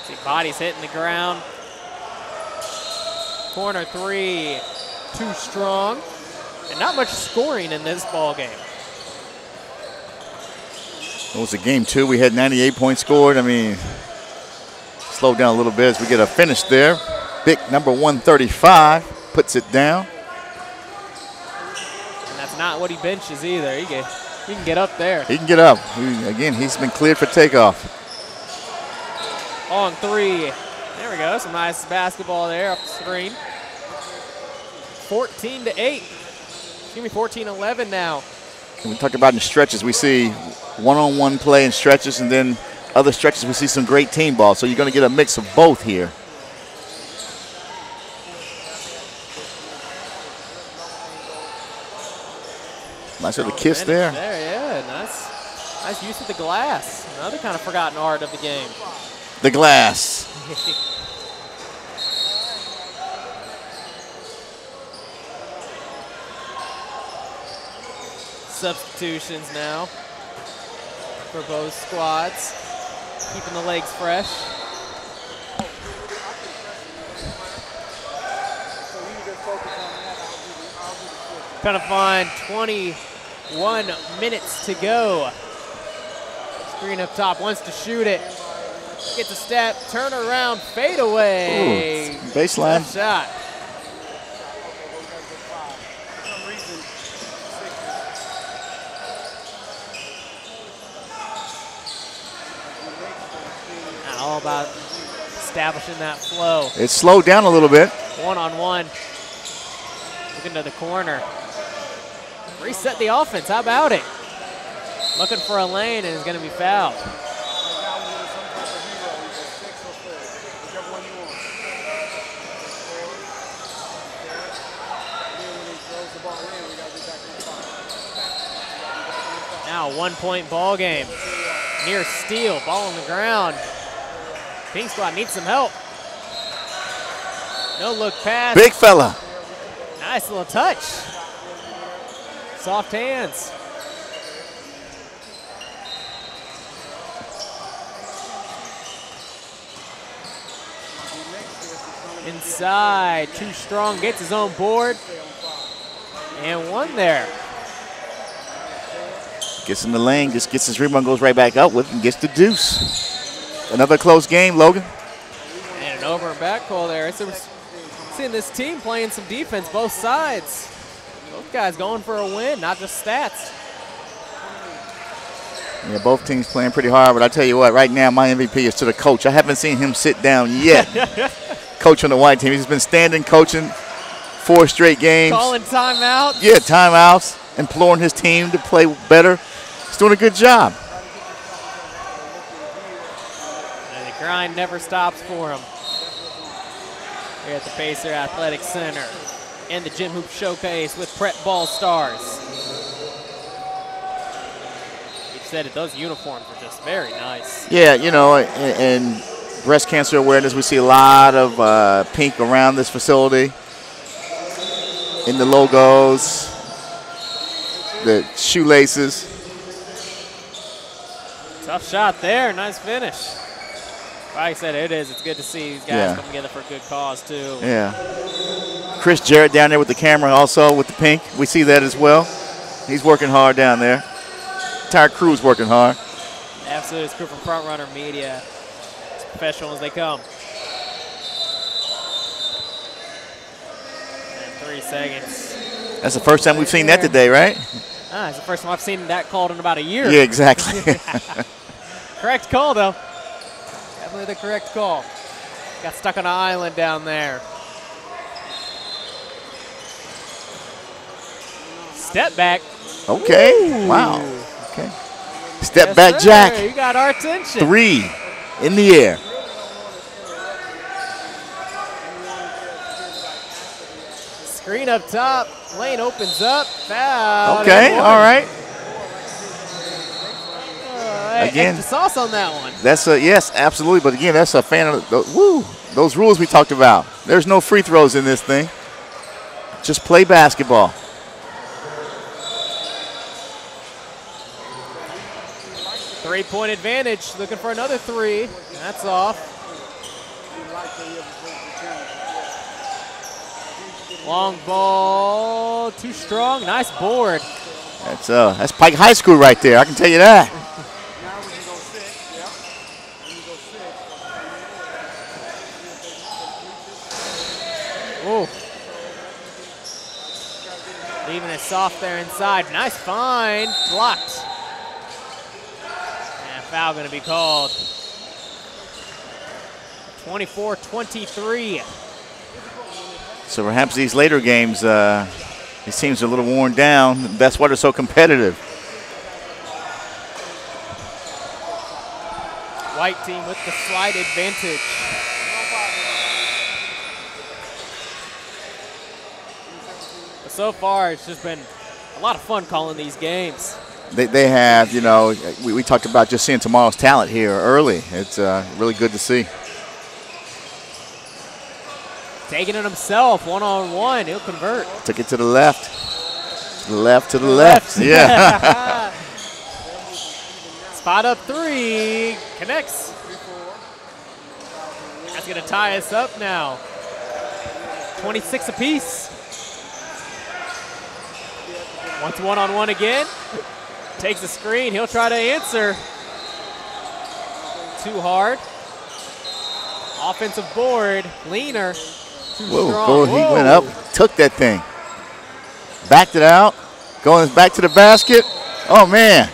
See bodies hitting the ground. Corner three, too strong, and not much scoring in this ball game. It was a game two. We had 98 points scored. I mean, slowed down a little bit as we get a finish there. Big number 135 puts it down. And that's not what he benches either. He can get up there. He can get up. Again, he's been cleared for takeoff. On three. There we go. Some nice basketball there off the screen. 14-8. Excuse me, 14-11 now. We talked about in stretches. We see one-on-one play in stretches, and then other stretches we see some great team ball. So you're going to get a mix of both here. Nice little kiss there. Yeah, nice use of the glass. Another kind of forgotten art of the game. The glass. Substitutions now for both squads, keeping the legs fresh. Kind of fun. 21 minutes to go. Screen up top, wants to shoot it. Gets a step, turn around, fade away. Ooh, baseline. Tough shot. All about establishing that flow. It's slowed down a little bit. One-on-one. Looking to the corner. Reset the offense. How about it? Looking for a lane and is going to be fouled. Now 1 point ball game. Near steal, ball on the ground. Pink squad needs some help. No look pass. Big fella. Nice little touch. Soft hands. Inside, Too Strong gets his own board. And one there. Gets in the lane, just gets his rebound, goes right back out with and gets the deuce. Another close game, Logan. And an over and back call there. So we're seeing this team playing some defense, both sides. Both guys going for a win, not just stats. Yeah, both teams playing pretty hard, but I tell you what, right now my MVP is to the coach. I haven't seen him sit down yet. Coach on the white team. He's been standing coaching 4 straight games. Calling timeouts. Yeah, timeouts, imploring his team to play better. He's doing a good job. And the grind never stops for him. Here at the Pacer Athletic Center and the Gym Hoop Showcase with Prepball stars. You've said it, those uniforms are just very nice. Yeah, you know, and breast cancer awareness, we see a lot of pink around this facility. In the logos, the shoelaces. Tough shot there, nice finish. Like I said, it's good to see these guys come together for a good cause too. Yeah. Chris Jarrett down there with the camera also with the pink. We see that as well. He's working hard down there. Entire crew's working hard. Absolutely, it's crew from Front Runner Media. As professional as they come. And 3 seconds. That's the first time we've seen that today, right? It's the first time I've seen that called in about a year. Yeah, exactly. Correct call, though. Definitely the correct call. Got stuck on an island down there. Step back. Okay. Ooh. Wow. Okay. Step Yes, back, sir. Jack. You got our attention. 3 in the air. Screen up top. Lane opens up. Foul. Okay. All right. Again, extra sauce on that one. That's a yes, absolutely. But again, that's a fan of those rules we talked about. There's no free throws in this thing. Just play basketball. Three-point advantage. Looking for another 3. That's off. Long ball. Too strong. Nice board. That's Pike High School right there. I can tell you that. Ooh. Leaving it soft there inside. Nice find. Blocked. And foul going to be called. 24-23. So perhaps these later games, these teams are a little worn down. That's why they're so competitive. White team with the slight advantage. But so far, it's just been a lot of fun calling these games. They have, you know, we talked about just seeing tomorrow's talent here early. It's really good to see. Taking it himself, one-on-one, he'll convert. Took it to the left. To the left, to the left. Yeah. Spot up 3, connects. That's gonna tie us up now. 26 apiece. Wants one-on-one again. Takes the screen, he'll try to answer. Too hard. Offensive board, leaner. Too strong. He went up, took that thing. Backed it out, going back to the basket. Oh, man.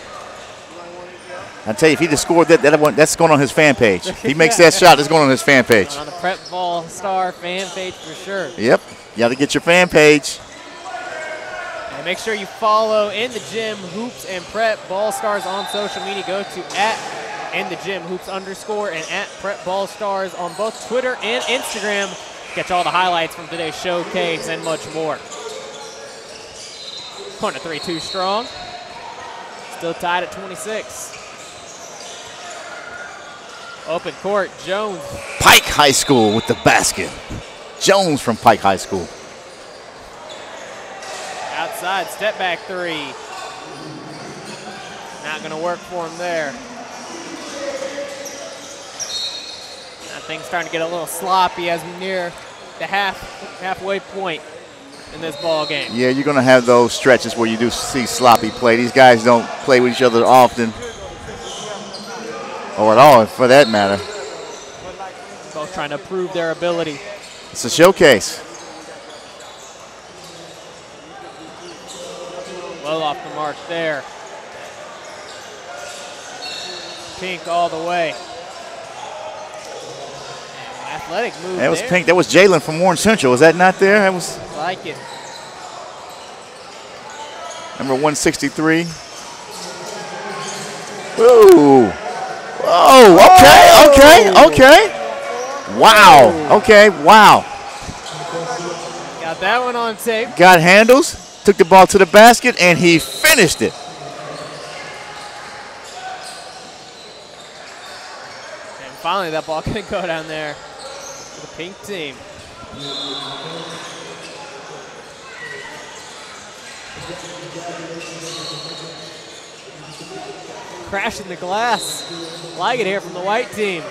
I tell you, if he just scored that's going on his fan page. If he makes that shot, it's going on his fan page. On the Prepball Star fan page for sure. Yep, you got to get your fan page. And make sure you follow In the Gym Hoops and Prepball Stars on social media. Go to @InTheGymHoops_ and @PrepBallStars on both Twitter and Instagram. Catch all the highlights from today's showcase and much more. Corner 3 too strong. Still tied at 26. Open court, Jones. Pike High School with the basket. Jones from Pike High School. outside, step back three. Not gonna work for him there. That thing's starting to get a little sloppy as we near the halfway point in this ball game. Yeah, you're gonna have those stretches where you do see sloppy play. These guys don't play with each other often, or at all for that matter. Both trying to prove their ability. It's a showcase. Well off the mark there. Pink all the way. Athletic move. That was there. Pink. That was Jalen from Warren Central. Was that not there? That was Like it. number 163. Ooh. Oh, okay. Wow. Okay, wow. Got that one on tape. Got handles, took the ball to the basket, and he finished it. And finally, that ball can go down there for the Pink team. Crashing the glass. Like it here from the white team.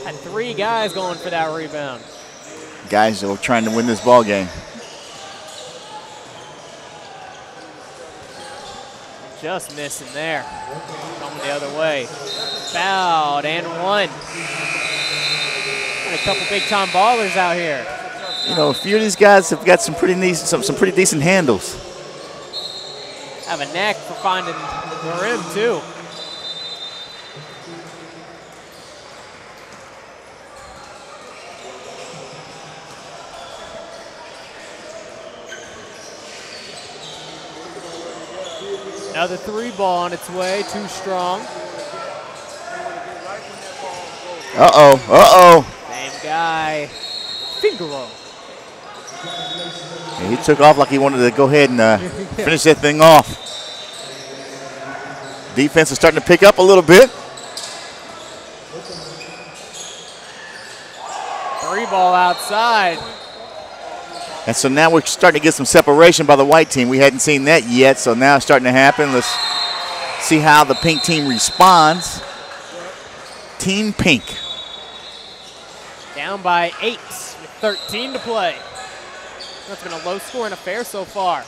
Had 3 guys going for that rebound. Guys are trying to win this ball game. Just missing there. Coming the other way. Fouled and one. And a couple big-time ballers out here. You know, a few of these guys have got some pretty decent handles. Have a knack for finding the rim, too. Another 3 ball on its way, too strong. Same guy, Figaro. Yeah, he took off like he wanted to go ahead and finish that thing off. Defense is starting to pick up a little bit. 3 ball outside. And so now we're starting to get some separation by the white team. We hadn't seen that yet, so now it's starting to happen. Let's see how the Pink team responds. Team Pink. Down by 8 with 13 to play. That's been a low-scoring affair so far.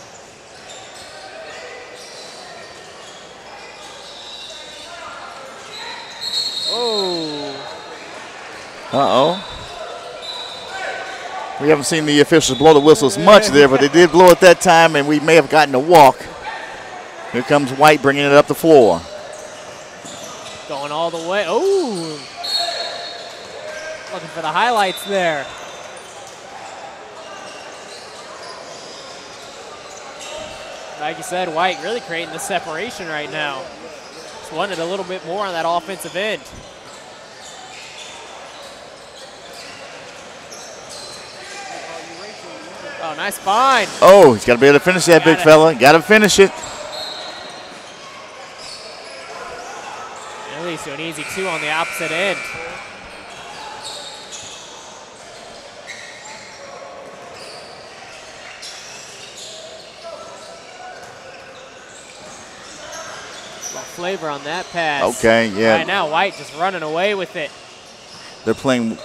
Uh-oh. We haven't seen the officials blow the whistles much there, but they did blow it that time, and we may have gotten a walk. Here comes White bringing it up the floor. Going all the way. Oh! Looking for the highlights there. Like you said, White really creating the separation right now. Just wanted a little bit more on that offensive end. Oh, nice find. Oh, he's got to be able to finish that, big fella. Got to finish it. At least do an easy 2 on the opposite end. Flavor on that pass. Okay, yeah. Right now, White just running away with it. They're playing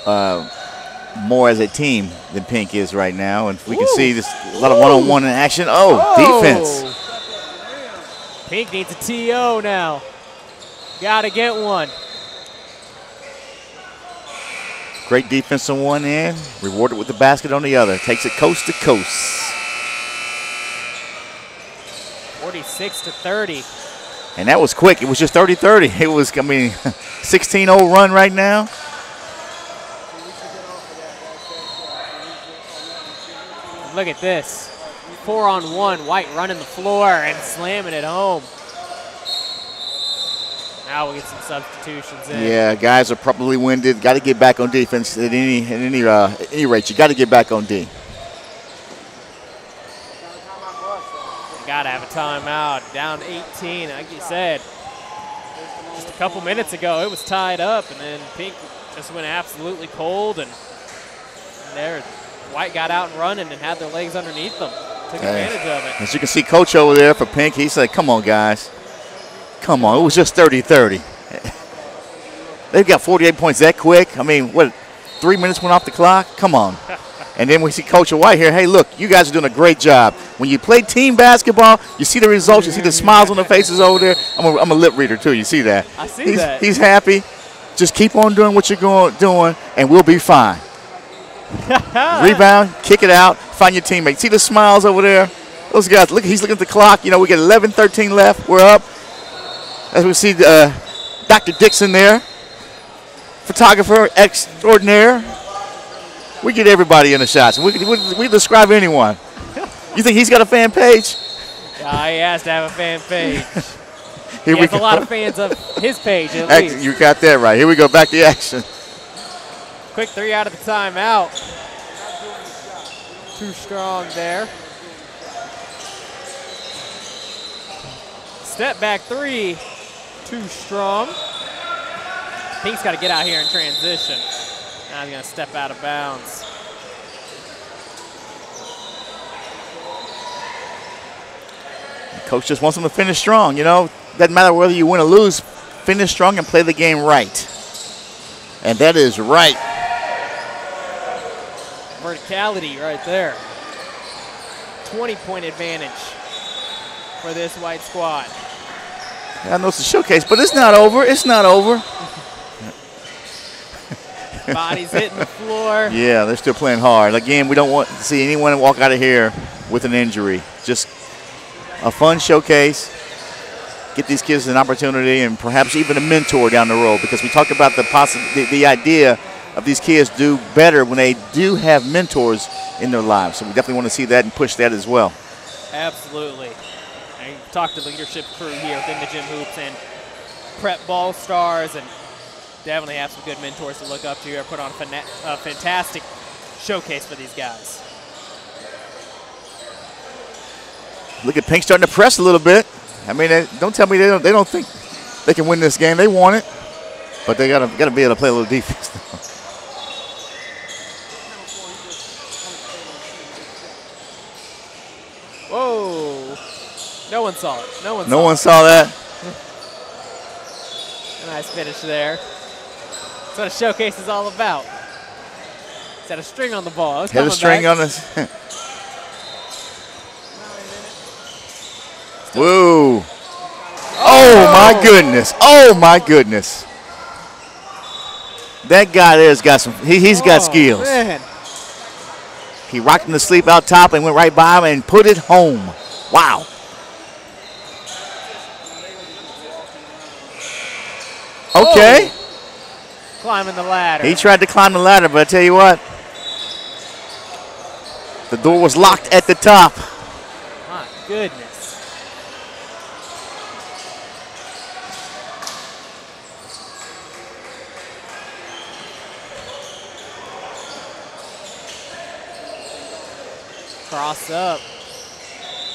more as a team than Pink is right now, and we can see this a lot of one-on-one in action. Defense. Pink needs a TO now. Got to get one. Great defense on one end, rewarded with the basket on the other. Takes it coast to coast. 46-30. And that was quick. It was just 30-30. It was, 16-0 run right now. Look at this. 4-on-1. White running the floor and slamming it home. Now we'll get some substitutions in. Yeah, guys are probably winded. Got to get back on defense at any rate. You got to get back on D. Got to have a timeout. Down 18, like you said. Just a couple minutes ago, it was tied up, and then Pink just went absolutely cold, and there, White got out and running and had their legs underneath them. Took advantage of it. As you can see, Coach over there for Pink, he said, come on, guys. Come on. It was just 30-30. They've got 48 points that quick. I mean, what, 3 minutes went off the clock? Come on. And then we see Coach White here. Hey, look, you guys are doing a great job. When you play team basketball, you see the results. You see the smiles on the faces over there. I'm a lip reader, too. You see that? I see that. He's happy. Just keep on doing what you're doing, and we'll be fine. Rebound, kick it out, find your teammate. See the smiles over there? Those guys, look, he's looking at the clock. You know, we got 11-13 left. We're up. As we see Dr. Dixon there, photographer extraordinaire. We get everybody in the shots. We describe anyone. You think he's got a fan page? He has to have a fan page. Here he has a lot of fans of his page, at least. You got that right. Here we go, back to action. Quick 3 out of the timeout. Too strong there. Step back 3, too strong. Pink's got to get out here in transition. Now he's going to step out of bounds. Coach just wants him to finish strong, you know. Doesn't matter whether you win or lose, finish strong and play the game right. And that is right. Verticality right there. 20-point advantage for this white squad. I know it's a showcase, but it's not over. It's not over. Bodies hitting the floor. Yeah, they're still playing hard. Again, we don't want to see anyone walk out of here with an injury. Just a fun showcase. Get these kids an opportunity and perhaps even a mentor down the road, because we talked about the idea of these kids do better when they do have mentors in their lives. So we definitely want to see that and push that as well. Absolutely. And talk to the leadership crew here within the Gym Hoops and Prepball stars, and definitely have some good mentors to look up to here. Put on a fantastic showcase for these guys. Look at Pink starting to press a little bit. I mean, don't tell me they don't think they can win this game. They want it, but they gotta be able to play a little defense. Whoa! No one saw it. No one saw that. Nice finish there. That's what a showcase is all about. It's had a string on the ball. Had a string on us. Whoa. Oh, my goodness. Oh, my goodness. That guy there's got some, he's got skills. Man. He rocked him to sleep out top and went right by him and put it home. Wow. Okay. Oh. Climbing the ladder. He tried to climb the ladder, but I tell you what, the door was locked at the top. My goodness. Cross up.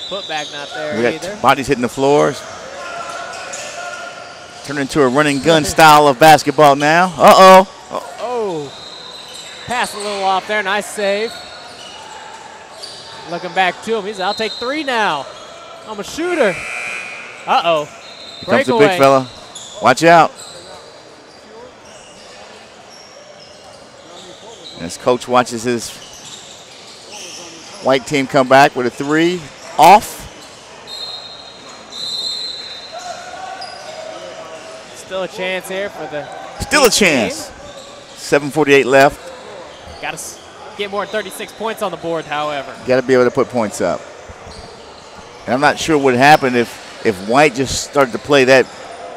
Put back not there We either. got bodies hitting the floors. Turned into a running gun style of basketball now. Uh-oh. Oh. Pass a little off there. Nice save. Looking back to him. He's, I'll take 3 now. I'm a shooter. Uh-oh. Here comes the big fella. Watch out. As coach watches his white team come back with a 3 off. Still a chance here for the Still a chance. 7:48 left. Got to get more than 36 points on the board, however. Got to be able to put points up. And I'm not sure what would happen if White just started to play that,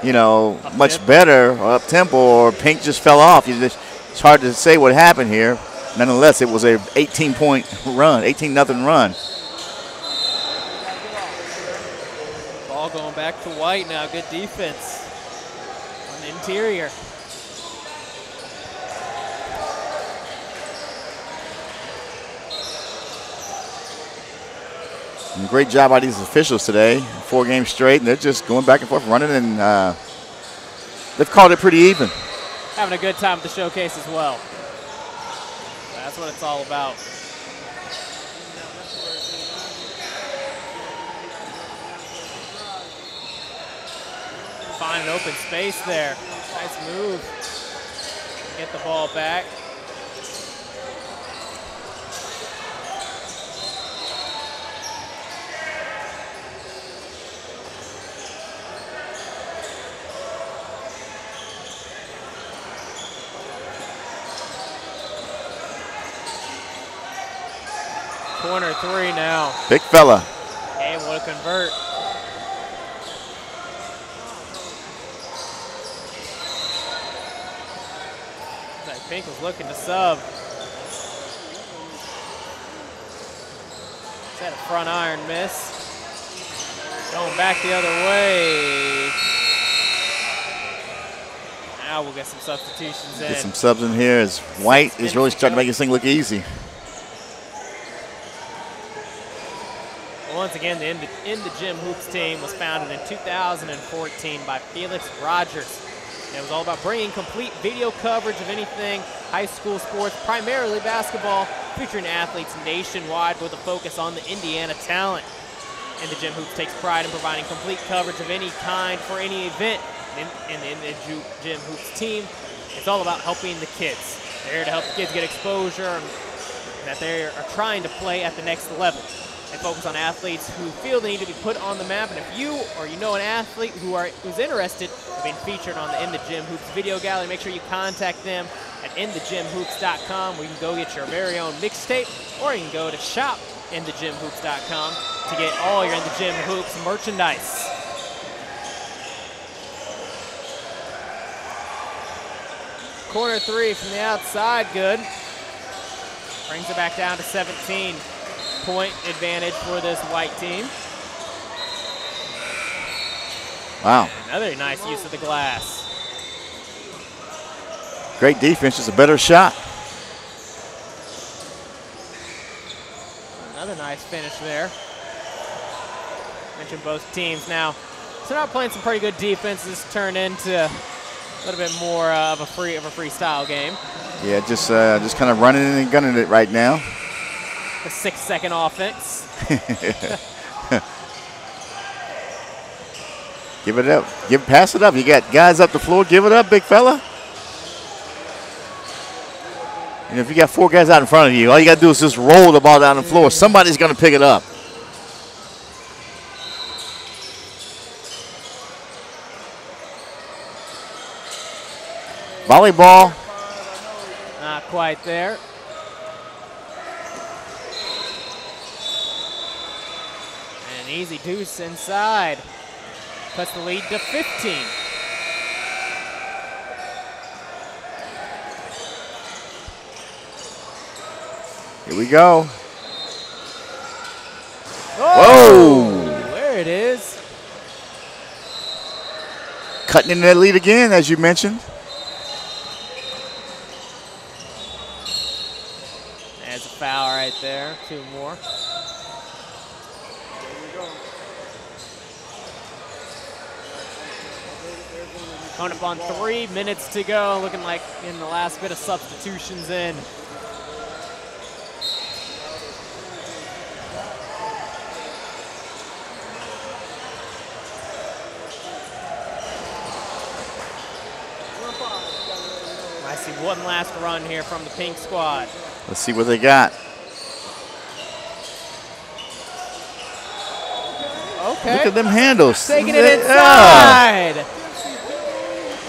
you know, much better or up tempo, or Pink just fell off. It's hard to say what happened here. Nonetheless, it was a 18-point run, 18-0 run. Ball going back to White now. Good defense on the interior. And great job by these officials today. 4 games straight, and they're just going back and forth, running, and they've called it pretty even. Having a good time at the showcase as well. That's what it's all about. find an open space there. Nice move. Get the ball back. Corner 3 now. Big fella. Able to convert. I think was looking to sub. Is that a front iron miss? Going back the other way. Now we'll get some substitutions in. Get some subs in here as White is really starting to make this thing look easy. Once again, the InTheGymHoops team was founded in 2014 by Felix Rogers. And it was all about bringing complete video coverage of anything high school sports, primarily basketball, featuring athletes nationwide with a focus on the Indiana talent. InTheGymHoops takes pride in providing complete coverage of any kind for any event. And the InTheGymHoops team, it's all about helping the kids. They're here to help the kids get exposure and that they are trying to play at the next level. They focus on athletes who feel they need to be put on the map, and if you or you know an athlete who's interested in being featured on the InTheGymHoops video gallery, make sure you contact them at InTheGymHoops.com, where you can go get your very own mixtape, or you can go to shop.InTheGymHoops.com to get all your InTheGymHoops merchandise. Corner 3 from the outside, good. Brings it back down to 17. Point advantage for this White team. Wow. Another nice use of the glass. Great defense, just a better shot. Another nice finish there. Mentioned both teams now. So now playing some pretty good defense. This turned into a little bit more of a freestyle game. Yeah, just kind of running and gunning it right now. The 6-second offense. Give it up. Pass it up. You got guys up the floor. Give it up, big fella. And if you got 4 guys out in front of you, all you got to do is just roll the ball down the floor. Somebody's going to pick it up. Volleyball. Not quite there. An easy deuce inside. Cuts the lead to 15. Here we go. Whoa! There it is. Cutting in that lead again, as you mentioned. There's a foul right there. 2 more. Coming up on 3 minutes to go, looking like in the last bit of substitutions in. I see one last run here from the pink squad. Let's see what they got. Okay. Look at them handles. Taking it inside.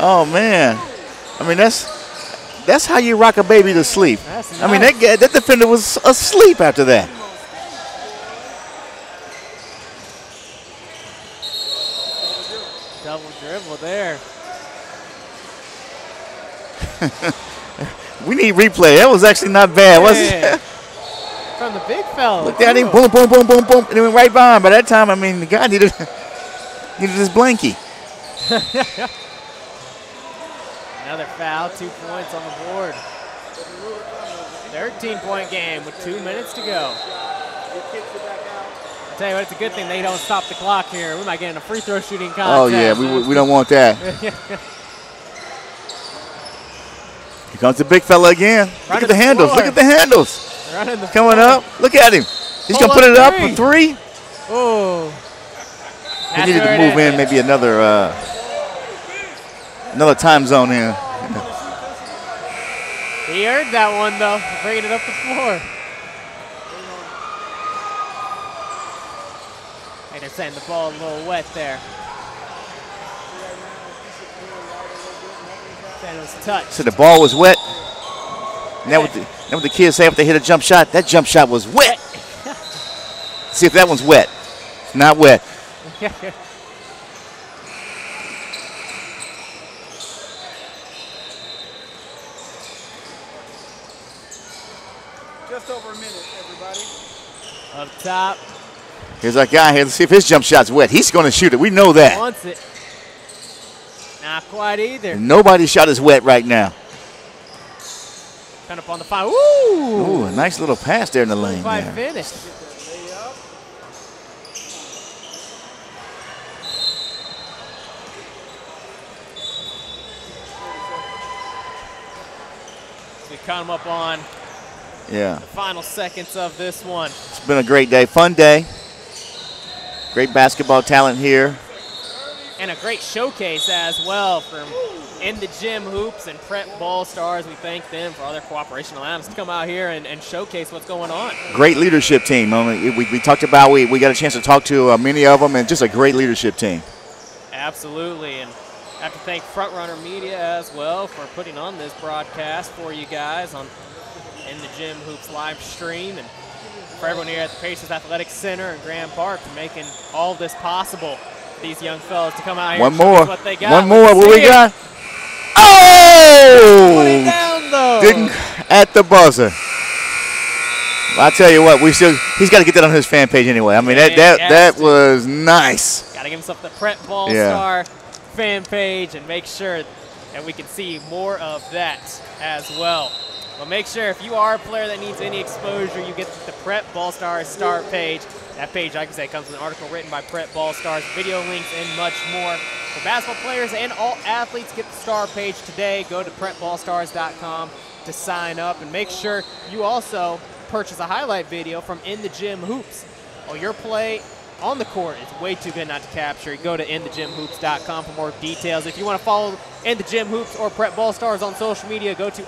Oh man, I mean that's how you rock a baby to sleep. That's nice. I mean that defender was asleep after that. Double dribble there. We need replay. That was actually not bad, was it? From the big fella. Look at him, boom, boom, boom, boom, boom, and it went right by him. By that time, I mean the guy needed his blankie. Another foul, 2 points on the board. 13-point game with 2 minutes to go. I'll tell you what, it's a good thing they don't stop the clock here. We might get in a free throw shooting contest. Oh yeah, we don't want that. Here comes the big fella again. Look at the handles. Look at the handles. Coming up. Look at him. He's going to put it up for 3. Oh. He needed to move in maybe another Another time zone here. He earned that one, though, bringing it up the floor. Hey, they're saying the ball a little wet there. Saying it was touched. So the ball was wet. Now what the kids say if they hit a jump shot, that jump shot was wet. See if that one's wet. It's not wet. Just over a minute, everybody. Up top. Here's our guy here. Let's see if his jump shot's wet. He's going to shoot it. We know that. Wants it. Not quite either. Nobody's shot is wet right now. Kind of on the final. Ooh! Ooh, a nice little pass there in the lane. By There. finish. We come up on Yeah. the final seconds of this one. It's been a great day. Fun day. Great basketball talent here. And a great showcase as well from In the Gym Hoops and Prepball Stars. We thank them for all their cooperation, allowing us to come out here and showcase what's going on. Great leadership team. We talked about, we got a chance to talk to many of them, and just a great leadership team. Absolutely. And I have to thank Frontrunner Media as well for putting on this broadcast for you guys on In the Gym Hoops live stream, and for everyone here at the Pacers Athletic Center in Grand Park for making all of this possible for these young fellas to come out here One and show more. us what they got. One more. Let's What see we it. got? Put it Oh! down, though. Didn't at the buzzer. I'll tell you what, he's got to get that on his fan page anyway. I mean, that was nice. Got to give himself the Prepball Yeah. Star fan page and make sure that we can see more of that as well. But make sure if you are a player that needs any exposure, you get the Prepball Stars star page. That page, like I said, comes with an article written by Prepball Stars, video links, and much more. For basketball players and all athletes, get the star page today. Go to prepballstars.com to sign up, and make sure you also purchase a highlight video from In the Gym Hoops. Oh, your play on the court is way too good not to capture. Go to InTheGymHoops.com for more details. If you want to follow In the Gym Hoops or Prepball Stars on social media, go to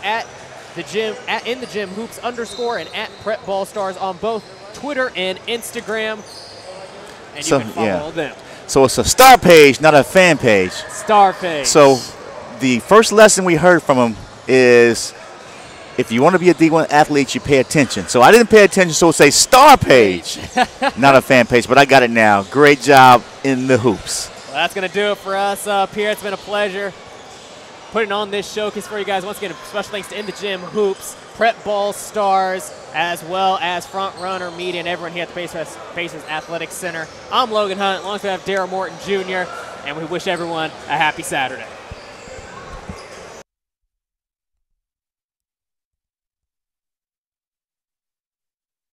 @InTheGymHoops_ and @PrepBallStars on both Twitter and Instagram. And you can follow them. So it's a star page, not a fan page. Star page. So the first lesson we heard from him is if you want to be a D1 athlete, you pay attention. So I didn't pay attention, so it's a star page, not a fan page, but I got it now. Great job in the hoops. Well, that's going to do it for us up here. It's been a pleasure putting on this showcase for you guys. Once again, special thanks to In the Gym Hoops, Prepball Stars, as well as Frontrunner Media and everyone here at the Pacers Athletic Center. I'm Logan Hunt, along with we have Darryl Morton Jr., and we wish everyone a happy Saturday.